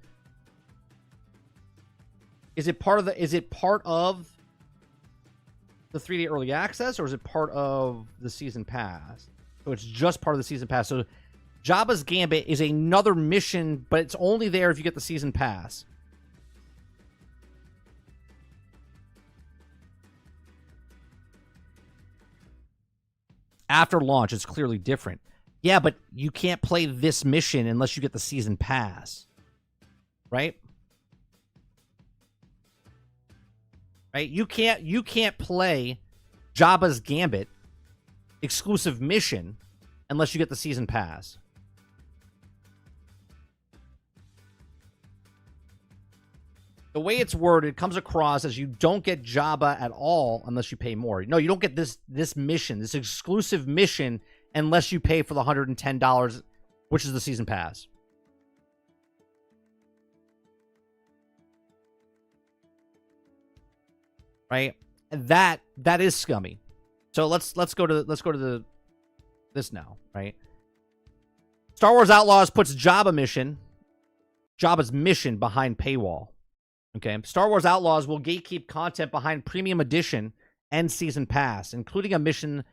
Is it part of the 3D early access, or is it part of the season pass? So it's just part of the season pass. So Jabba's Gambit is another mission, but it's only there if you get the season pass. After launch, it's clearly different. Yeah, but you can't play this mission unless you get the season pass. Right? Right? You can't play Jabba's Gambit exclusive mission unless you get the season pass. The way it's worded comes across as you don't get Jabba at all unless you pay more. No, you don't get this mission, this exclusive mission, unless you pay for the $110, which is the season pass. Right? That is scummy. So let's go to this now, right? Star Wars Outlaws puts Jabba's mission behind paywall. Okay, Star Wars Outlaws will gatekeep content behind Premium Edition and Season Pass, including a mission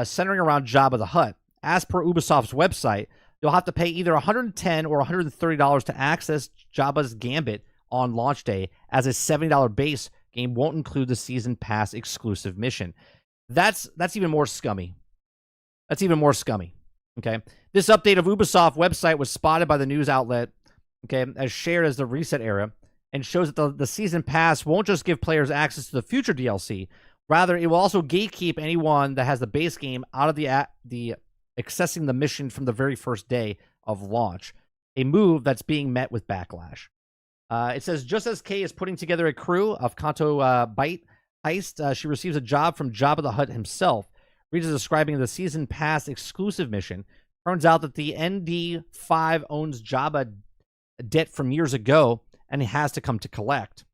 centering around Jabba the Hutt. As per Ubisoft's website, you'll have to pay either $110 or $130 to access Jabba's Gambit on launch day, as a $70 base game won't include the Season Pass exclusive mission. That's even more scummy. That's even more scummy. Okay, this update of Ubisoft website was spotted by the news outlet, okay, as shared as the reset era, and shows that the season pass won't just give players access to the future DLC. Rather, it will also gatekeep anyone that has the base game out of the accessing the mission from the very first day of launch, a move that's being met with backlash. It says, just as Kay is putting together a crew of Kanto Bite heist, she receives a job from Jabba the Hutt himself. Reads describing the season pass exclusive mission. Turns out that the ND5 owns Jabba debt from years ago, and he has to come to collect.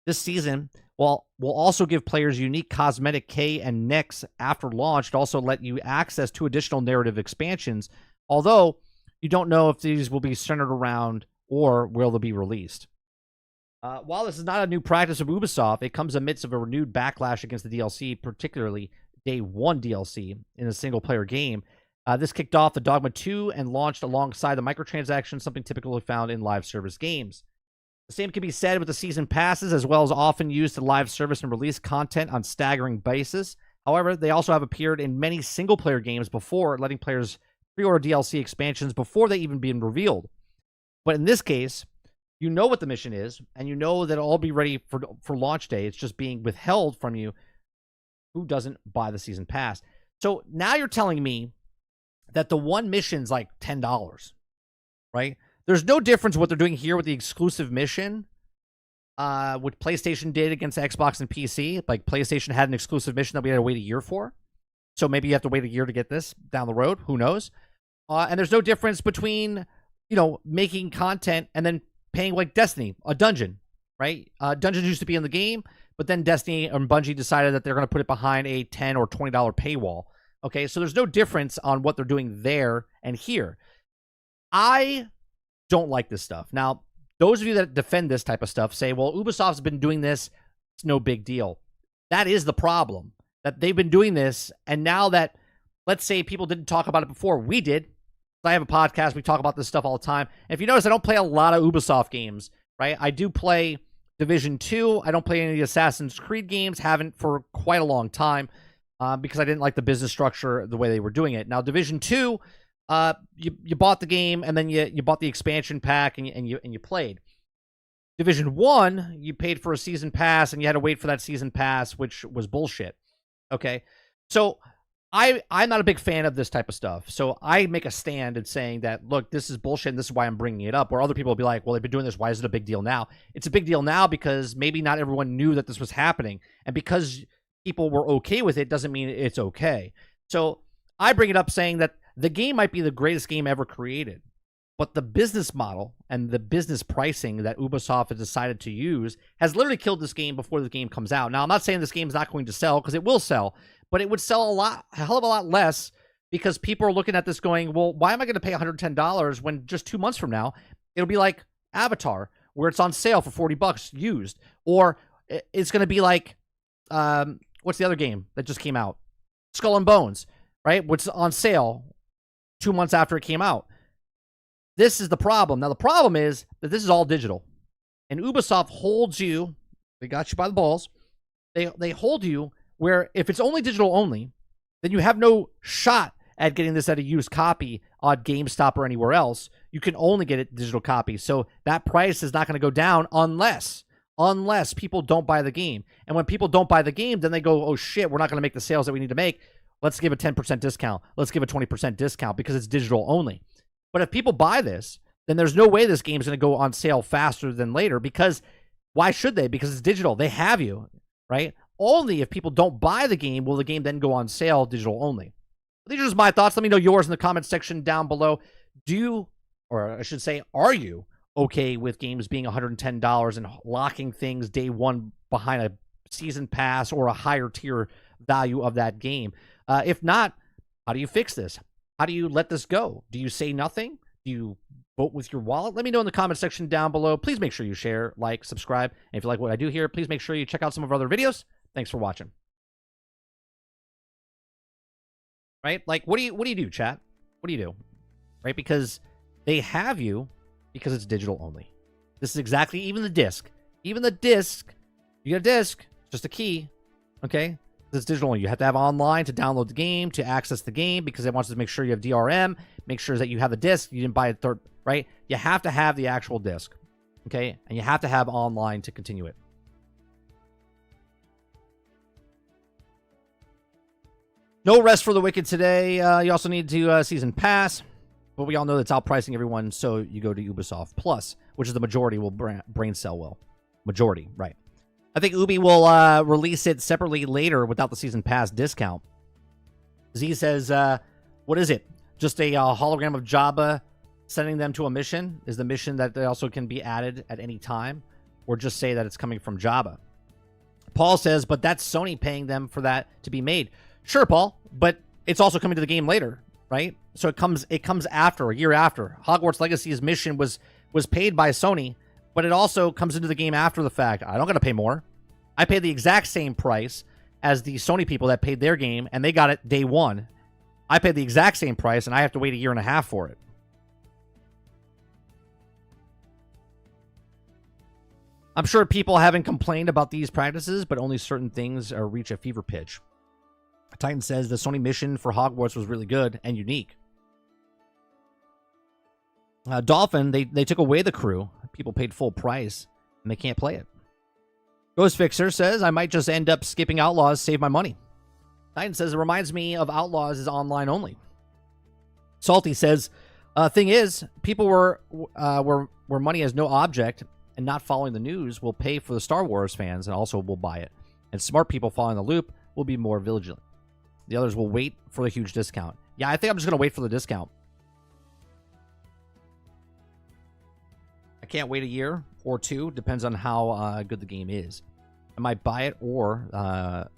This season will also give players unique cosmetic K and Nex after launch, to also let you access 2 additional narrative expansions, although you don't know if these will be centered around or will they be released. While this is not a new practice of Ubisoft, it comes amidst of a renewed backlash against the DLC, particularly Day 1 DLC in a single-player game. This kicked off the Dogma 2 and launched alongside the microtransactions, something typically found in live service games. The same can be said with the season passes, as well as often used to live service and release content on staggering basis. However, they also have appeared in many single-player games before, letting players pre-order DLC expansions before they even been revealed. But in this case, you know what the mission is, and you know that it'll all be ready for launch day. It's just being withheld from you who doesn't buy the season pass. So now you're telling me that the one mission's like $10, right? There's no difference what they're doing here with the exclusive mission, what PlayStation did against Xbox and PC. Like, PlayStation had an exclusive mission that we had to wait a year for. So maybe you have to wait a year to get this down the road. Who knows? And there's no difference between, making content and then paying, like Destiny, a dungeon, right? Dungeons used to be in the game, but then Destiny and Bungie decided that they're going to put it behind a $10 or $20 paywall. Okay, so there's no difference on what they're doing there and here. I don't like this stuff. Now, those of you that defend this type of stuff say, well, Ubisoft's been doing this, it's no big deal. That is the problem, that they've been doing this, and now that, let's say people didn't talk about it before, we did. I have a podcast, we talk about this stuff all the time. And if you notice, I don't play a lot of Ubisoft games, right? I do play Division 2. I don't play any of the Assassin's Creed games, haven't for quite a long time, because I didn't like the business structure, the way they were doing it. Now, Division 2, you bought the game, and then you bought the expansion pack, and you played. Division 1, you paid for a season pass, and you had to wait for that season pass, which was bullshit. Okay? So I'm not a big fan of this type of stuff. So I make a stand in saying that, look, this is bullshit and this is why I'm bringing it up. Where other people will be like, well, they've been doing this. Why is it a big deal now? It's a big deal now because maybe not everyone knew that this was happening. And because people were okay with it doesn't mean it's okay. So I bring it up saying that the game might be the greatest game ever created, but the business model and the business pricing that Ubisoft has decided to use has literally killed this game before the game comes out. Now, I'm not saying this game is not going to sell, because it will sell, but it would sell a hell of a lot less, because people are looking at this going, well, why am I going to pay $110 when just 2 months from now, it'll be like Avatar, where it's on sale for $40 used, or it's going to be like, what's the other game that just came out? Skull and Bones, right? Which is on sale 2 months after it came out. This is the problem. Now, the problem is that this is all digital. And Ubisoft holds you, they got you by the balls, they hold you where if it's only digital only, then you have no shot at getting this at a used copy on GameStop or anywhere else. You can only get it digital copy. So that price is not going to go down unless people don't buy the game. And when people don't buy the game, then they go, oh shit, we're not going to make the sales that we need to make. Let's give a 10% discount. Let's give a 20% discount because it's digital only. But if people buy this, then there's no way this game is going to go on sale faster than later, because why should they? Because it's digital. They have you, right? Only if people don't buy the game will the game then go on sale digital only. These are just my thoughts. Let me know yours in the comment section down below. Do you, or I should say, are you okay with games being $110 and locking things day one behind a season pass or a higher tier value of that game? If not, how do you fix this? How do you let this go? Do you say nothing? Do you vote with your wallet? Let me know in the comment section down below. Please make sure you share, like, subscribe. And if you like what I do here, please make sure you check out some of our other videos. Thanks for watching. Right? Like, what do you do, chat? What do you do? Right? Because they have you because it's digital only. This is exactly, even the disc. Even the disc, you get a disc, just a key, okay? It's digital only. You have to have online to download the game, to access the game, because it wants to make sure you have DRM, make sure that you have the disc, you didn't buy a third, right? You have to have the actual disc, okay? And you have to have online to continue it. No rest for the wicked today. You also need to season pass, but we all know that's outpricing everyone, so you go to Ubisoft Plus, which is the majority will brain cell well. Majority, right. I think Ubi will release it separately later without the season pass discount. Z says, what is it? Just a hologram of Jabba sending them to a mission? Is the mission that they also can be added at any time? Or just say that it's coming from Jabba? Paul says, but that's Sony paying them for that to be made. Sure, Paul, but it's also coming to the game later, right? So it comes after, a year after. Hogwarts Legacy's mission was paid by Sony, but it also comes into the game after the fact. I don't got to pay more. I paid the exact same price as the Sony people that paid their game, and they got it day one. I paid the exact same price, and I have to wait a year and a half for it. I'm sure people haven't complained about these practices, but only certain things reach a fever pitch. Titan says the Sony mission for Hogwarts was really good and unique. Dolphin, they took away the crew. People paid full price, and they can't play it. Ghost Fixer says, I might just end up skipping Outlaws, save my money. Titan says, it reminds me of Outlaws is online only. Salty says, thing is, people were where money has no object and not following the news will pay for the Star Wars fans and also will buy it. And smart people following the loop will be more vigilant. The others will wait for the huge discount. Yeah, I think I'm just going to wait for the discount. I can't wait a year or two. Depends on how good the game is. I might buy it, or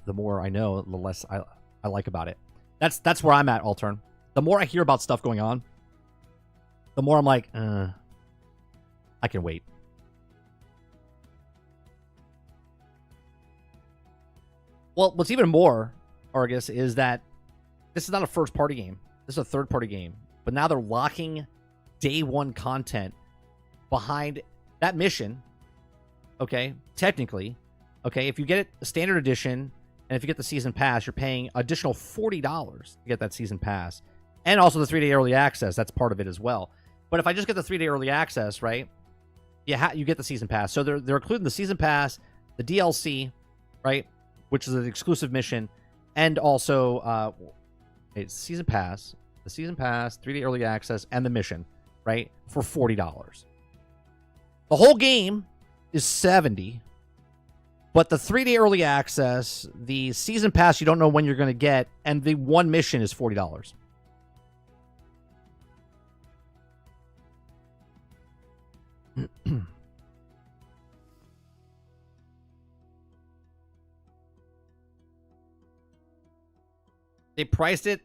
the more I know, the less I like about it. That's where I'm at, Altern. The more I hear about stuff going on, the more I'm like, I can wait. Well, what's even more, Argus, is that this is not a first-party game. This is a third-party game. But now they're locking day one content behind that mission, okay, technically, okay, if you get it standard edition, and if you get the season pass, you're paying additional $40 to get that season pass, and also the 3-day early access, that's part of it as well. But if I just get the 3-day early access, right, you get the season pass. So they're including the season pass, the DLC, right, which is an exclusive mission, and also It's season pass, the season pass, 3-day early access, and the mission, right? For $40. The whole game is $70, but the 3-day early access, the season pass you don't know when you're going to get, and the one mission is $40. They priced it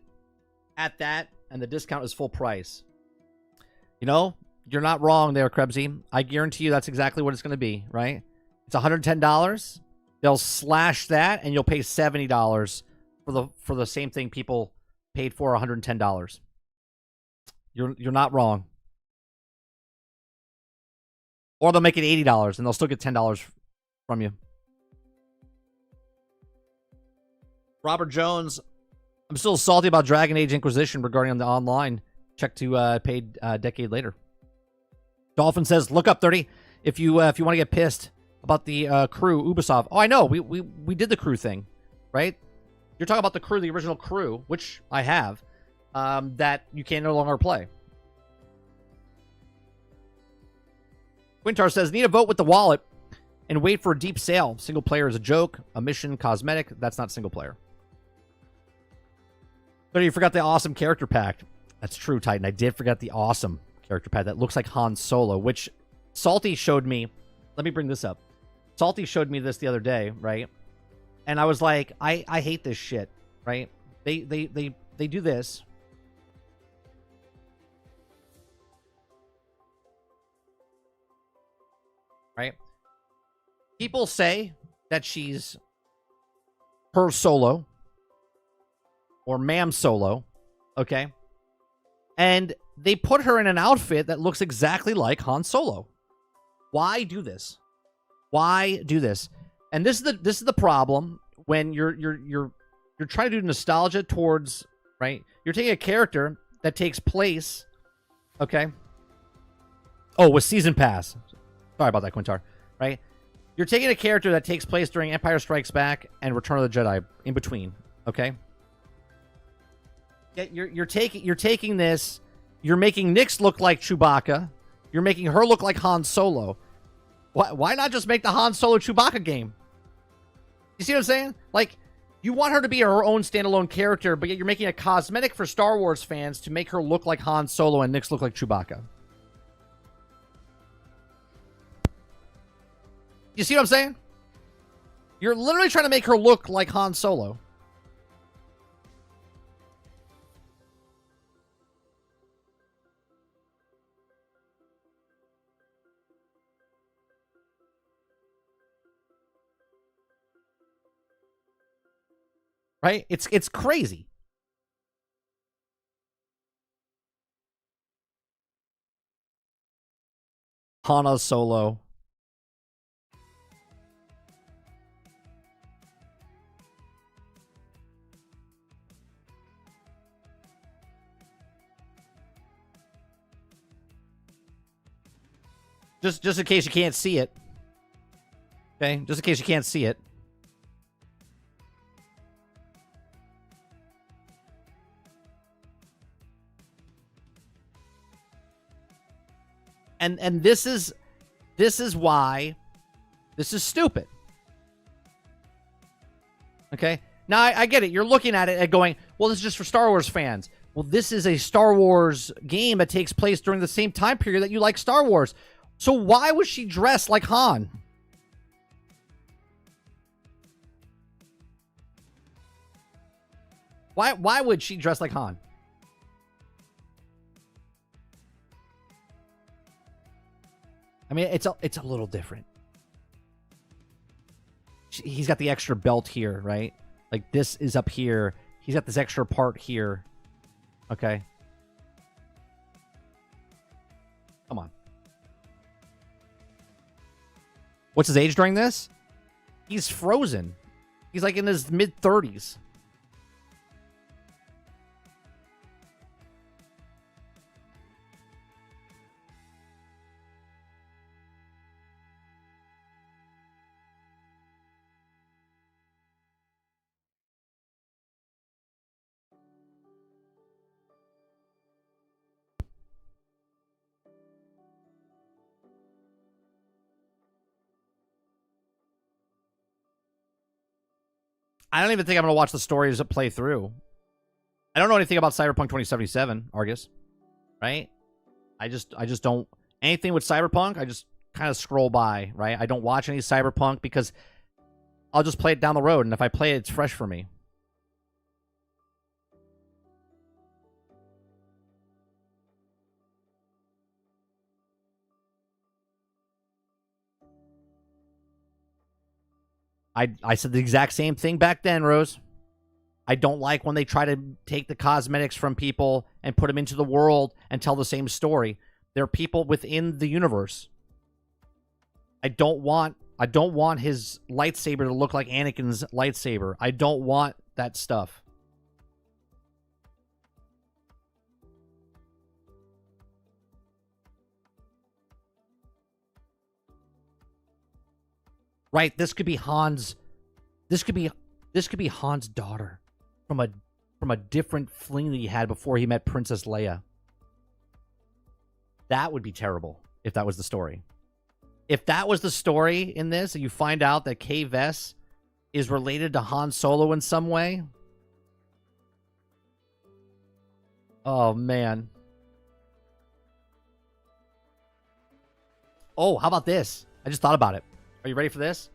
at that, and the discount is full price. You know, you're not wrong there, Krebsy. I guarantee you that's exactly what it's going to be, right? It's $110. They'll slash that, and you'll pay $70 for the same thing people paid for $110. You're not wrong. Or they'll make it $80, and they'll still get $10 from you. Robert Jones, I'm still salty about Dragon Age Inquisition regarding the online. Check to paid decade later. Dolphin says, look up 30 if you want to get pissed about the crew Ubisoft. Oh, I know. We did the crew thing, right? You're talking about the crew, the original crew, which I have, that you can no longer play. Quintar says, need a vote with the wallet and wait for a deep sale. Single player is a joke, a mission, cosmetic. That's not single player. But you forgot the awesome character pack. That's true, Titan. I did forget the awesome character pack that looks like Han Solo, which Salty showed me. Let me bring this up. Salty showed me this the other day, right? And I was like, I hate this shit, right? They do this. Right? People say that she's her Solo or Ma'am Solo, okay? And they put her in an outfit that looks exactly like Han Solo. Why do this? Why do this? And this is the problem when you're trying to do nostalgia towards, right? You're taking a character that takes place, okay? Oh, with season pass. Sorry about that, Quintar. Right? You're taking a character that takes place during Empire Strikes Back and Return of the Jedi in between, okay? You're taking this. You're making Nyx look like Chewbacca. You're making her look like Han Solo. Why not just make the Han Solo Chewbacca game? You see what I'm saying? Like, you want her to be her own standalone character, but yet you're making a cosmetic for Star Wars fans to make her look like Han Solo and Nyx look like Chewbacca. You see what I'm saying? You're literally trying to make her look like Han Solo. Right? It's crazy. Han Solo. Just in case you can't see it. Okay? Just in case you can't see it. And this is why this is stupid. Okay? Now, I get it. You're looking at it and going, well, this is just for Star Wars fans. Well, this is a Star Wars game that takes place during the same time period that you like Star Wars. So why was she dressed like Han? Why would she dress like Han? I mean, it's a little different. He's got the extra belt here, right? Like, this is up here. He's got this extra part here. Okay. Come on. What's his age during this? He's frozen. He's like in his mid-30s. I don't even think I'm going to watch the stories that play through. I don't know anything about Cyberpunk 2077, Argus. Right? I just don't... Anything with Cyberpunk, I just kind of scroll by, right? I don't watch any Cyberpunk because I'll just play it down the road, and if I play it, it's fresh for me. I said the exact same thing back then, Rose. I don't like when they try to take the cosmetics from people and put them into the world and tell the same story. They're people within the universe. I don't want his lightsaber to look like Anakin's lightsaber. I don't want that stuff. Right, this could be Han's. This could be Han's daughter from a different fling that he had before he met Princess Leia. That would be terrible if that was the story. If that was the story in this, and you find out that Kay Vess is related to Han Solo in some way. Oh, man. Oh, how about this? I just thought about it. Are you ready for this?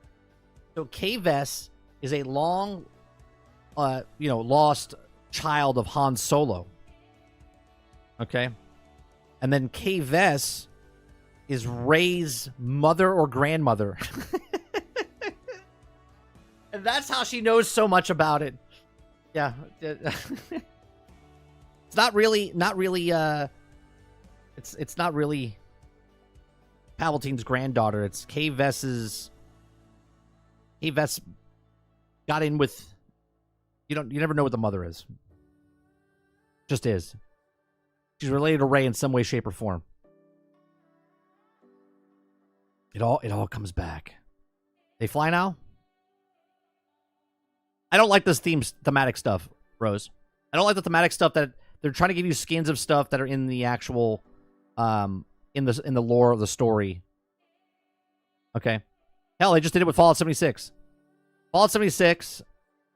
So Kay Vess is a long, lost child of Han Solo. Okay? And then Kay Vess is Rey's mother or grandmother. And that's how she knows so much about it. Yeah. It's not really, it's not really Palpatine's granddaughter. It's Kay Vess's. Kay Vess got in with. You never know what the mother is. Just is. She's related to Rey in some way, shape, or form. It all comes back. They fly now? I don't like this thematic stuff, Rose. I don't like the thematic stuff that they're trying to give you skins of stuff that are in the actual in the lore of the story. Okay. Hell, they just did it with Fallout 76. Fallout 76,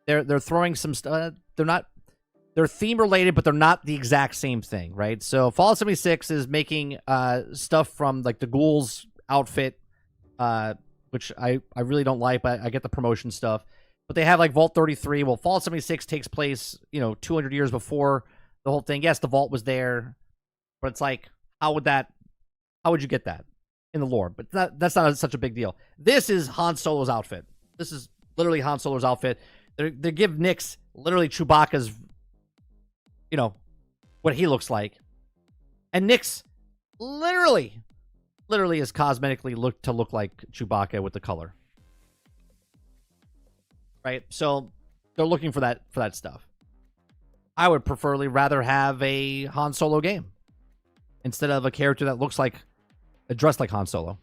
they're throwing some stuff. They're theme related, but they're not the exact same thing, right? So Fallout 76 is making stuff from like the Ghouls outfit, which I really don't like, but I get the promotion stuff. But they have like Vault 33. Well, Fallout 76 takes place, 200 years before the whole thing. Yes, the vault was there, but it's like, how would you get that in the lore? But that's not such a big deal. This is Han Solo's outfit. This is literally Han Solo's outfit. They give Nyx literally Chewbacca's, what he looks like. And Nyx literally is cosmetically look like Chewbacca with the color. Right? So they're looking for that stuff. I would preferably rather have a Han Solo game instead of a character that looks like dressed like Han Solo.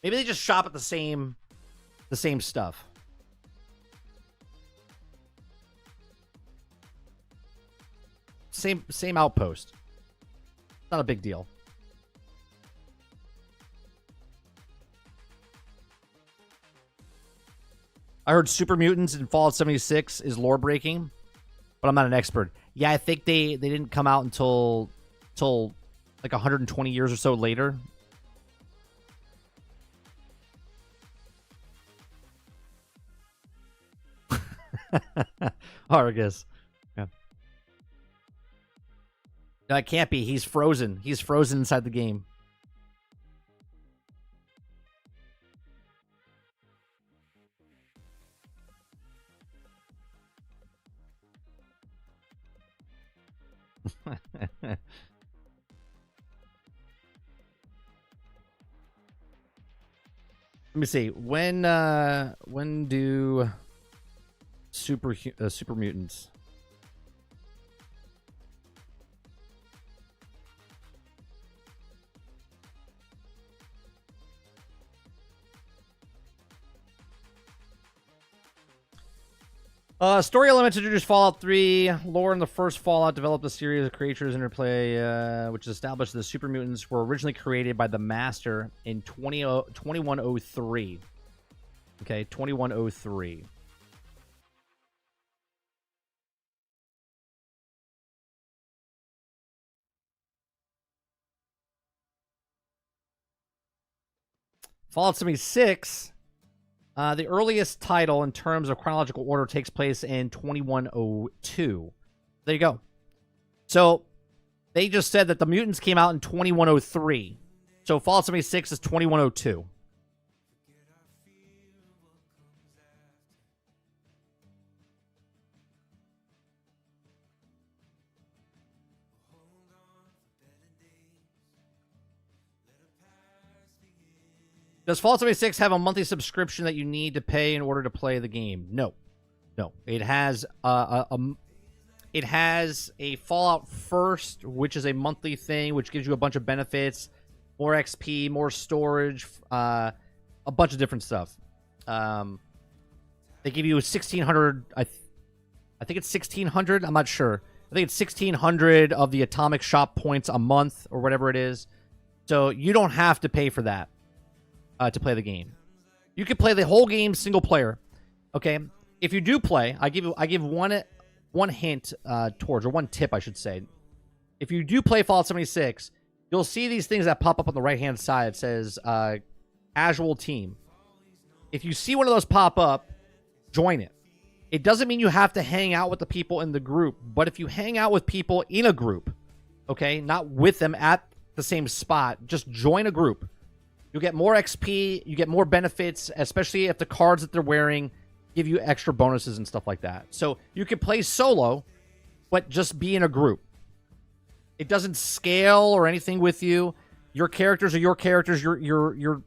Maybe they just shop at the same stuff. Same outpost. Not a big deal. I heard Super Mutants in Fallout 76 is lore breaking, but I'm not an expert. Yeah, I think they didn't come out until like 120 years or so later. Argus. Yeah. No, it can't be. He's frozen. He's frozen inside the game. Let me see. When do super mutants? Story elements introduced Fallout 3. Lore in the first Fallout developed a series of creatures interplay, which established the super mutants were originally created by the Master in 2103. Okay, 2103. Fallout 76, the earliest title in terms of chronological order takes place in 2102. There you go. So they just said that the mutants came out in 2103. So Fallout 76 is 2102. Does Fallout 76 have a monthly subscription that you need to pay in order to play the game? No. No. It has a Fallout First, which is a monthly thing, which gives you a bunch of benefits, more XP, more storage, a bunch of different stuff. They give you 1,600. I think it's 1,600. I'm not sure. I think it's 1,600 of the atomic shop points a month or whatever it is. So you don't have to pay for that to play the game. You can play the whole game single player. Okay, if you do play, I give one hint towards, or one tip, I should say. If you do play Fallout 76, you'll see these things that pop up on the right-hand side. It says casual team. If you see one of those pop up, join it. It doesn't mean you have to hang out with the people in the group, but if you hang out with people in a group, okay, not with them at the same spot, just join a group. You'll get more XP, you get more benefits, especially if the cards that they're wearing give you extra bonuses and stuff like that. So you can play solo, but just be in a group. It doesn't scale or anything with you. Your characters are your characters. The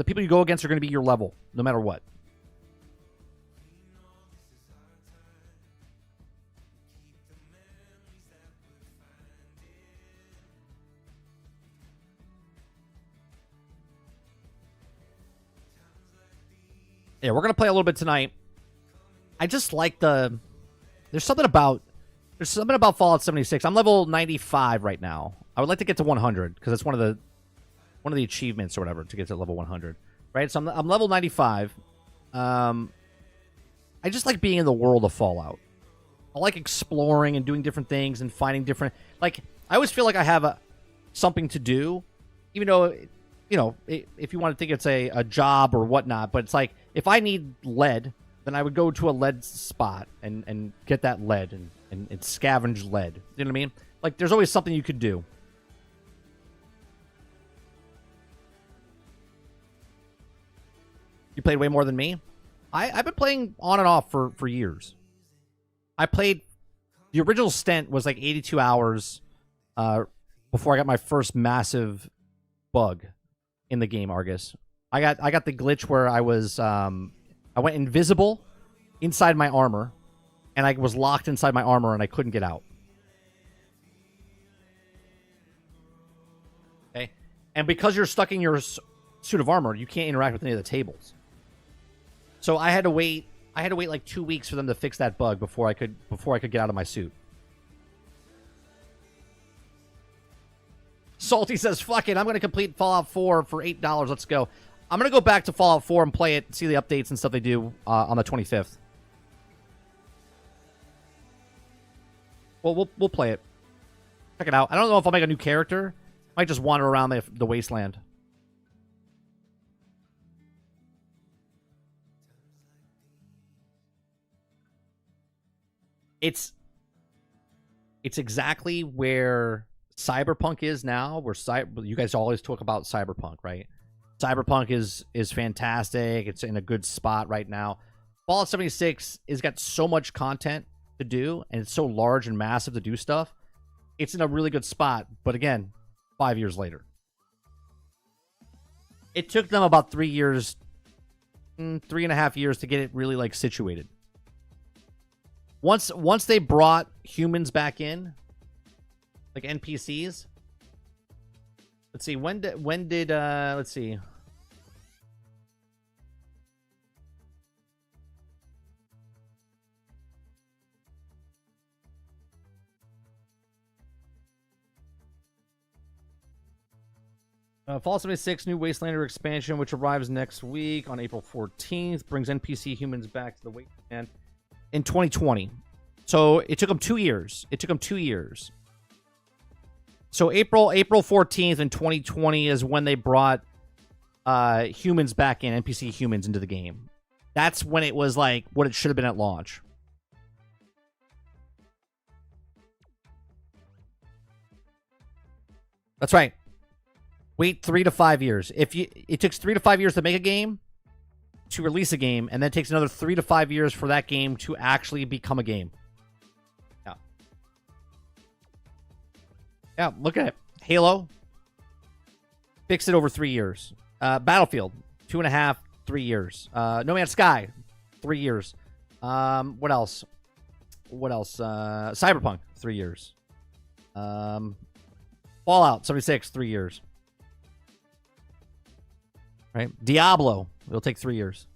people you go against are going to be your level, no matter what. Yeah, we're going to play a little bit tonight. I just like there's something about Fallout 76. I'm level 95 right now. I would like to get to 100 because that's one of the achievements or whatever to get to level 100. Right? So I'm level 95. I just like being in the world of Fallout. I like exploring and doing different things and finding different, like, I always feel like I have something to do, even though, you know, if you want to think it's a job or whatnot, but it's like, if I need lead, then I would go to a lead spot and get that lead and scavenge lead. You know what I mean? Like, there's always something you could do. You played way more than me? I've been playing on and off for years. I played... The original stint was like 82 hours before I got my first massive bug in the game, Argus. I got the glitch where I was... I went invisible inside my armor, and I was locked inside my armor, and I couldn't get out. Okay? And because you're stuck in your suit of armor, you can't interact with any of the tables. So I had to wait like 2 weeks for them to fix that bug before I could get out of my suit. Salty says, fuck it, I'm going to complete Fallout 4 for $8. Let's go. I'm going to go back to Fallout 4 and play it, see the updates and stuff they do on the 25th. Well, we'll play it. Check it out. I don't know if I'll make a new character. I might just wander around the wasteland. It's exactly where Cyberpunk is now. Where you guys always talk about Cyberpunk, right? Cyberpunk is fantastic. It's in a good spot right now. Fallout 76 has got so much content to do, and it's so large and massive to do stuff. It's in a really good spot, but again, 5 years later. It took them about 3 years, 3.5 years to get it really like situated. Once they brought humans back in, like NPCs. Let's see, when did let's see. Fallout 76 new Wastelander expansion, which arrives next week on April 14th, brings NPC humans back to the Wasteland in 2020. So it took them 2 years. So April 14th in 2020 is when they brought humans back in, NPC humans into the game. That's when it was like what it should have been at launch. That's right. Wait 3 to 5 years. It takes 3 to 5 years to make a game, to release a game, and then it takes another 3 to 5 years for that game to actually become a game. Yeah. Yeah, look at it. Halo. Fixed it over 3 years. Battlefield, 2.5, 3 years. No Man's Sky, 3 years. What else? Cyberpunk, 3 years. Fallout 76, 3 years. Right? Diablo, it'll take 3 years.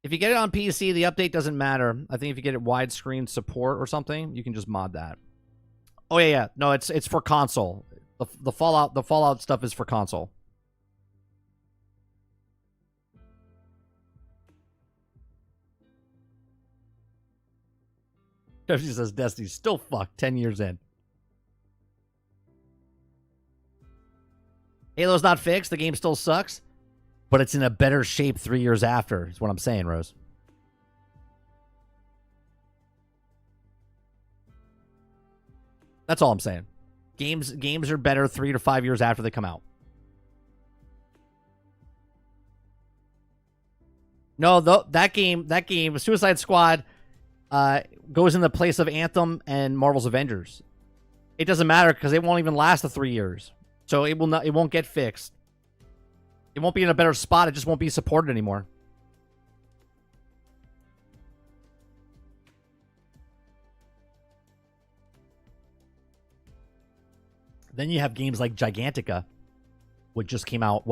If you get it on PC, the update doesn't matter. I think if you get it widescreen support or something, you can just mod that. Oh yeah. No, it's for console. The Fallout stuff is for console. She says Destiny's still fucked 10 years in. Halo's not fixed. The game still sucks. But it's in a better shape 3 years after, is what I'm saying, Rose. That's all I'm saying. Games are better 3 to 5 years after they come out. No, that game, Suicide Squad, goes in the place of Anthem and Marvel's Avengers. It doesn't matter because it won't even last the 3 years. So it won't get fixed. It won't be in a better spot. It just won't be supported anymore. Then you have games like Gigantica, which just came out,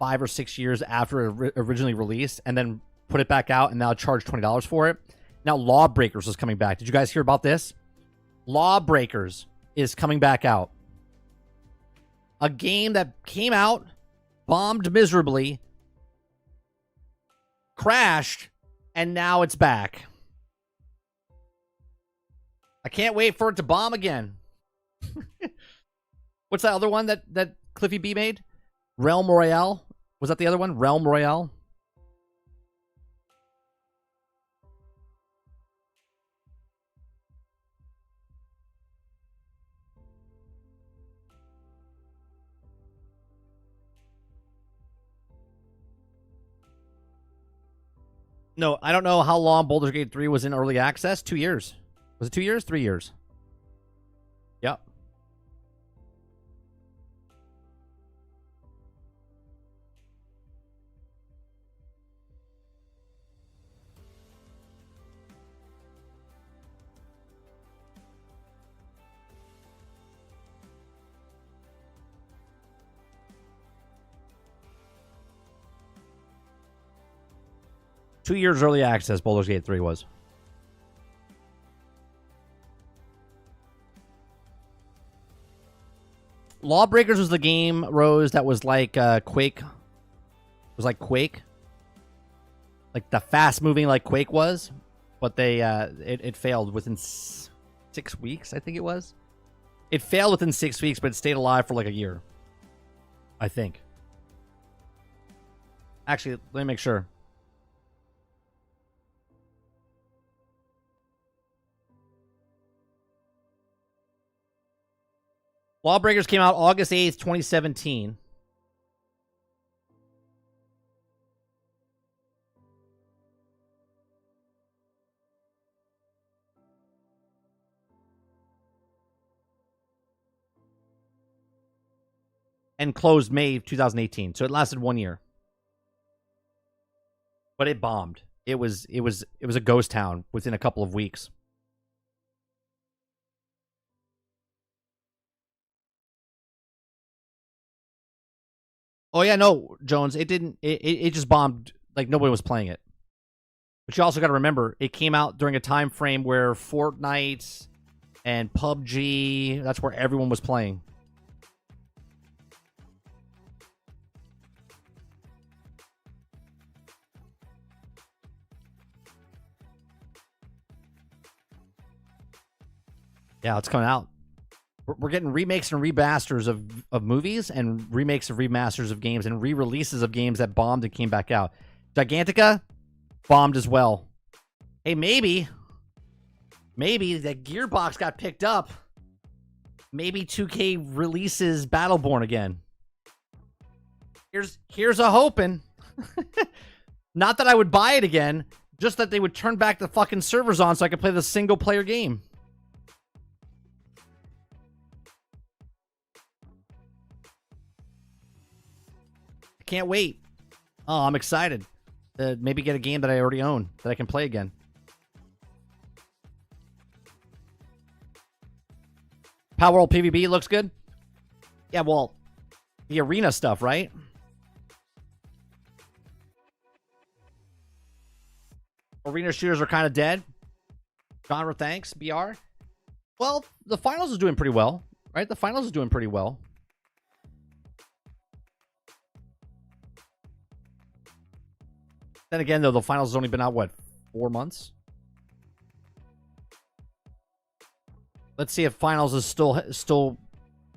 5 or 6 years after it originally released, and then put it back out and now charge $20 for it. Now Lawbreakers is coming back. Did you guys hear about this? Lawbreakers is coming back out. A game that came out, bombed miserably, crashed, and now it's back. I can't wait for it to bomb again. What's that other one that Cliffy B made? Realm Royale? Was that the other one? Realm Royale? No, I don't know how long Baldur's Gate 3 was in early access. 2 years. Was it 2 years? 3 years. Yep. Two years early access, Baldur's Gate 3 was. Lawbreakers was the game, Rose, that was like Quake. It was like Quake. Like the fast moving like Quake was. But they it failed within 6 weeks, I think it was. It failed within 6 weeks, but it stayed alive for like a year. I think. Actually, let me make sure. Lawbreakers came out August 8th, 2017. And closed May 2018. So it lasted 1 year. But it bombed. It was a ghost town within a couple of weeks. Oh yeah, no, Jones, it didn't. It just bombed. Like nobody was playing it. But you also got to remember, it came out during a time frame where Fortnite and PUBG, that's where everyone was playing. Yeah, it's coming out. We're getting remakes and remasters of movies and remakes of remasters of games and re-releases of games that bombed and came back out. Gigantica bombed as well. Hey, maybe that Gearbox got picked up. Maybe 2K releases Battleborn again. Here's a hoping. Not that I would buy it again, just that they would turn back the fucking servers on so I could play the single player game. I can't wait. Oh, I'm excited. Maybe get a game that I already own that I can play again. Power World PvP looks good. Yeah, well, the arena stuff, right? Arena shooters are kind of dead. Genre, thanks. BR. Well, the finals is doing pretty well, right? The finals is doing pretty well. Then again, though, the finals has only been out, what, 4 months? Let's see if finals is still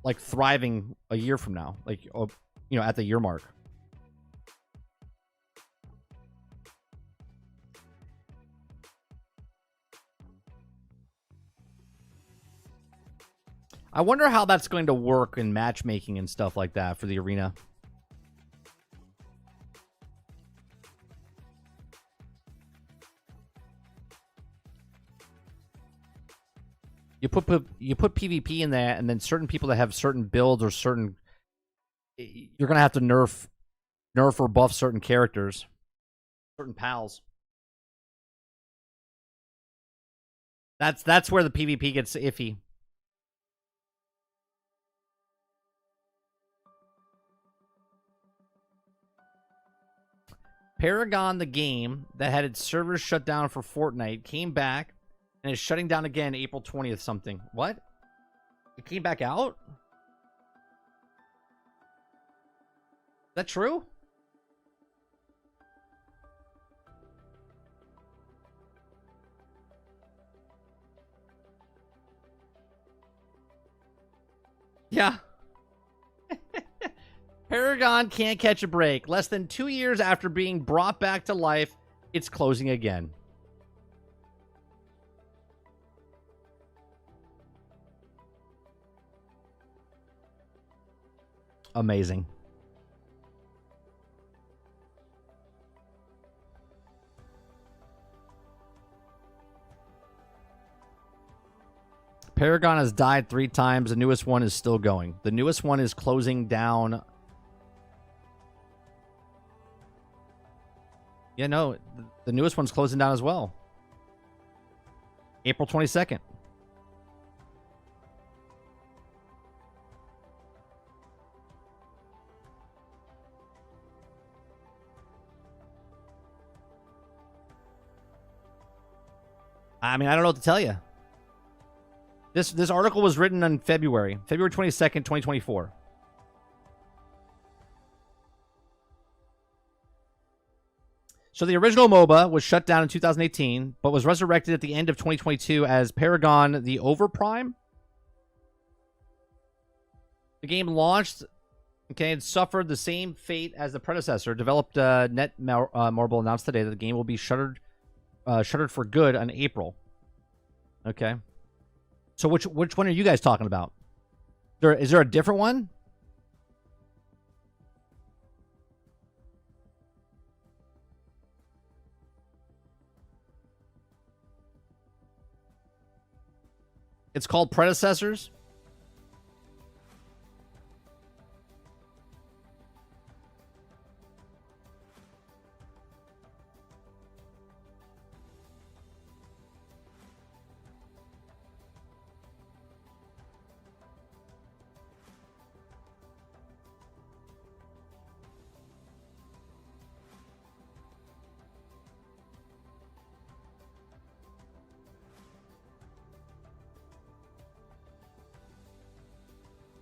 like thriving a year from now, like, you know, at the year mark. I wonder how that's going to work in matchmaking and stuff like that for the arena. You put PvP in there, and then certain people that have certain builds or certain, you're gonna have to nerf or buff certain characters, certain pals. That's where the PvP gets iffy. Paragon, the game that had its servers shut down for Fortnite, came back and is shutting down again April 20th something. What? It came back out? Is that true? Yeah. Paragon can't catch a break. Less than 2 years after being brought back to life, it's closing again. Amazing. Paragon has died 3 times. The newest one is still going. The newest one is closing down. Yeah, no, the newest one's closing down as well. April 22nd. I mean, I don't know what to tell you. This article was written on February 22nd, 2024. So the original MOBA was shut down in 2018, but was resurrected at the end of 2022 as Paragon: The Overprime. The game launched, okay, and suffered the same fate as the predecessor. Developed Netmarble announced today that the game will be shuttered for good in April. Okay. So which one are you guys talking about? Is there a different one? It's called Predecessors.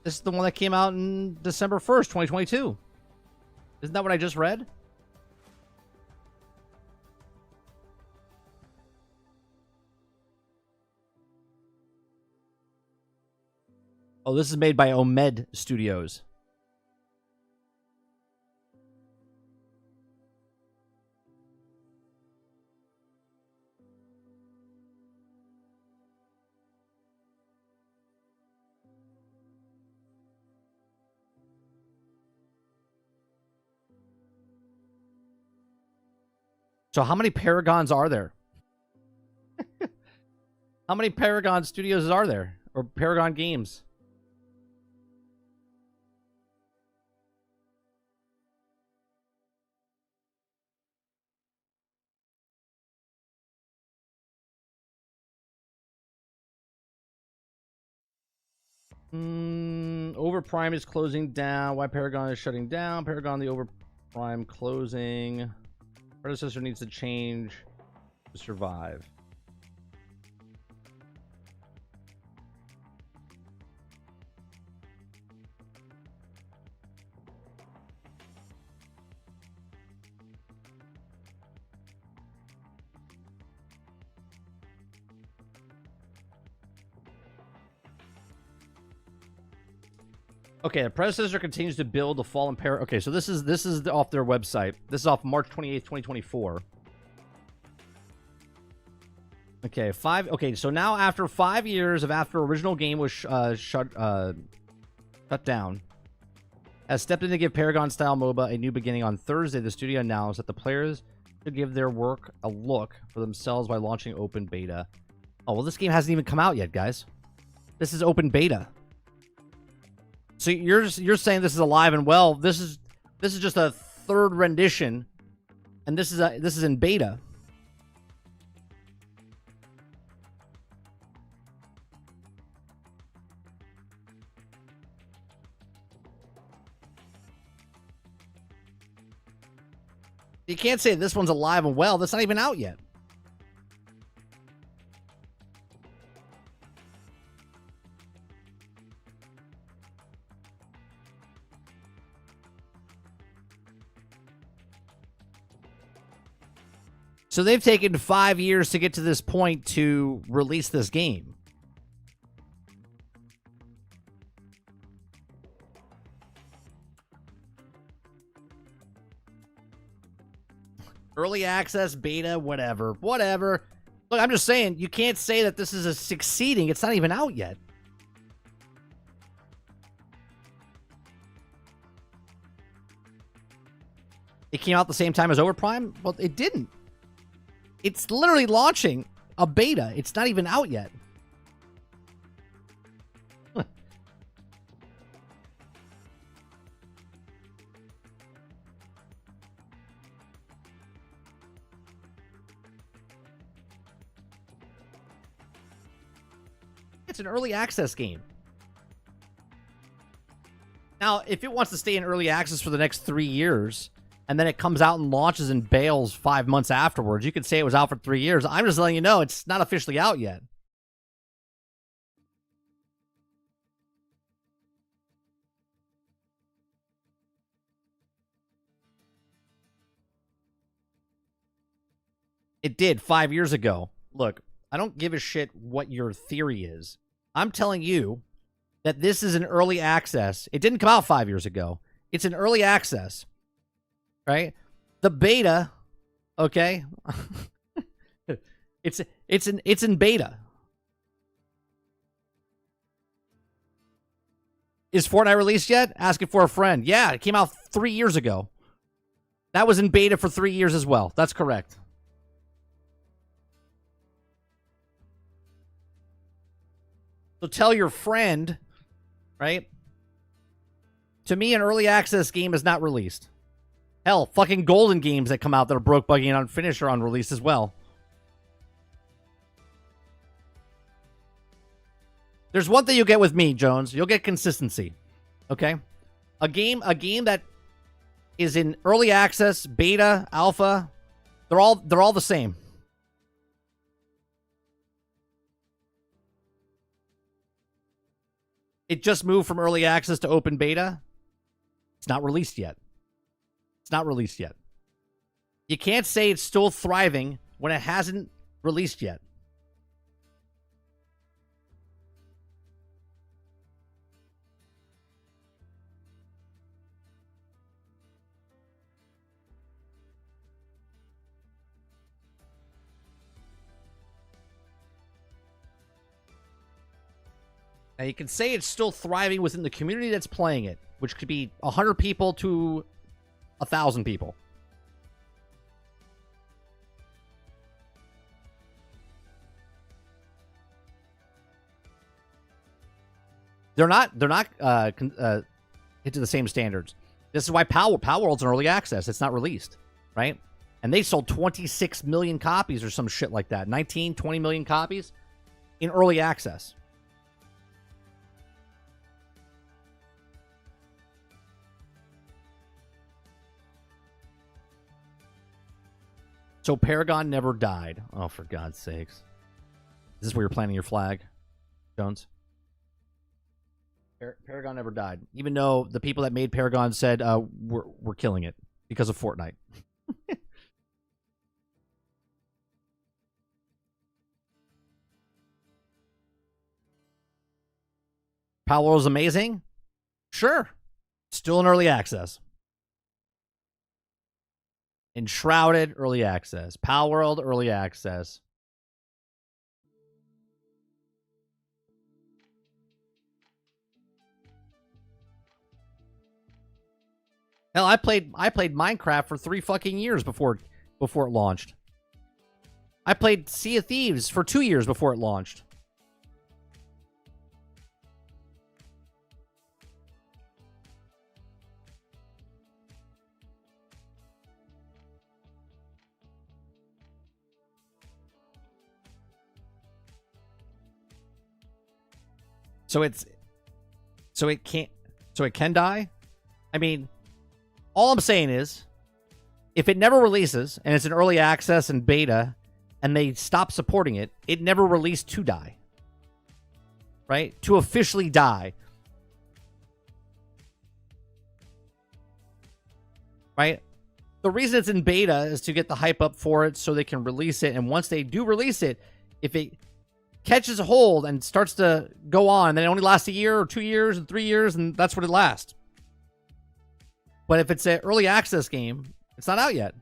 This is the one that came out in December 1st, 2022. Isn't that what I just read? Oh, this is made by Omed Studios. So how many Paragons are there? How many Paragon Studios are there? Or Paragon Games? Overprime is closing down. Why Paragon is shutting down? Paragon, the Overprime closing. Predecessor needs to change to survive. Okay, the predecessor continues to build the fallen pair. Okay, so this is off their website. This is off March 28th, 2024. Okay, okay, so now after 5 years of after original game was shut down, has stepped in to give Paragon style MOBA a new beginning on Thursday. The studio announced that the players should give their work a look for themselves by launching open beta. Oh well, this game hasn't even come out yet, guys. This is open beta. So you're saying this is alive and well. This is just a third rendition, and this is in beta. You can't say this one's alive and well. That's not even out yet. So they've taken 5 years to get to this point to release this game. Early access, beta, whatever. Look, I'm just saying, you can't say that this is a succeeding. It's not even out yet. It came out the same time as Overprime? Well, it didn't. It's literally launching a beta. It's not even out yet. It's an early access game. Now, if it wants to stay in early access for the next 3 years, and then it comes out and launches and bails 5 months afterwards, you could say it was out for 3 years. I'm just letting you know it's not officially out yet. It did 5 years ago. Look, I don't give a shit what your theory is. I'm telling you that this is an early access. It didn't come out 5 years ago. It's an early access. Right? The beta, okay? it's in beta. Is Fortnite released yet? Ask it for a friend. Yeah, it came out 3 years ago. That was in beta for 3 years as well. That's correct. So tell your friend, right? To me, an early access game is not released. Hell, fucking golden games that come out that are broke, buggy, and unfinished are unreleased as well. There's one thing you'll get with me, Jones. You'll get consistency. Okay? A game that is in early access, beta, alpha, they're all the same. It just moved from early access to open beta. It's not released yet. It's not released yet. You can't say it's still thriving when it hasn't released yet. Now, you can say it's still thriving within the community that's playing it, which could be 100 people to 1,000 people. They're not hit to the same standards. This is why Power World's in early access. It's not released, right? And they sold 26 million copies or some shit like that. 19, 20 million copies in early access. So Paragon never died. Oh, for God's sakes. Is this where you're planting your flag, Jones? Paragon never died. Even though the people that made Paragon said, we're killing it because of Fortnite. Power is amazing? Sure. Still in early access. Enshrouded, early access. Power World, early access. Hell, I played Minecraft for 3 fucking years before it launched. I played Sea of Thieves for 2 years before it launched. So it can die? I mean, all I'm saying is, if it never releases, and it's in early access and beta, and they stop supporting it, it never released to die. Right? To officially die. Right? The reason it's in beta is to get the hype up for it so they can release it, and once they do release it, if it catches a hold and starts to go on, then it only lasts a year or 2 years and 3 years, and that's what it lasts. But if it's an early access game, it's not out yet.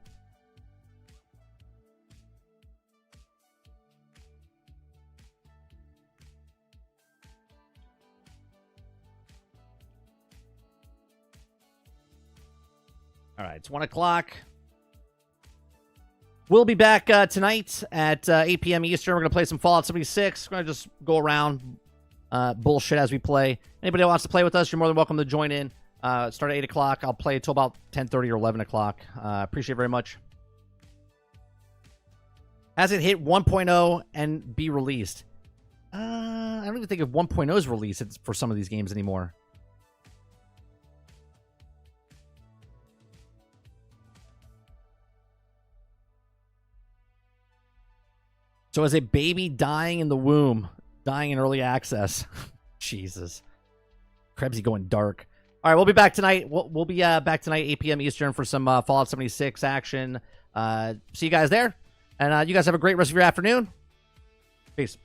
All right, it's 1 o'clock. We'll be back tonight at 8 p.m. Eastern. We're going to play some Fallout 76. We're going to just go around bullshit as we play. Anybody that wants to play with us, you're more than welcome to join in. Start at 8 o'clock. I'll play until about 10:30 or 11 o'clock. Appreciate it very much. Has it hit 1.0 and be released? I don't even think if 1.0 is released for some of these games anymore. So as a baby dying in the womb, dying in early access. Jesus. Krebsy going dark. All right, we'll be back tonight. We'll be back tonight, 8 p.m. Eastern, for some Fallout 76 action. See you guys there. And you guys have a great rest of your afternoon. Peace.